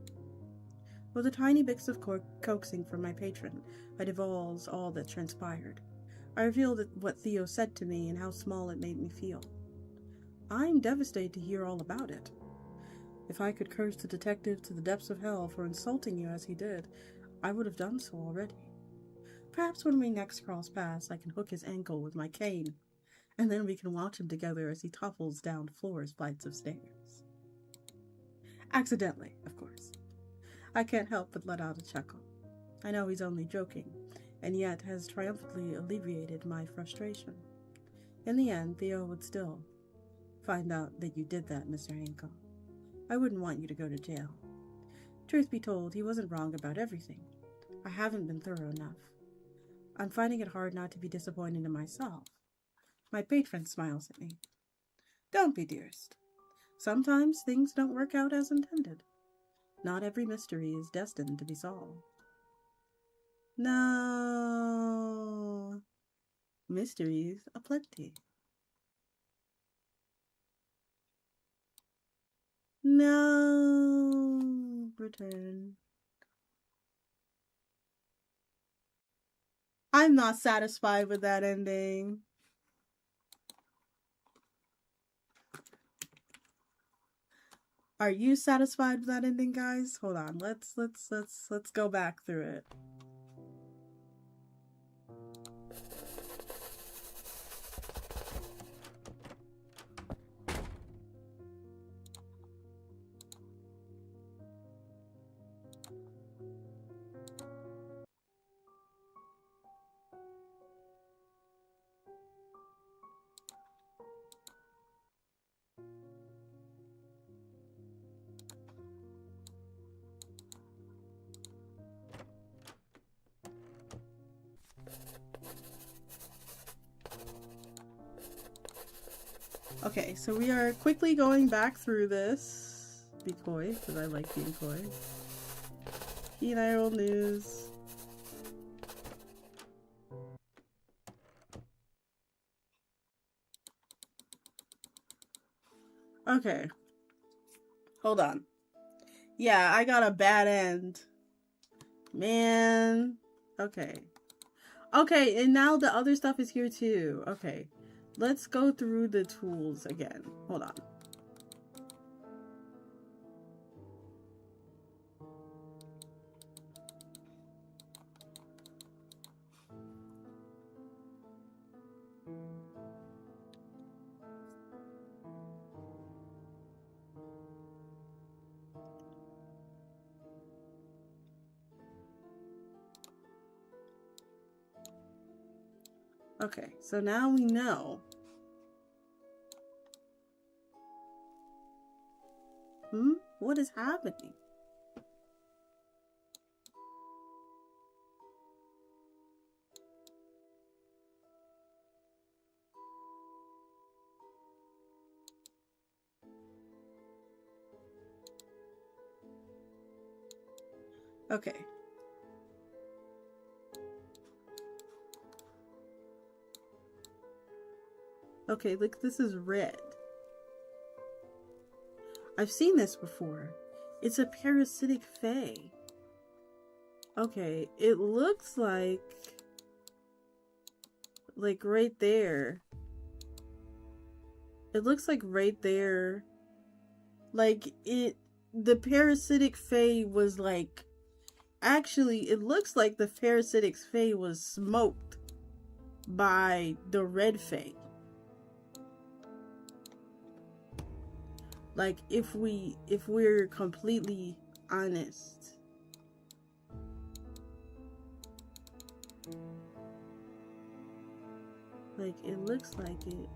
With a tiny bit of coaxing from my patron, I divulged all that transpired. I revealed what Theo said to me and how small it made me feel. I'm devastated to hear all about it. If I could curse the detective to the depths of hell for insulting you as he did, I would have done so already. Perhaps when we next cross paths, I can hook his ankle with my cane, and then we can watch him together as he topples down floors, flights of stairs. Accidentally, of course. I can't help but let out a chuckle. I know he's only joking, and yet has triumphantly alleviated my frustration. In the end, Theo would still find out that you did that, Mr. Henkel. I wouldn't want you to go to jail. Truth be told, he wasn't wrong about everything. I haven't been thorough enough. I'm finding it hard not to be disappointed in myself. My patron smiles at me. Don't be, dearest. Sometimes things don't work out as intended. Not every mystery is destined to be solved. No. Mysteries aplenty. No. Return. I'm not satisfied with that ending. Are you satisfied with that ending, guys? Hold on. Let's go back through it. Okay, so we are quickly going back through this. Be coy, because I like being coy. Penile news. Okay. Hold on. Yeah, I got a bad end. Man. Okay. Okay, and now the other stuff is here too. Okay. Let's go through the tools again. Hold on. Okay, so now we know. What is happening? Okay. Okay, look, this is red. I've seen this before. It's a parasitic fae. Okay, it looks like right there. It looks like right there. The parasitic fae was like, actually, it looks like the parasitic fae was smoked by the red fae. Like, if we're completely honest. Like, it looks like it.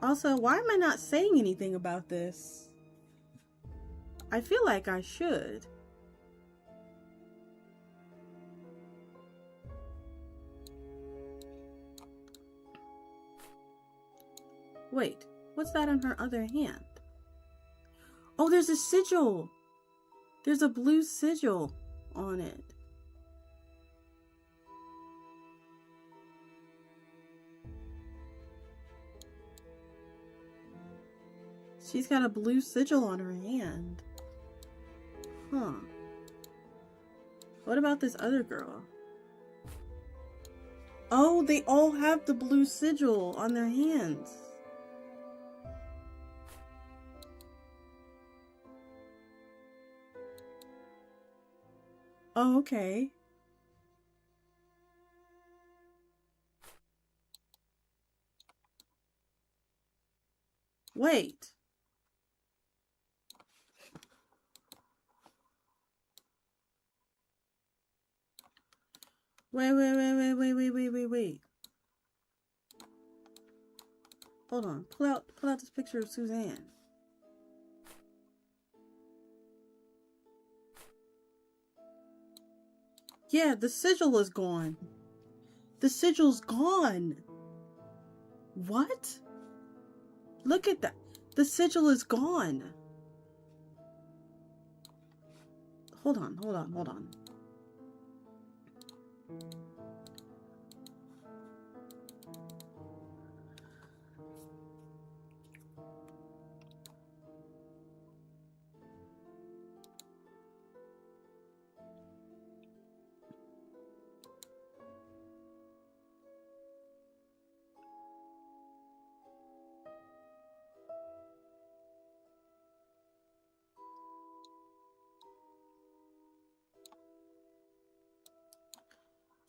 Also, why am I not saying anything about this? I feel like I should. Wait, what's that on her other hand? Oh, there's a sigil. There's a blue sigil on it. She's got a blue sigil on her hand. Huh. What about this other girl? Oh, they all have the blue sigil on their hands. Oh, okay. Wait. Wait. Hold on. Pull out this picture of Suzanne. Yeah, the sigil is gone. The sigil's gone. What? Look at that. The sigil is gone. Hold on.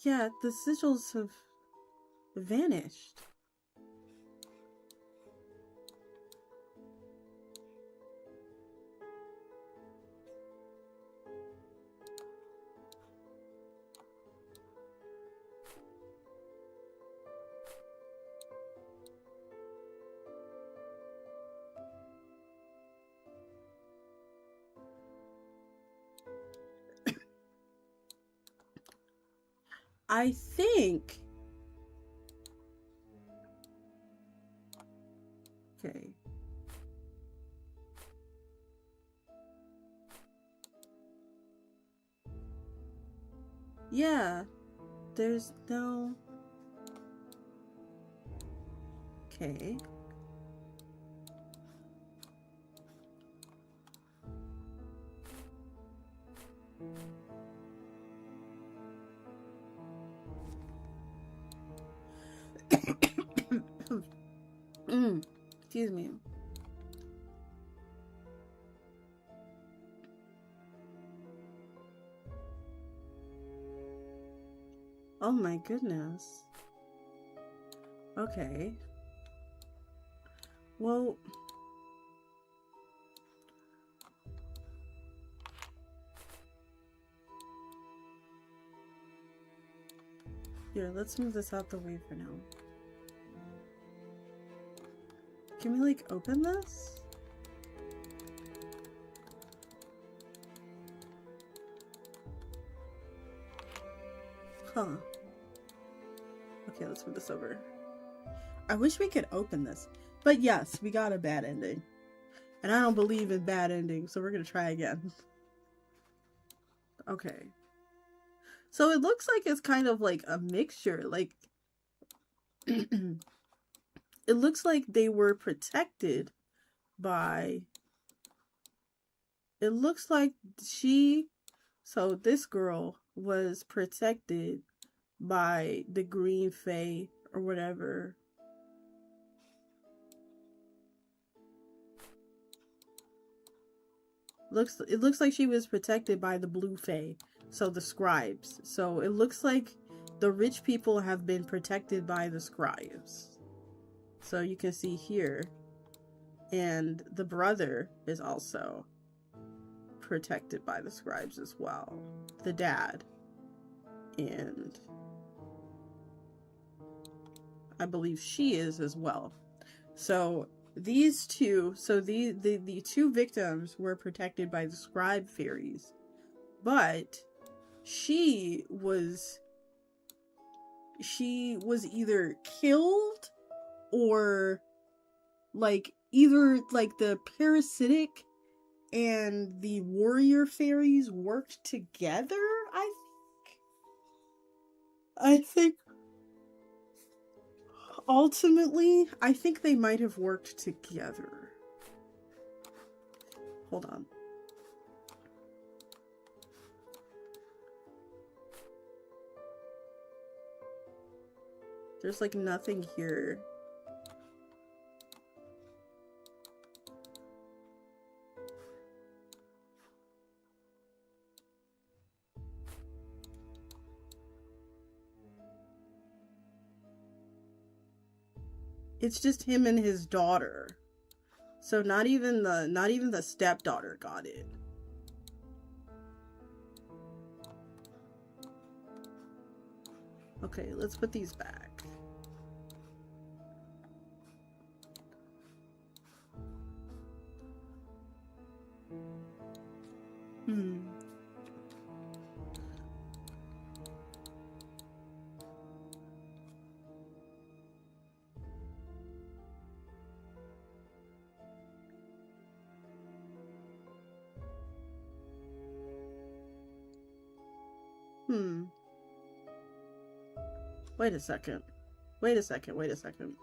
Yeah, the sigils have vanished. I think Okay. Yeah, there's no... Okay. Excuse me. Oh my goodness. Okay. Well... Here, let's move this out the way for now. Can we, like, open this? Huh. Okay, let's move this over. I wish we could open this. But yes, we got a bad ending. And I don't believe in bad endings, so we're gonna try again. Okay. So it looks like it's kind of like a mixture. Like, it looks like they were protected by... It looks like so this girl was protected by the Green Fae or whatever. It looks like she was protected by the Blue Fae, so the scribes. So it looks like the rich people have been protected by the scribes. So you can see here, and the brother is also protected by the scribes as well. The dad. And I believe she is as well. So these two, the two victims were protected by the scribe fairies, but she was either killed or like either like the parasitic and the warrior fairies worked together. I think ultimately, I think they might have worked together. Hold on. There's like nothing here. It's just him and his daughter. So not even the stepdaughter got it. Okay, let's put these back. Wait a second. Wait a second. Wait a second.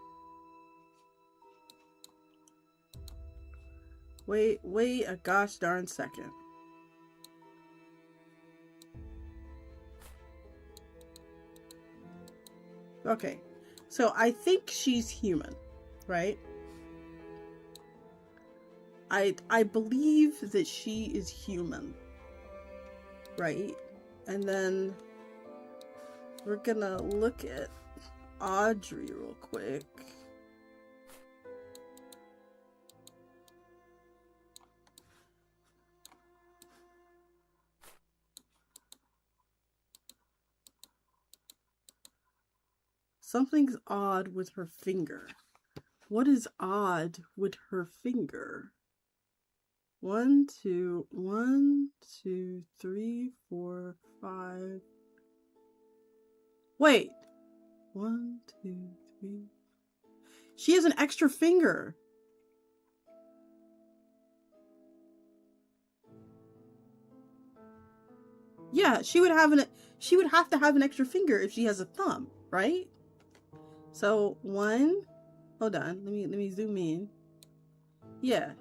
Wait a gosh darn second. Okay. So I think she's human, right? I believe that she is human. Right? And then we're gonna look at Audrey real quick. Something's odd with her finger. What is odd with her finger? 1, 2, 3, 4, 5. Wait. 1, 2, 3. She has an extra finger. Yeah, she would have to have an extra finger if she has a thumb, right? So one, hold on, let me zoom in. Yeah.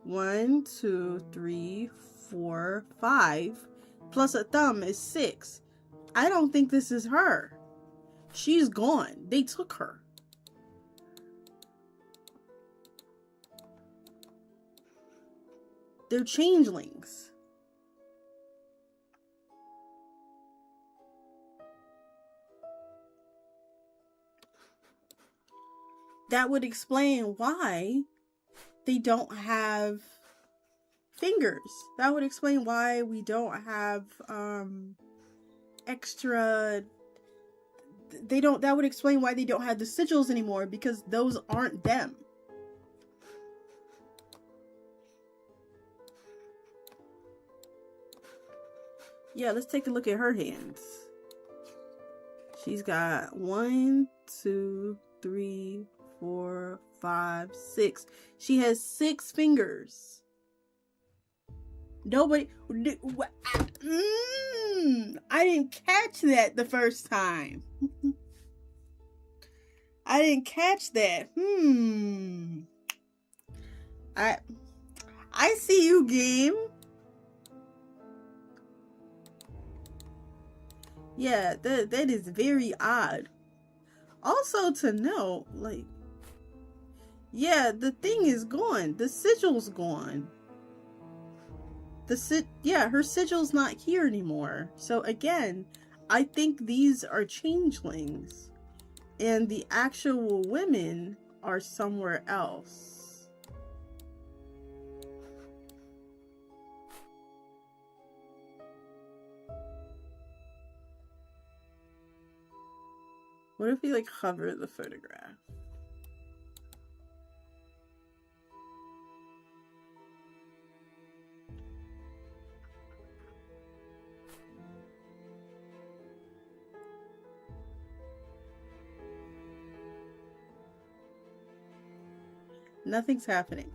1, 2, 3, 4, 5, plus a thumb is 6. I don't think this is her. She's gone. They took her. They're changelings. That would explain why they don't have fingers. That would explain why we don't have extra, that would explain why they don't have the sigils anymore, because those aren't them. Yeah, let's take a look at her hands. She's got 1, 2, 3, 4, 5, 6. She has 6 fingers. Nobody. I didn't catch that the first time. I didn't catch that. I see you, game. Yeah, that is very odd. Also to know, like, yeah, the thing is gone. The sigil's gone. Her sigil's not here anymore. So again, I think these are changelings, and the actual women are somewhere else. What if we like hover the photograph? Nothing's happening.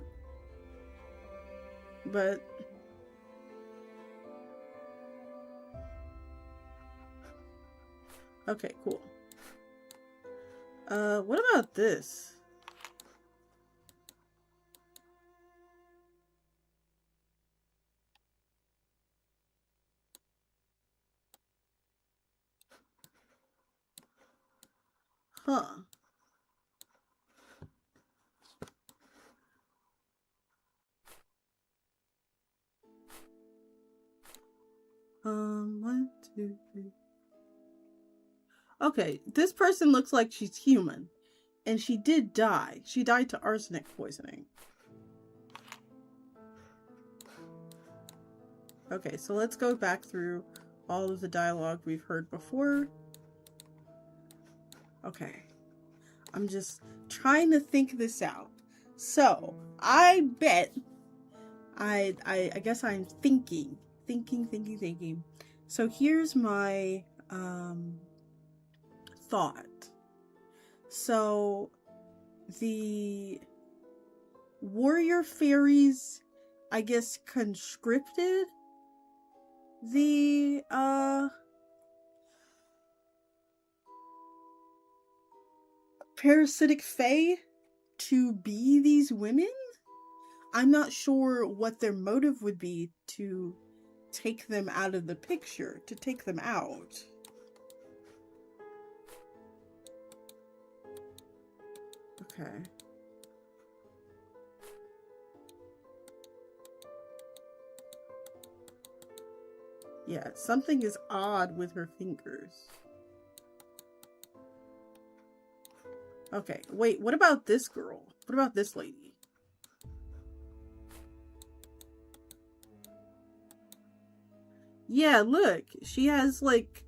But okay, cool. What about this? Huh. One, two, three. Okay, this person looks like she's human, and she did die. She died to arsenic poisoning. Okay, so let's go back through all of the dialogue we've heard before. Okay, I'm just trying to think this out. So, I bet, I guess I'm thinking. So here's my, thought. So, the warrior fairies, I guess, conscripted the, parasitic fae to be these women. I'm not sure what their motive would be to take them out of the picture, to take them out. Okay. Yeah, something is odd with her fingers. Okay, wait, what about this girl? What about this lady? Yeah, look, she has like...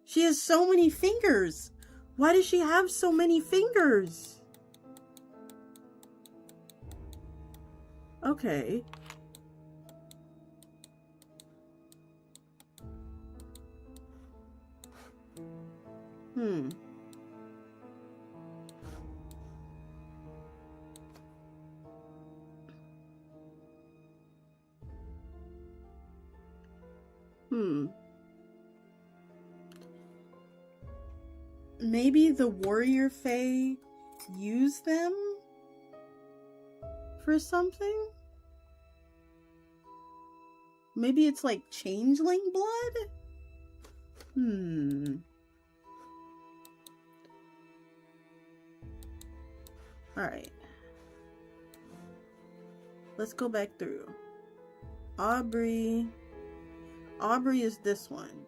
She has so many fingers. Why does she have so many fingers? Okay. Maybe the warrior fae use them for something? Maybe it's like changeling blood? Alright. Let's go back through. Aubrey is this one.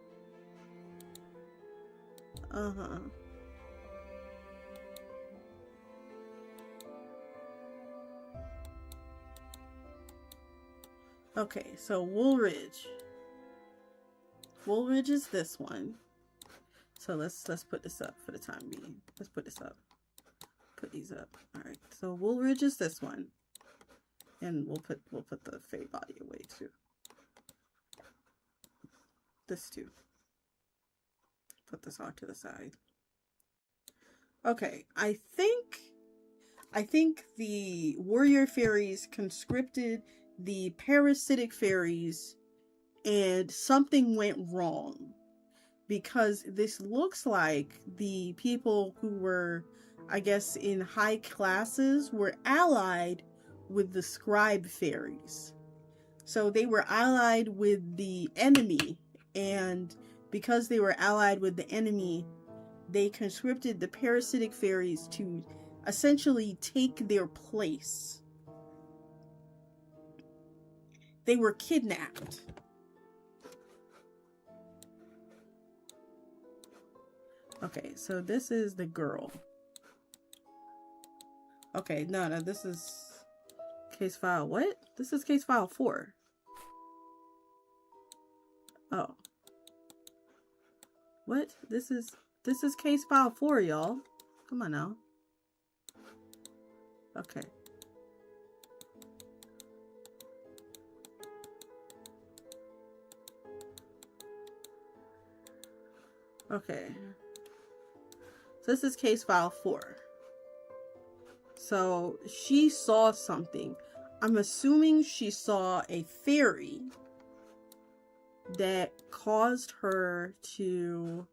Okay, so Woolridge. Woolridge is this one. So let's put this up for the time being. Let's put this up. Put these up. Alright, so Woolridge is this one. And we'll put the Fae body away too. This too. Put this off to the side. Okay, I think the warrior fairies conscripted the parasitic fairies and something went wrong, because this looks like the people who were, I guess, in high classes were allied with the scribe fairies. So they were allied with the enemy, and because they were allied with the enemy, they conscripted the parasitic fairies to essentially take their place. They were kidnapped. Okay, so this is the girl. Okay, no, this is case file. What? This is case file 4. Oh. What? This is case file 4, y'all. Come on now. Okay. Okay. So this is case file 4. So she saw something. I'm assuming she saw a fairy that caused her to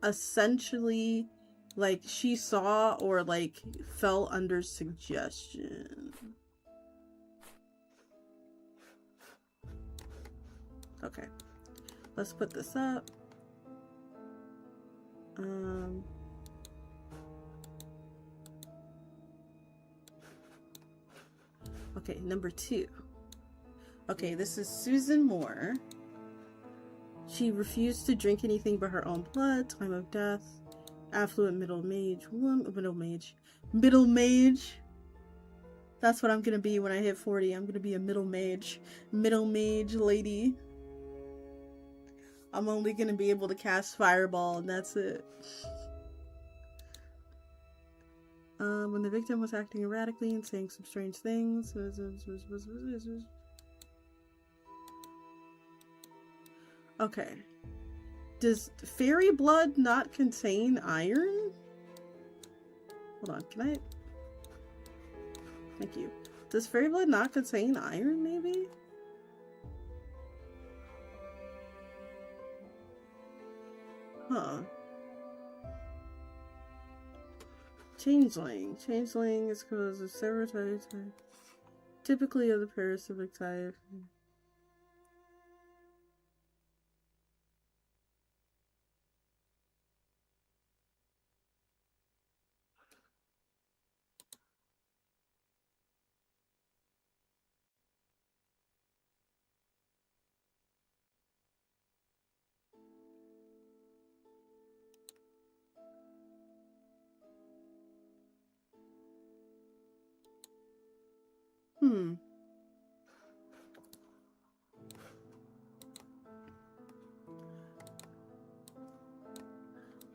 essentially, like, she saw or like fell under suggestion. Okay, let's put this up. Okay, number 2. Okay, this is Susan Moore. She refused to drink anything but her own blood. Time of death. Affluent middle mage. Middle mage. That's what I'm gonna be when I hit 40. I'm gonna be a middle mage. Middle mage lady. I'm only gonna be able to cast Fireball, and that's it. When the victim was acting erratically and saying some strange things. Okay. Does fairy blood not contain iron? Hold on, can I? Thank you. Does fairy blood not contain iron, maybe? Huh. Changeling. Changeling is because of several types, typically of the parasitic type.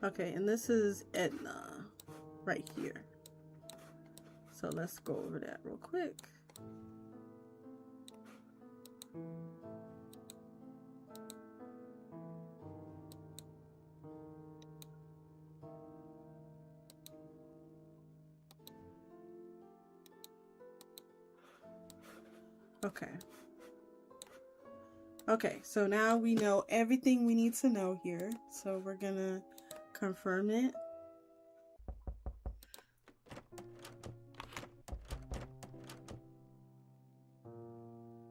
Okay, and this is Edna, right here. So let's go over that real quick. Okay. Okay, so now we know everything we need to know here. So we're gonna confirm it.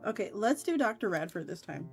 Okay, let's do Dr. Radford this time.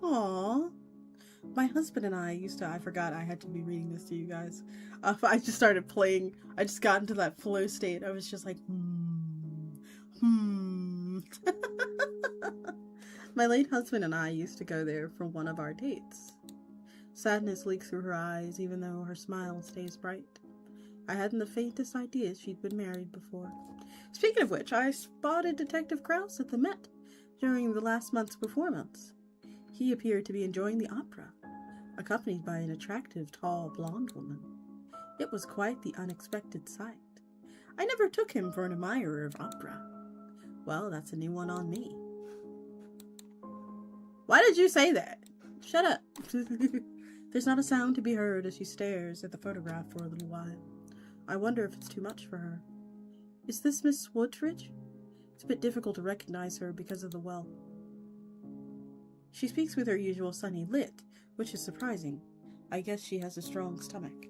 Aww. My husband and I used to, I forgot I had to be reading this to you guys. I just started playing, I just got into that flow state. I was just like, My late husband and I used to go there for one of our dates. Sadness leaks through her eyes, even though her smile stays bright. I hadn't the faintest idea she'd been married before. Speaking of which, I spotted Detective Krause at the Met during the last month's performance. He appeared to be enjoying the opera, accompanied by an attractive, tall, blonde woman. It was quite the unexpected sight. I never took him for an admirer of opera. Well, that's a new one on me. Why did you say that? Shut up. There's not a sound to be heard as she stares at the photograph for a little while. I wonder if it's too much for her. Is this Miss Woodridge? It's a bit difficult to recognize her because of the well. She speaks with her usual sunny lit, which is surprising. I guess she has a strong stomach.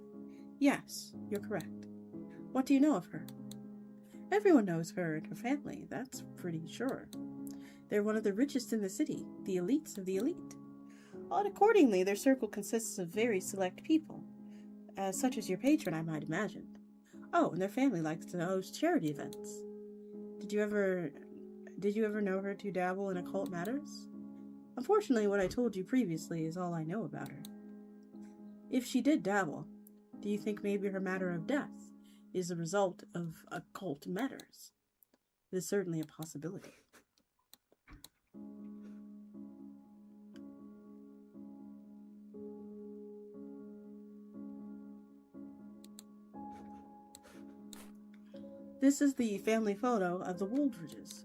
Yes, you're correct. What do you know of her? Everyone knows her and her family, that's pretty sure. They're one of the richest in the city, the elites of the elite. And accordingly, their circle consists of very select people, such as your patron, I might imagine. Oh, and their family likes to host charity events. Did you ever know her to dabble in occult matters? Unfortunately, what I told you previously is all I know about her. If she did dabble, do you think maybe her matter of death is a result of occult matters? It is certainly a possibility. This is the family photo of the Woldridges.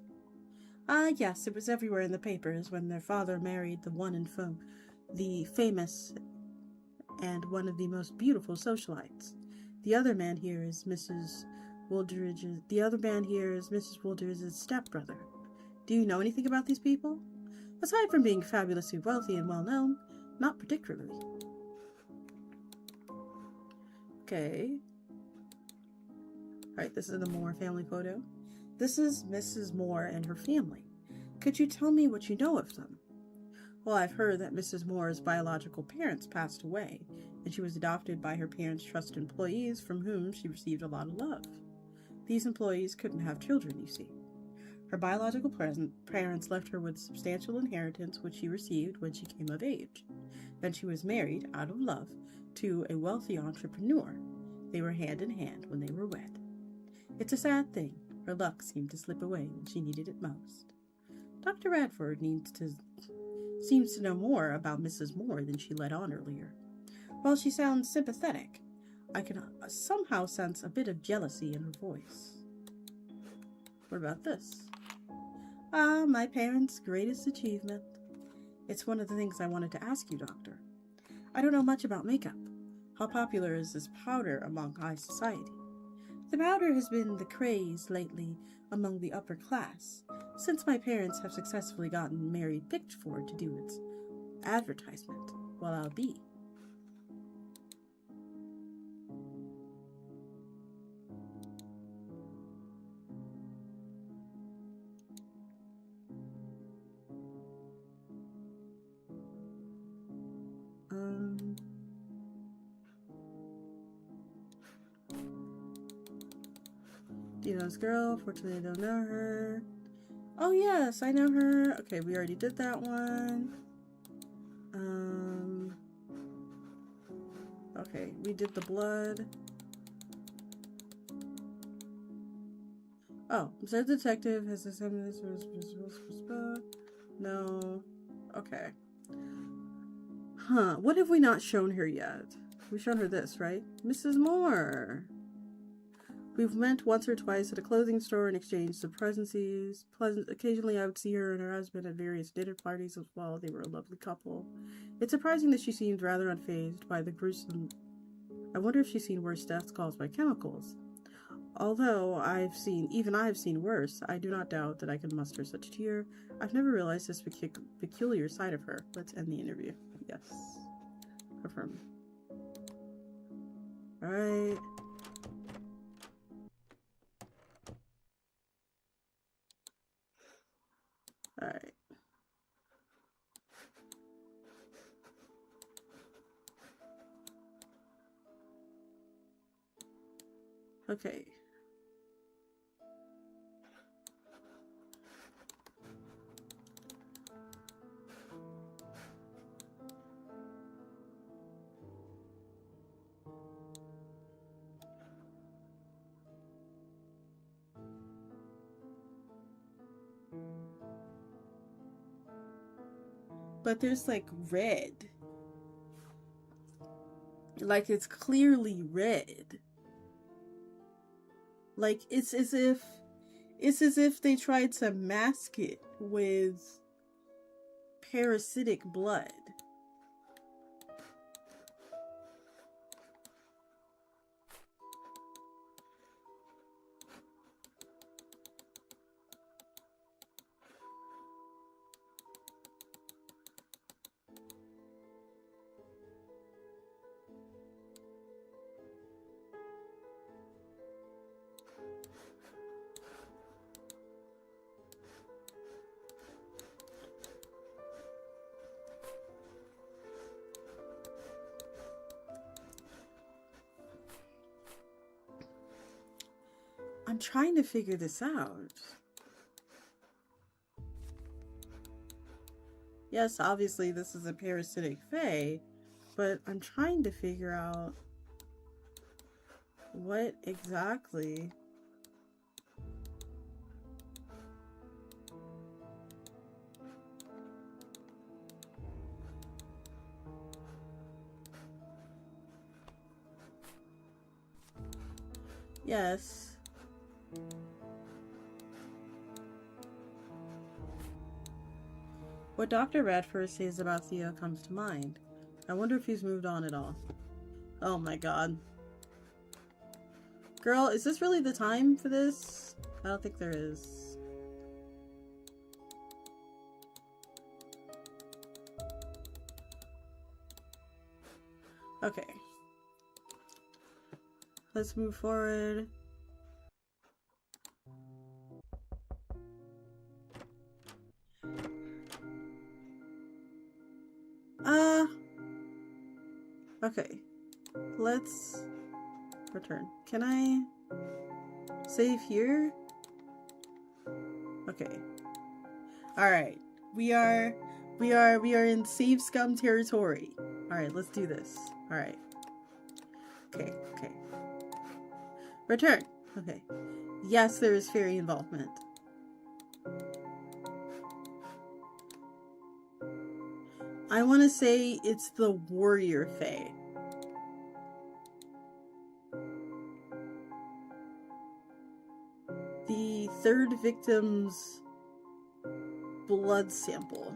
Yes, it was everywhere in the papers when their father married the famous and one of the most beautiful socialites. The other man here is Mrs. Woldridge's stepbrother. Do you know anything about these people? Aside from being fabulously wealthy and well-known, not particularly. Okay. Alright, this is the Moore family photo. This is Mrs. Moore and her family. Could you tell me what you know of them? Well, I've heard that Mrs. Moore's biological parents passed away, and she was adopted by her parents' trusted employees from whom she received a lot of love. These employees couldn't have children, you see. Her biological parents left her with substantial inheritance which she received when she came of age. Then she was married, out of love, to a wealthy entrepreneur. They were hand in hand when they were wed. It's a sad thing. Her luck seemed to slip away when she needed it most. Dr. Radford seems to know more about Mrs. Moore than she let on earlier. While she sounds sympathetic, I can somehow sense a bit of jealousy in her voice. What about this? My parents' greatest achievement. It's one of the things I wanted to ask you, Doctor. I don't know much about makeup. How popular is this powder among high society? The powder has been the craze lately among the upper class, since my parents have successfully gotten Mary Pickford to do its advertisement, while I'll be. Do you know this girl? Fortunately, I don't know her. Oh, yes, I know her. Okay, we already did that one. Okay, we did the blood. Oh, observe detective has examined this. No. Okay. Huh, what have we not shown her yet? We've shown her this, right? Mrs. Moore. We've met once or twice at a clothing store and exchanged some pleasantries. Occasionally I would see her and her husband at various dinner parties as well. They were a lovely couple. It's surprising that she seemed rather unfazed by the gruesome... I wonder if she's seen worse deaths caused by chemicals. Although I've seen worse, I do not doubt that I can muster such tear. I've never realized this peculiar side of her. Let's end the interview. Yes. Confirm. Alright. Alright. Okay. But there's like red. Like it's clearly red. Like it's as if they tried to mask it with parasitic blood. I'm trying to figure this out. Yes, obviously this is a parasitic fae, but I'm trying to figure out what exactly... Yes. What Dr. Radford says about Theo comes to mind. I wonder if he's moved on at all. Oh my god. Girl, is this really the time for this? I don't think there is. Okay. Let's move forward. Okay. Let's return. Can I save here? Okay. Alright. We are in save scum territory. Alright, let's do this. Alright. Okay. Return. Okay. Yes, there is fairy involvement. I want to say it's the warrior fae. The third victim's blood sample.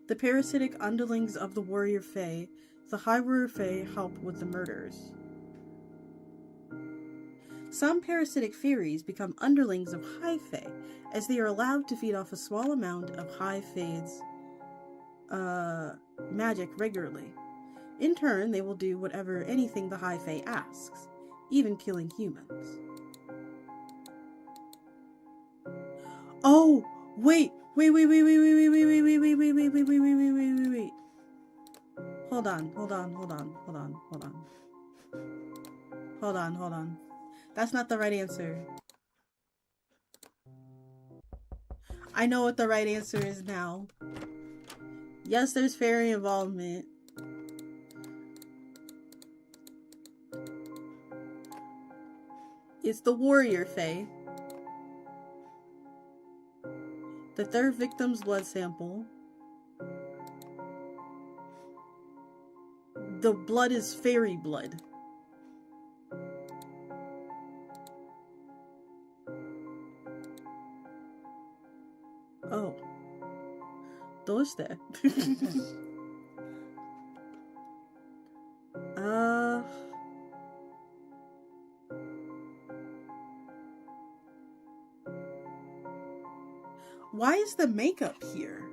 The parasitic underlings of the warrior fae, the high warrior fae, help with the murders. Some parasitic fairies become underlings of high fae, as they are allowed to feed off a small amount of high fae's magic regularly. In turn, they will do anything the high fae asks, even killing humans. Oh, wait. Wait. Hold on. That's not the right answer. I know what the right answer is now. Yes, there's fairy involvement. It's the warrior fae. The third victim's blood sample. The blood is fairy blood. Oh. どうして? Why is the makeup here?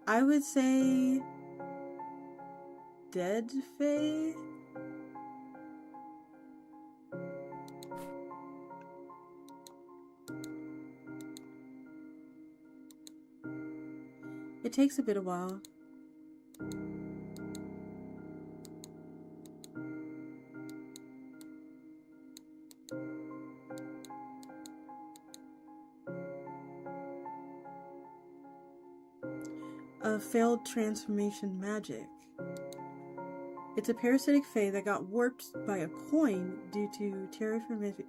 I would say dead fae? It takes a bit of while. Failed transformation magic. It's a parasitic fae that got warped by a coin due to transformation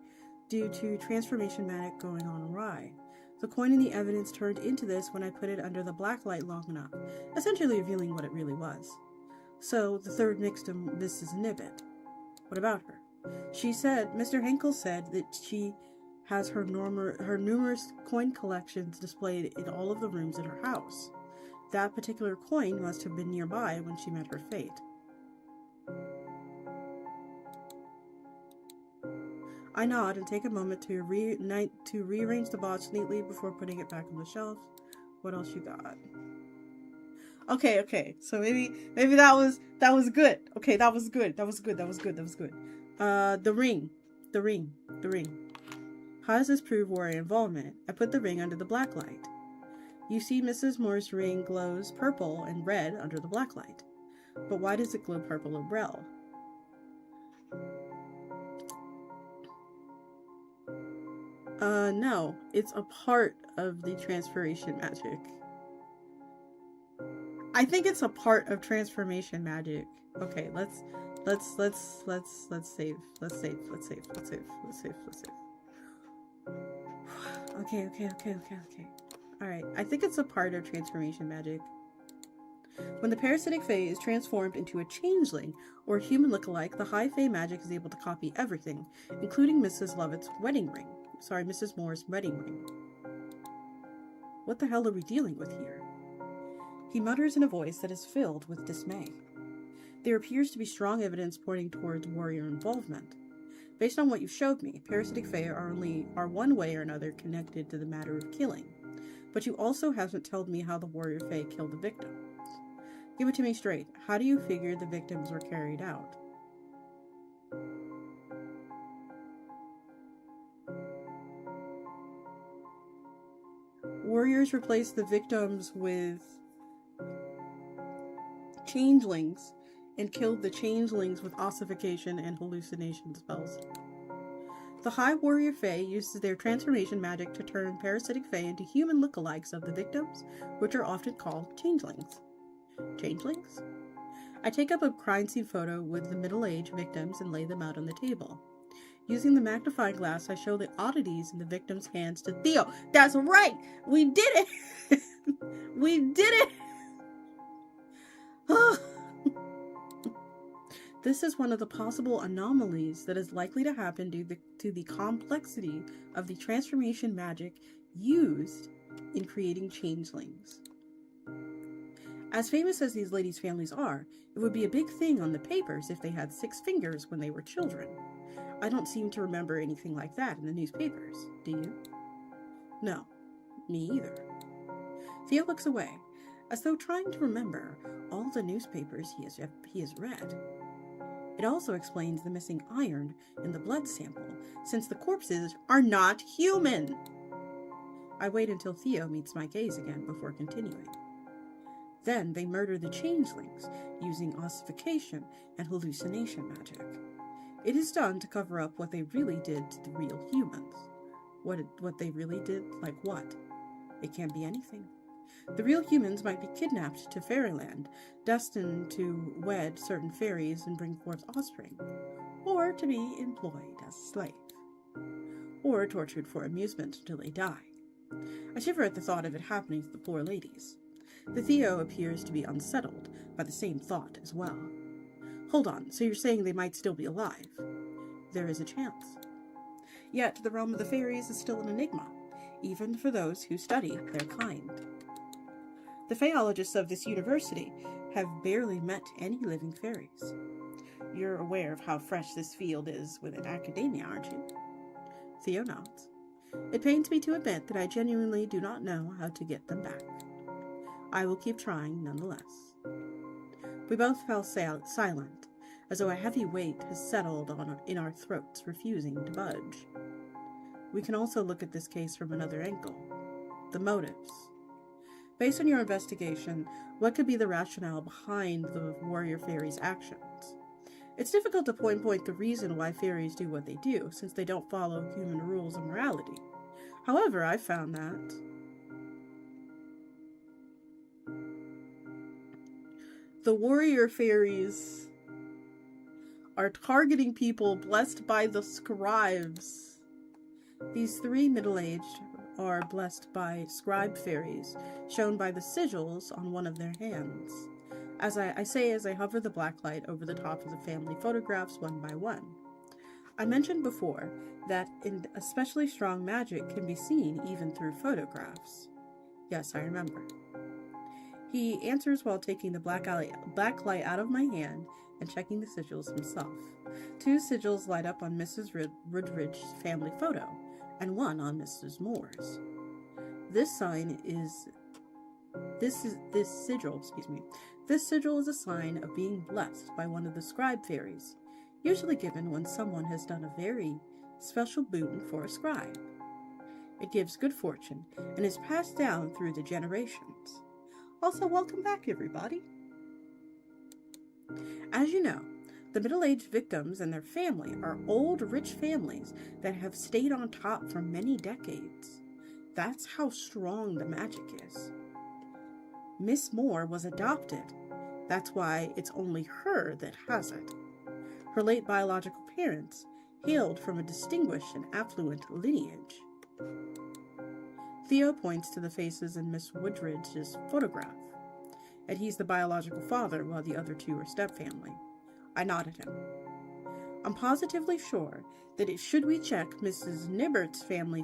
magic going on awry. The coin in the evidence turned into this when I put it under the black light long enough, essentially revealing what it really was. So, the third victim, Mrs. Nibbit. What about her? She said, Mr. Henkel said that she has her numerous coin collections displayed in all of the rooms in her house. That particular coin must have been nearby when she met her fate. I nod and take a moment to rearrange the box neatly before putting it back on the shelf. What else you got? Okay. So maybe that was good. Okay, that was good. The ring. How does this prove warrior involvement? I put the ring under the black light. You see Mrs. Moore's ring glows purple and red under the black light. But why does it glow purple and red? No. It's a part of the transformation magic. I think it's a part of transformation magic. Okay, let's save. Okay. Alright, I think it's a part of transformation magic. When the parasitic fae is transformed into a changeling or human lookalike, the high fae magic is able to copy everything, including Mrs. Moore's wedding ring. What the hell are we dealing with here? He mutters in a voice that is filled with dismay. There appears to be strong evidence pointing towards warrior involvement. Based on what you've showed me, parasitic fae are one way or another connected to the matter of killing. But you also haven't told me how the warrior fae killed the victims. Give it to me straight. How do you figure the victims were carried out? Warriors replaced the victims with changelings and killed the changelings with ossification and hallucination spells. The High Warrior Fae uses their transformation magic to turn parasitic fae into human lookalikes of the victims, which are often called changelings. Changelings? I take up a crime scene photo with the middle-aged victims and lay them out on the table. Using the magnifying glass, I show the oddities in the victims' hands to Theo. That's right! We did it! We did it! This is one of the possible anomalies that is likely to happen due to the complexity of the transformation magic used in creating changelings. As famous as these ladies' families are, it would be a big thing on the papers if they had 6 fingers when they were children. I don't seem to remember anything like that in the newspapers, do you? No, me either. Theo looks away, as though trying to remember all the newspapers he has read. It also explains the missing iron in the blood sample, since the corpses are not human. I wait until Theo meets my gaze again before continuing. Then they murder the changelings using ossification and hallucination magic. It is done to cover up what they really did to the real humans. What they really did? Like what? It can be anything. The real humans might be kidnapped to fairyland, destined to wed certain fairies and bring forth offspring, or to be employed as a slave, or tortured for amusement until they die. I shiver at the thought of it happening to the poor ladies. The Theo appears to be unsettled by the same thought as well. Hold on, so you're saying they might still be alive? There is a chance. Yet the realm of the fairies is still an enigma, even for those who study their kind. The Faeologists of this university have barely met any living fairies. You're aware of how fresh this field is within academia, aren't you? Theo nods. It pains me to admit that I genuinely do not know how to get them back. I will keep trying nonetheless. We both fell silent, as though a heavy weight has settled in our throats, refusing to budge. We can also look at this case from another angle. The motives. Based on your investigation, what could be the rationale behind the warrior fairies' actions? It's difficult to pinpoint the reason why fairies do what they do, since they don't follow human rules of morality. However, I found that the warrior fairies are targeting people blessed by the scribes. These three middle-aged are blessed by scribe fairies, shown by the sigils on one of their hands. As I hover the blacklight over the top of the family photographs one by one. I mentioned before that especially strong magic can be seen even through photographs. Yes, I remember. He answers while taking the black light out of my hand and checking the sigils himself. 2 sigils light up on Mrs. Rudridge's family photo, and one on Mrs. Moore's. This sigil is a sign of being blessed by one of the scribe fairies, usually given when someone has done a very special boon for a scribe. It gives good fortune and is passed down through the generations. Also, welcome back, everybody. As you know, the middle-aged victims and their family are old, rich families that have stayed on top for many decades. That's how strong the magic is. Miss Moore was adopted. That's why it's only her that has it. Her late biological parents hailed from a distinguished and affluent lineage. Theo points to the faces in Miss Woodridge's photograph, and he's the biological father while the other 2 are stepfamily. I nod at him. I'm positively sure that should we check Mrs. Nibbert's family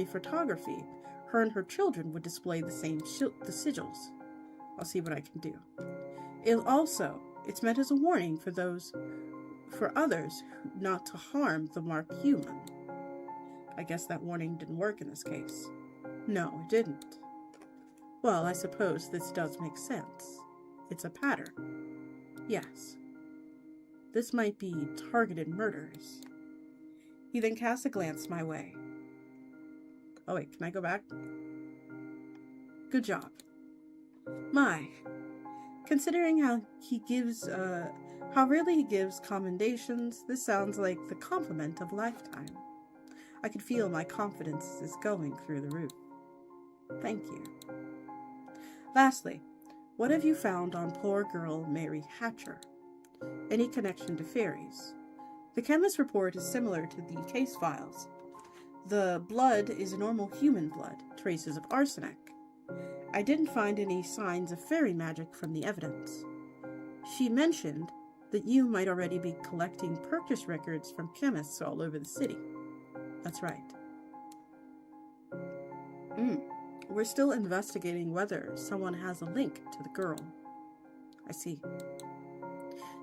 photography, her and her children would display the same the sigils. I'll see what I can do. It's meant as a warning for others not to harm the marked human. I guess that warning didn't work in this case. No, it didn't. Well, I suppose this does make sense. It's a pattern. Yes. This might be targeted murders. He then casts a glance my way. Oh wait, can I go back? Good job. Considering how rarely he gives commendations, this sounds like the compliment of a lifetime. I can feel my confidence is going through the roof. Thank you. Lastly, what have you found on poor girl Mary Hatcher? Any connection to fairies? The chemist's report is similar to the case files. The blood is normal human blood, traces of arsenic. I didn't find any signs of fairy magic from the evidence. She mentioned that you might already be collecting purchase records from chemists all over the city. That's right. We're still investigating whether someone has a link to the girl. I see.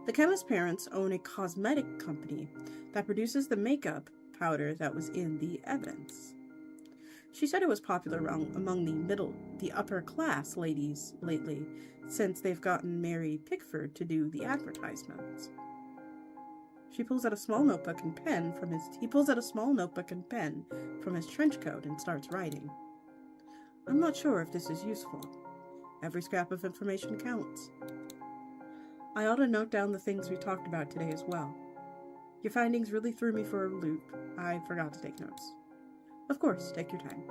The chemist's parents own a cosmetic company that produces the makeup powder that was in the evidence. She said it was popular among the upper class ladies lately, since they've gotten Mary Pickford to do the advertisements. He pulls out a small notebook and pen from his trench coat and starts writing. I'm not sure if this is useful. Every scrap of information counts. I ought to note down the things we talked about today as well. Your findings really threw me for a loop. I forgot to take notes. Of course, take your time.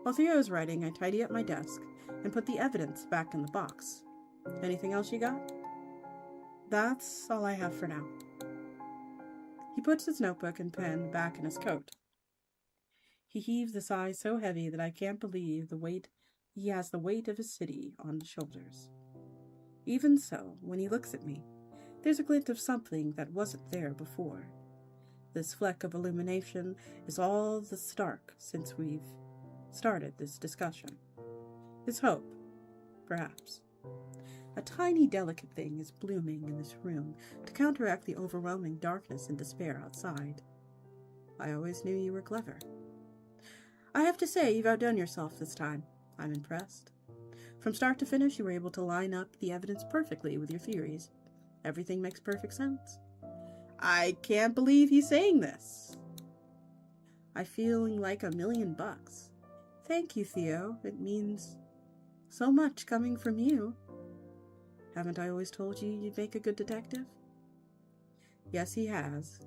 While Theo is writing, I tidy up my desk and put the evidence back in the box. Anything else you got? That's all I have for now. He puts his notebook and pen back in his coat. He heaves a sigh so heavy that I can't believe he has the weight of his city on his shoulders. Even so, when he looks at me, there's a glint of something that wasn't there before. This fleck of illumination is all the stark since we've started this discussion. His hope, perhaps. A tiny, delicate thing is blooming in this room to counteract the overwhelming darkness and despair outside. I always knew you were clever. I have to say, you've outdone yourself this time. I'm impressed. From start to finish, you were able to line up the evidence perfectly with your theories. Everything makes perfect sense. I can't believe he's saying this. I'm feeling like $1 million. Thank you, Theo. It means so much coming from you. Haven't I always told you you'd make a good detective? Yes, he has.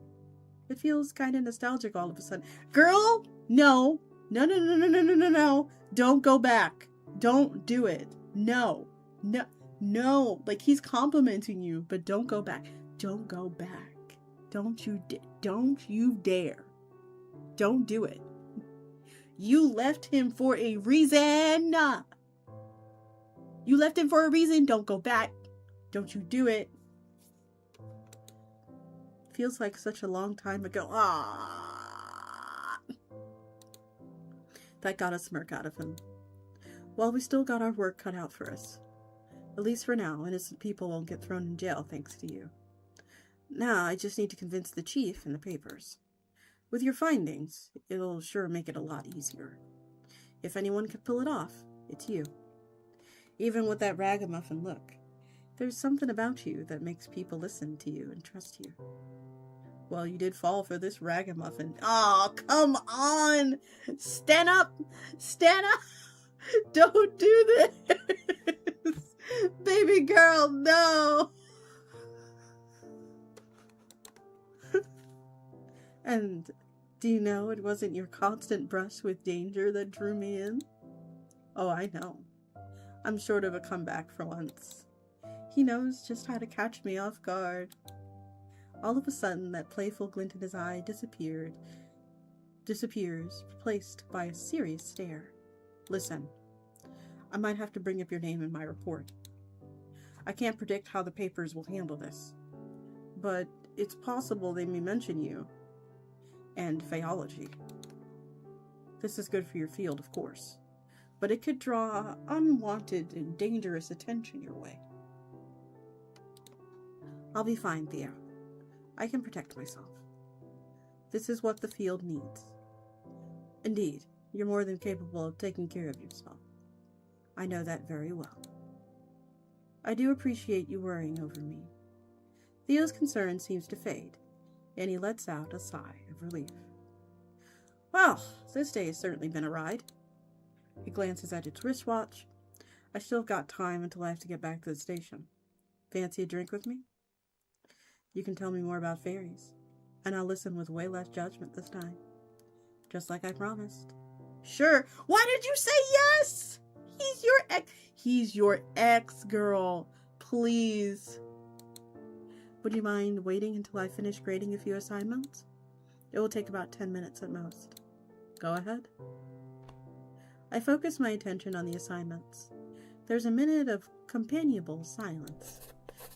It feels kind of nostalgic all of a sudden. Girl, no. No. Don't go back. Don't do it. No. Like, he's complimenting you, but don't go back. Don't go back. Don't you dare. Don't do it. You left him for a reason. You left him for a reason. Don't go back. Don't you do it. Feels like such a long time ago. That got a smirk out of him. Well, we still got our work cut out for us. At least for now, innocent people won't get thrown in jail thanks to you. Now, I just need to convince the chief and the papers. With your findings, it'll sure make it a lot easier. If anyone can pull it off, it's you. Even with that ragamuffin look, there's something about you that makes people listen to you and trust you. Well, you did fall for this ragamuffin. Oh, come on! Stand up! Stand up! Don't do this! Baby girl, no! And do you know it wasn't your constant brush with danger that drew me in? Oh, I know. I'm short of a comeback for once. He knows just how to catch me off guard. All of a sudden, that playful glint in his eye disappears, replaced by a serious stare. Listen, I might have to bring up your name in my report. I can't predict how the papers will handle this, but it's possible they may mention you and Faeology. This is good for your field, of course, but it could draw unwanted and dangerous attention your way. I'll be fine, Theo. I can protect myself. This is what the field needs. Indeed, you're more than capable of taking care of yourself. I know that very well. I do appreciate you worrying over me. Theo's concern seems to fade, and he lets out a sigh of relief. Well, this day has certainly been a ride. He glances at his wristwatch. I still got time until I have to get back to the station. Fancy a drink with me? You can tell me more about fairies, and I'll listen with way less judgment this time. Just like I promised. Sure. Why did you say yes? He's your ex, girl. Please. Would you mind waiting until I finish grading a few assignments? It will take about 10 minutes at most. Go ahead. I focus my attention on the assignments. There's a minute of companionable silence.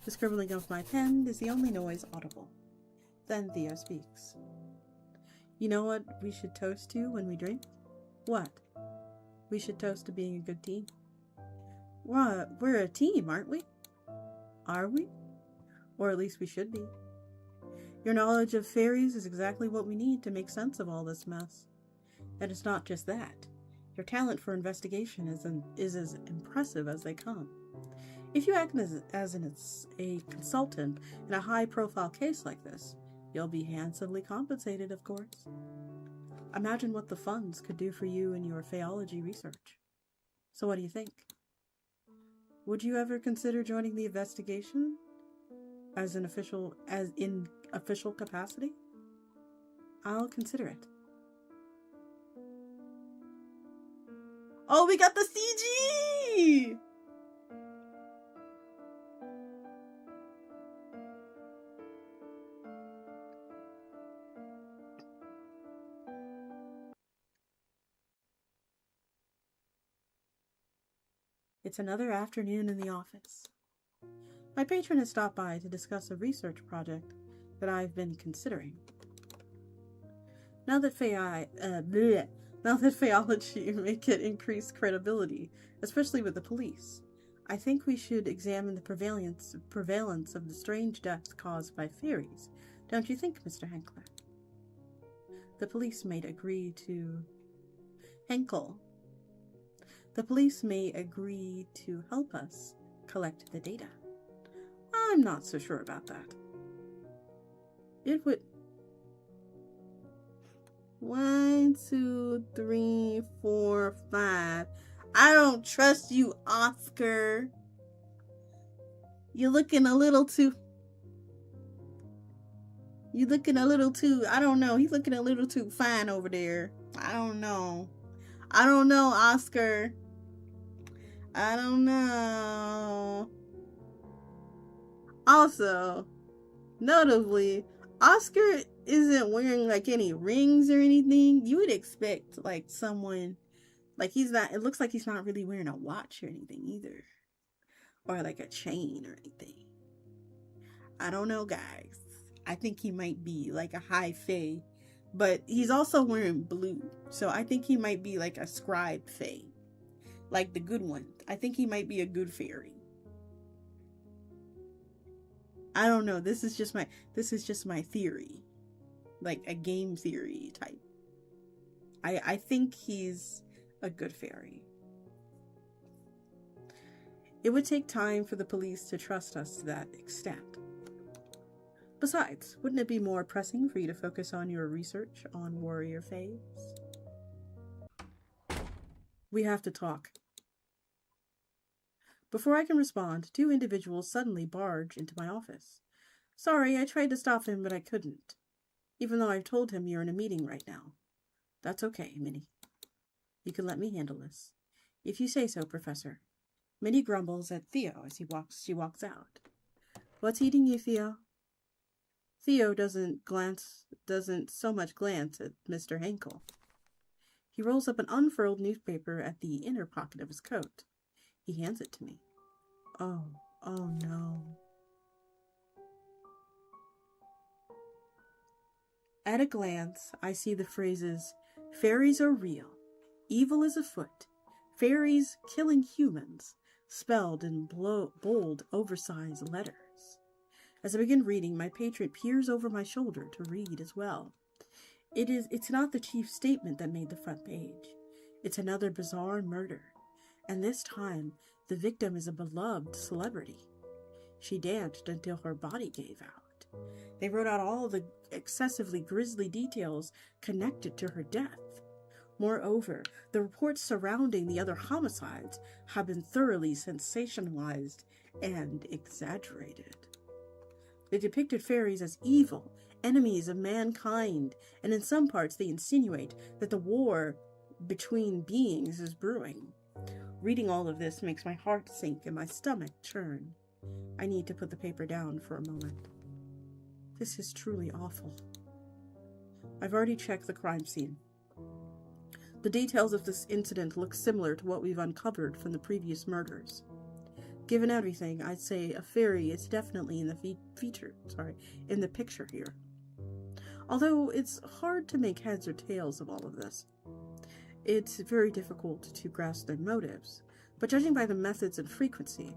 The scribbling of my pen is the only noise audible. Then Theo speaks. You know what we should toast to when we drink? What? We should toast to being a good team. We're a team, aren't we? Are we? Or at least we should be. Your knowledge of fairies is exactly what we need to make sense of all this mess. And it's not just that. Your talent for investigation is as impressive as they come. If you act as a consultant in a high-profile case like this, you'll be handsomely compensated, of course. Imagine what the funds could do for you in your Faeology research. So what do you think? Would you ever consider joining the investigation as in official capacity? I'll consider it. Oh, we got the CG! It's another afternoon in the office. My patron has stopped by to discuss a research project that I've been considering. Now that Faeology may get increased credibility, especially with the police, I think we should examine the prevalence of the strange deaths caused by fairies. Don't you think, Mr. Henkler? The police may agree to... Henkel. The police may agree to help us collect the data. I'm not so sure about that. It would... 1, 2, 3, 4, 5. I don't trust you, Oscar. You're looking a little too... I don't know. He's looking a little too fine over there. I don't know, Oscar. I don't know. Also, notably, Oscar isn't wearing like any rings or anything. You would expect like someone, like he's not, it looks like he's not really wearing a watch or anything either. Or like a chain or anything. I don't know, guys. I think he might be like a high fae, but he's also wearing blue. So I think he might be like a scribe fae. Like the good one. I think he might be a good fairy. I don't know. This is just my theory. Like a game theory type. I think he's a good fairy. It would take time for the police to trust us to that extent. Besides, wouldn't it be more pressing for you to focus on your research on warrior fays? We have to talk. Before I can respond, 2 individuals suddenly barge into my office. Sorry, I tried to stop him, but I couldn't. Even though I've told him you're in a meeting right now. That's okay, Minnie. You can let me handle this. If you say so, Professor. Minnie grumbles at Theo as she walks out. What's eating you, Theo? Theo doesn't so much glance at Mr. Henkel. He rolls up an unfurled newspaper at the inner pocket of his coat. He hands it to me. Oh no. At a glance, I see the phrases, fairies are real, evil is afoot, fairies killing humans, spelled in bold, oversized letters. As I begin reading, my patron peers over my shoulder to read as well. It's not the chief statement that made the front page. It's another bizarre murder. And this time, the victim is a beloved celebrity. She danced until her body gave out. They wrote out all the excessively grisly details connected to her death. Moreover, the reports surrounding the other homicides have been thoroughly sensationalized and exaggerated. They depicted fairies as evil, enemies of mankind, and in some parts they insinuate that the war between beings is brewing. Reading all of this makes my heart sink and my stomach churn. I need to put the paper down for a moment. This is truly awful. I've already checked the crime scene. The details of this incident look similar to what we've uncovered from the previous murders. Given everything, I'd say a fairy is definitely in the picture here. Although it's hard to make heads or tails of all of this. It's very difficult to grasp their motives, but judging by the methods and frequency,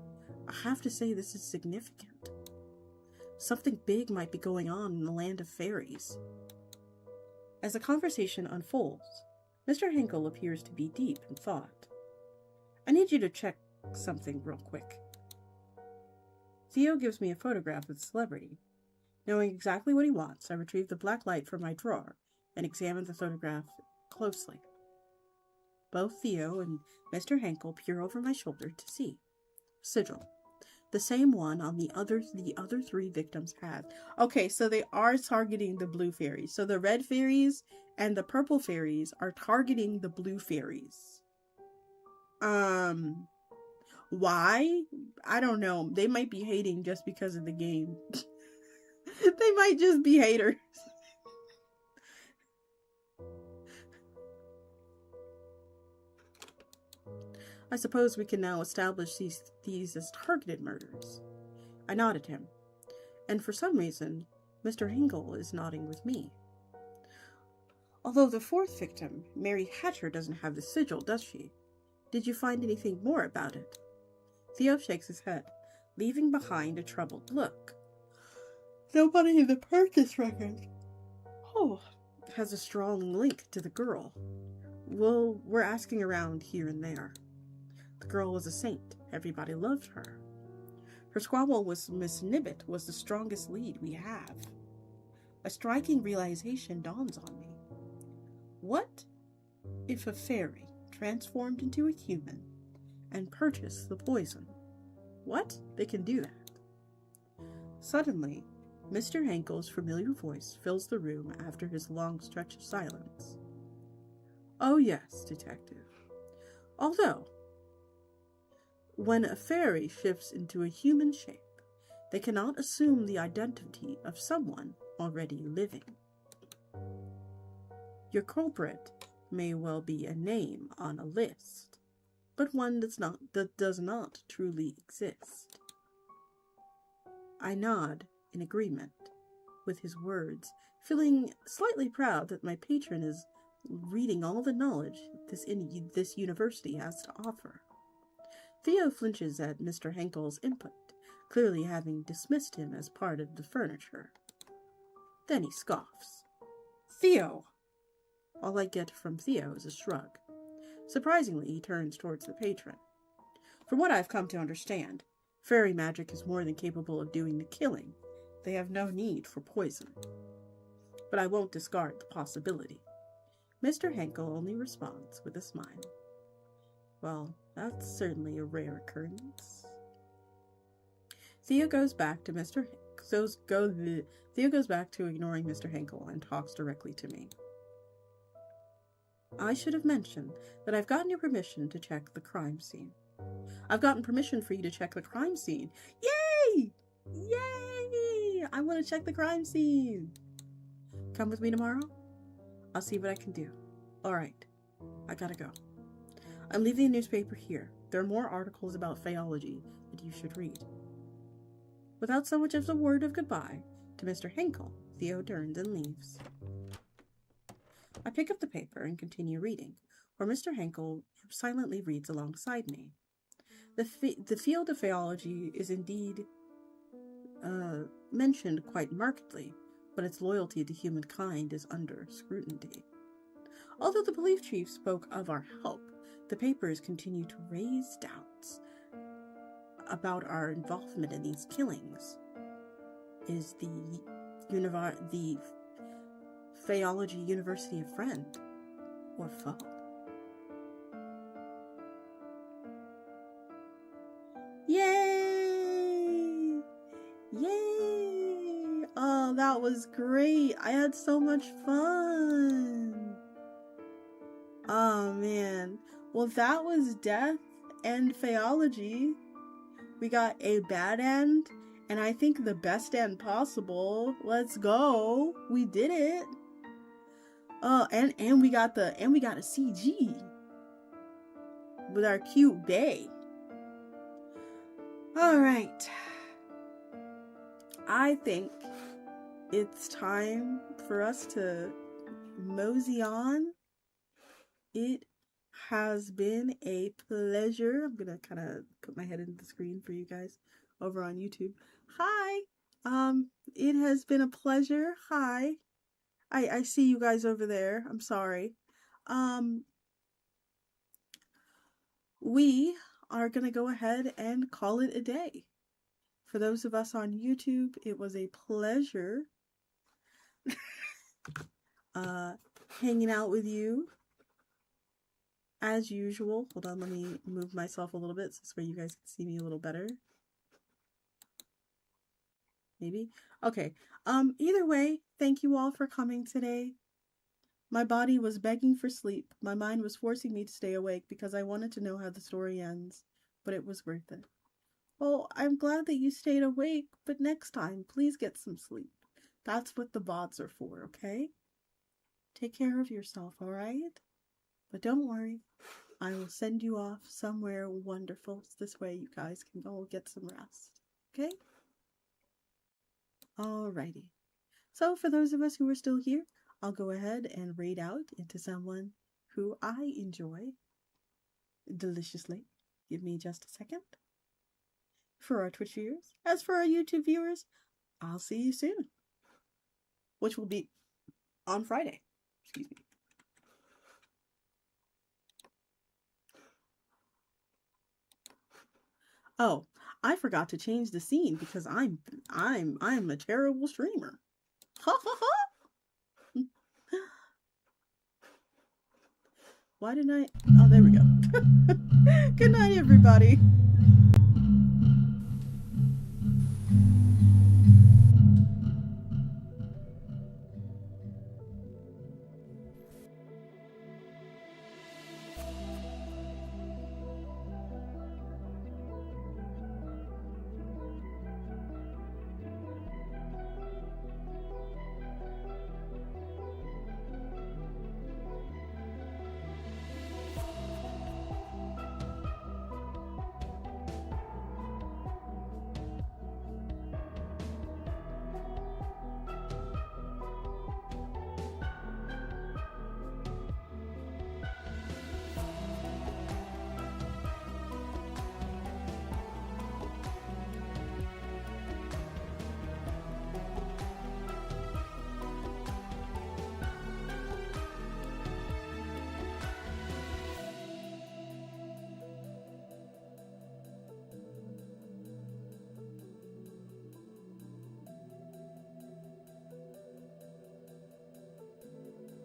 I have to say this is significant. Something big might be going on in the land of fairies. As the conversation unfolds, Mr. Henkel appears to be deep in thought. I need you to check something real quick. Theo gives me a photograph of the celebrity. Knowing exactly what he wants, I retrieve the black light from my drawer and examine the photograph closely. Both Theo and Mr. Henkel peer over my shoulder to see. Sigil. The same one on the other three victims had. Okay, so they are targeting the blue fairies. So the red fairies and the purple fairies are targeting the blue fairies. Why? I don't know. They might be hating just because of the game. They might just be haters. I suppose we can now establish these as targeted murders. I nod at him, and for some reason, Mr. Hingle is nodding with me. Although the fourth victim, Mary Hatcher, doesn't have the sigil, does she? Did you find anything more about it? Theo shakes his head, leaving behind a troubled look. Nobody in the purchase record has a strong link to the girl. Well, we're asking around here and there. The girl was a saint. Everybody loved her. Her squabble with Miss Nibbit was the strongest lead we have. A striking realization dawns on me. What if a fairy transformed into a human and purchased the poison? What? They can do that. Suddenly, Mr. Henkel's familiar voice fills the room after his long stretch of silence. Oh yes, detective. Although, when a fairy shifts into a human shape, they cannot assume the identity of someone already living. Your culprit may well be a name on a list, but one that does not truly exist. I nod in agreement with his words, feeling slightly proud that my patron is reading all the knowledge this university has to offer. Theo flinches at Mr. Henkel's input, clearly having dismissed him as part of the furniture. Then he scoffs. Theo! All I get from Theo is a shrug. Surprisingly, he turns towards the patron. From what I've come to understand, fairy magic is more than capable of doing the killing. They have no need for poison. But I won't discard the possibility. Mr. Henkel only responds with a smile. Well, that's certainly a rare occurrence. Theo goes back to ignoring Mr. Henkel and talks directly to me. I should have mentioned that I've gotten your permission to check the crime scene. I've gotten permission for you to check the crime scene. Yay! Yay! I want to check the crime scene. Come with me tomorrow? I'll see what I can do. All right. I gotta go. I'm leaving the newspaper here. There are more articles about Faeology that you should read. Without so much as a word of goodbye to Mr. Henkel, Theo turns and leaves. I pick up the paper and continue reading, where Mr. Henkel silently reads alongside me. The field of Faeology is indeed mentioned quite markedly, but its loyalty to humankind is under scrutiny. Although the police chief spoke of our help, the papers continue to raise doubts about our involvement in these killings. Is the Faeology University a friend or foe? Yay! Yay! Oh, that was great. I had so much fun. Oh, man. Well, that was Death and Faeology. We got a bad end, and I think the best end possible. Let's go. We did it. Oh, and we got a CG with our cute bae. All right. I think it's time for us to mosey on. It has been a pleasure. I'm gonna kind of put my head into the screen for you guys over on YouTube. Hi. It has been a pleasure. Hi. I see you guys over there. I'm sorry. We are gonna go ahead and call it a day For those of us on YouTube, it was a pleasure hanging out with you as usual. Hold on, let me move myself a little bit so this way you guys can see me a little better. Maybe? Okay. Either way, thank you all for coming today. My body was begging for sleep. My mind was forcing me to stay awake because I wanted to know how the story ends, but it was worth it. Well, I'm glad that you stayed awake, but next time, please get some sleep. That's what the VODs are for, okay? Take care of yourself, alright? But don't worry, I will send you off somewhere wonderful so this way you guys can all get some rest, okay? Alrighty. So for those of us who are still here, I'll go ahead and raid out into someone who I enjoy deliciously. Give me just a second. For our Twitch viewers, as for our YouTube viewers, I'll see you soon. Which will be on Friday. Excuse me. Oh, I forgot to change the scene because I'm a terrible streamer. Ha ha ha! Why didn't I? Oh, there we go. Good night, everybody.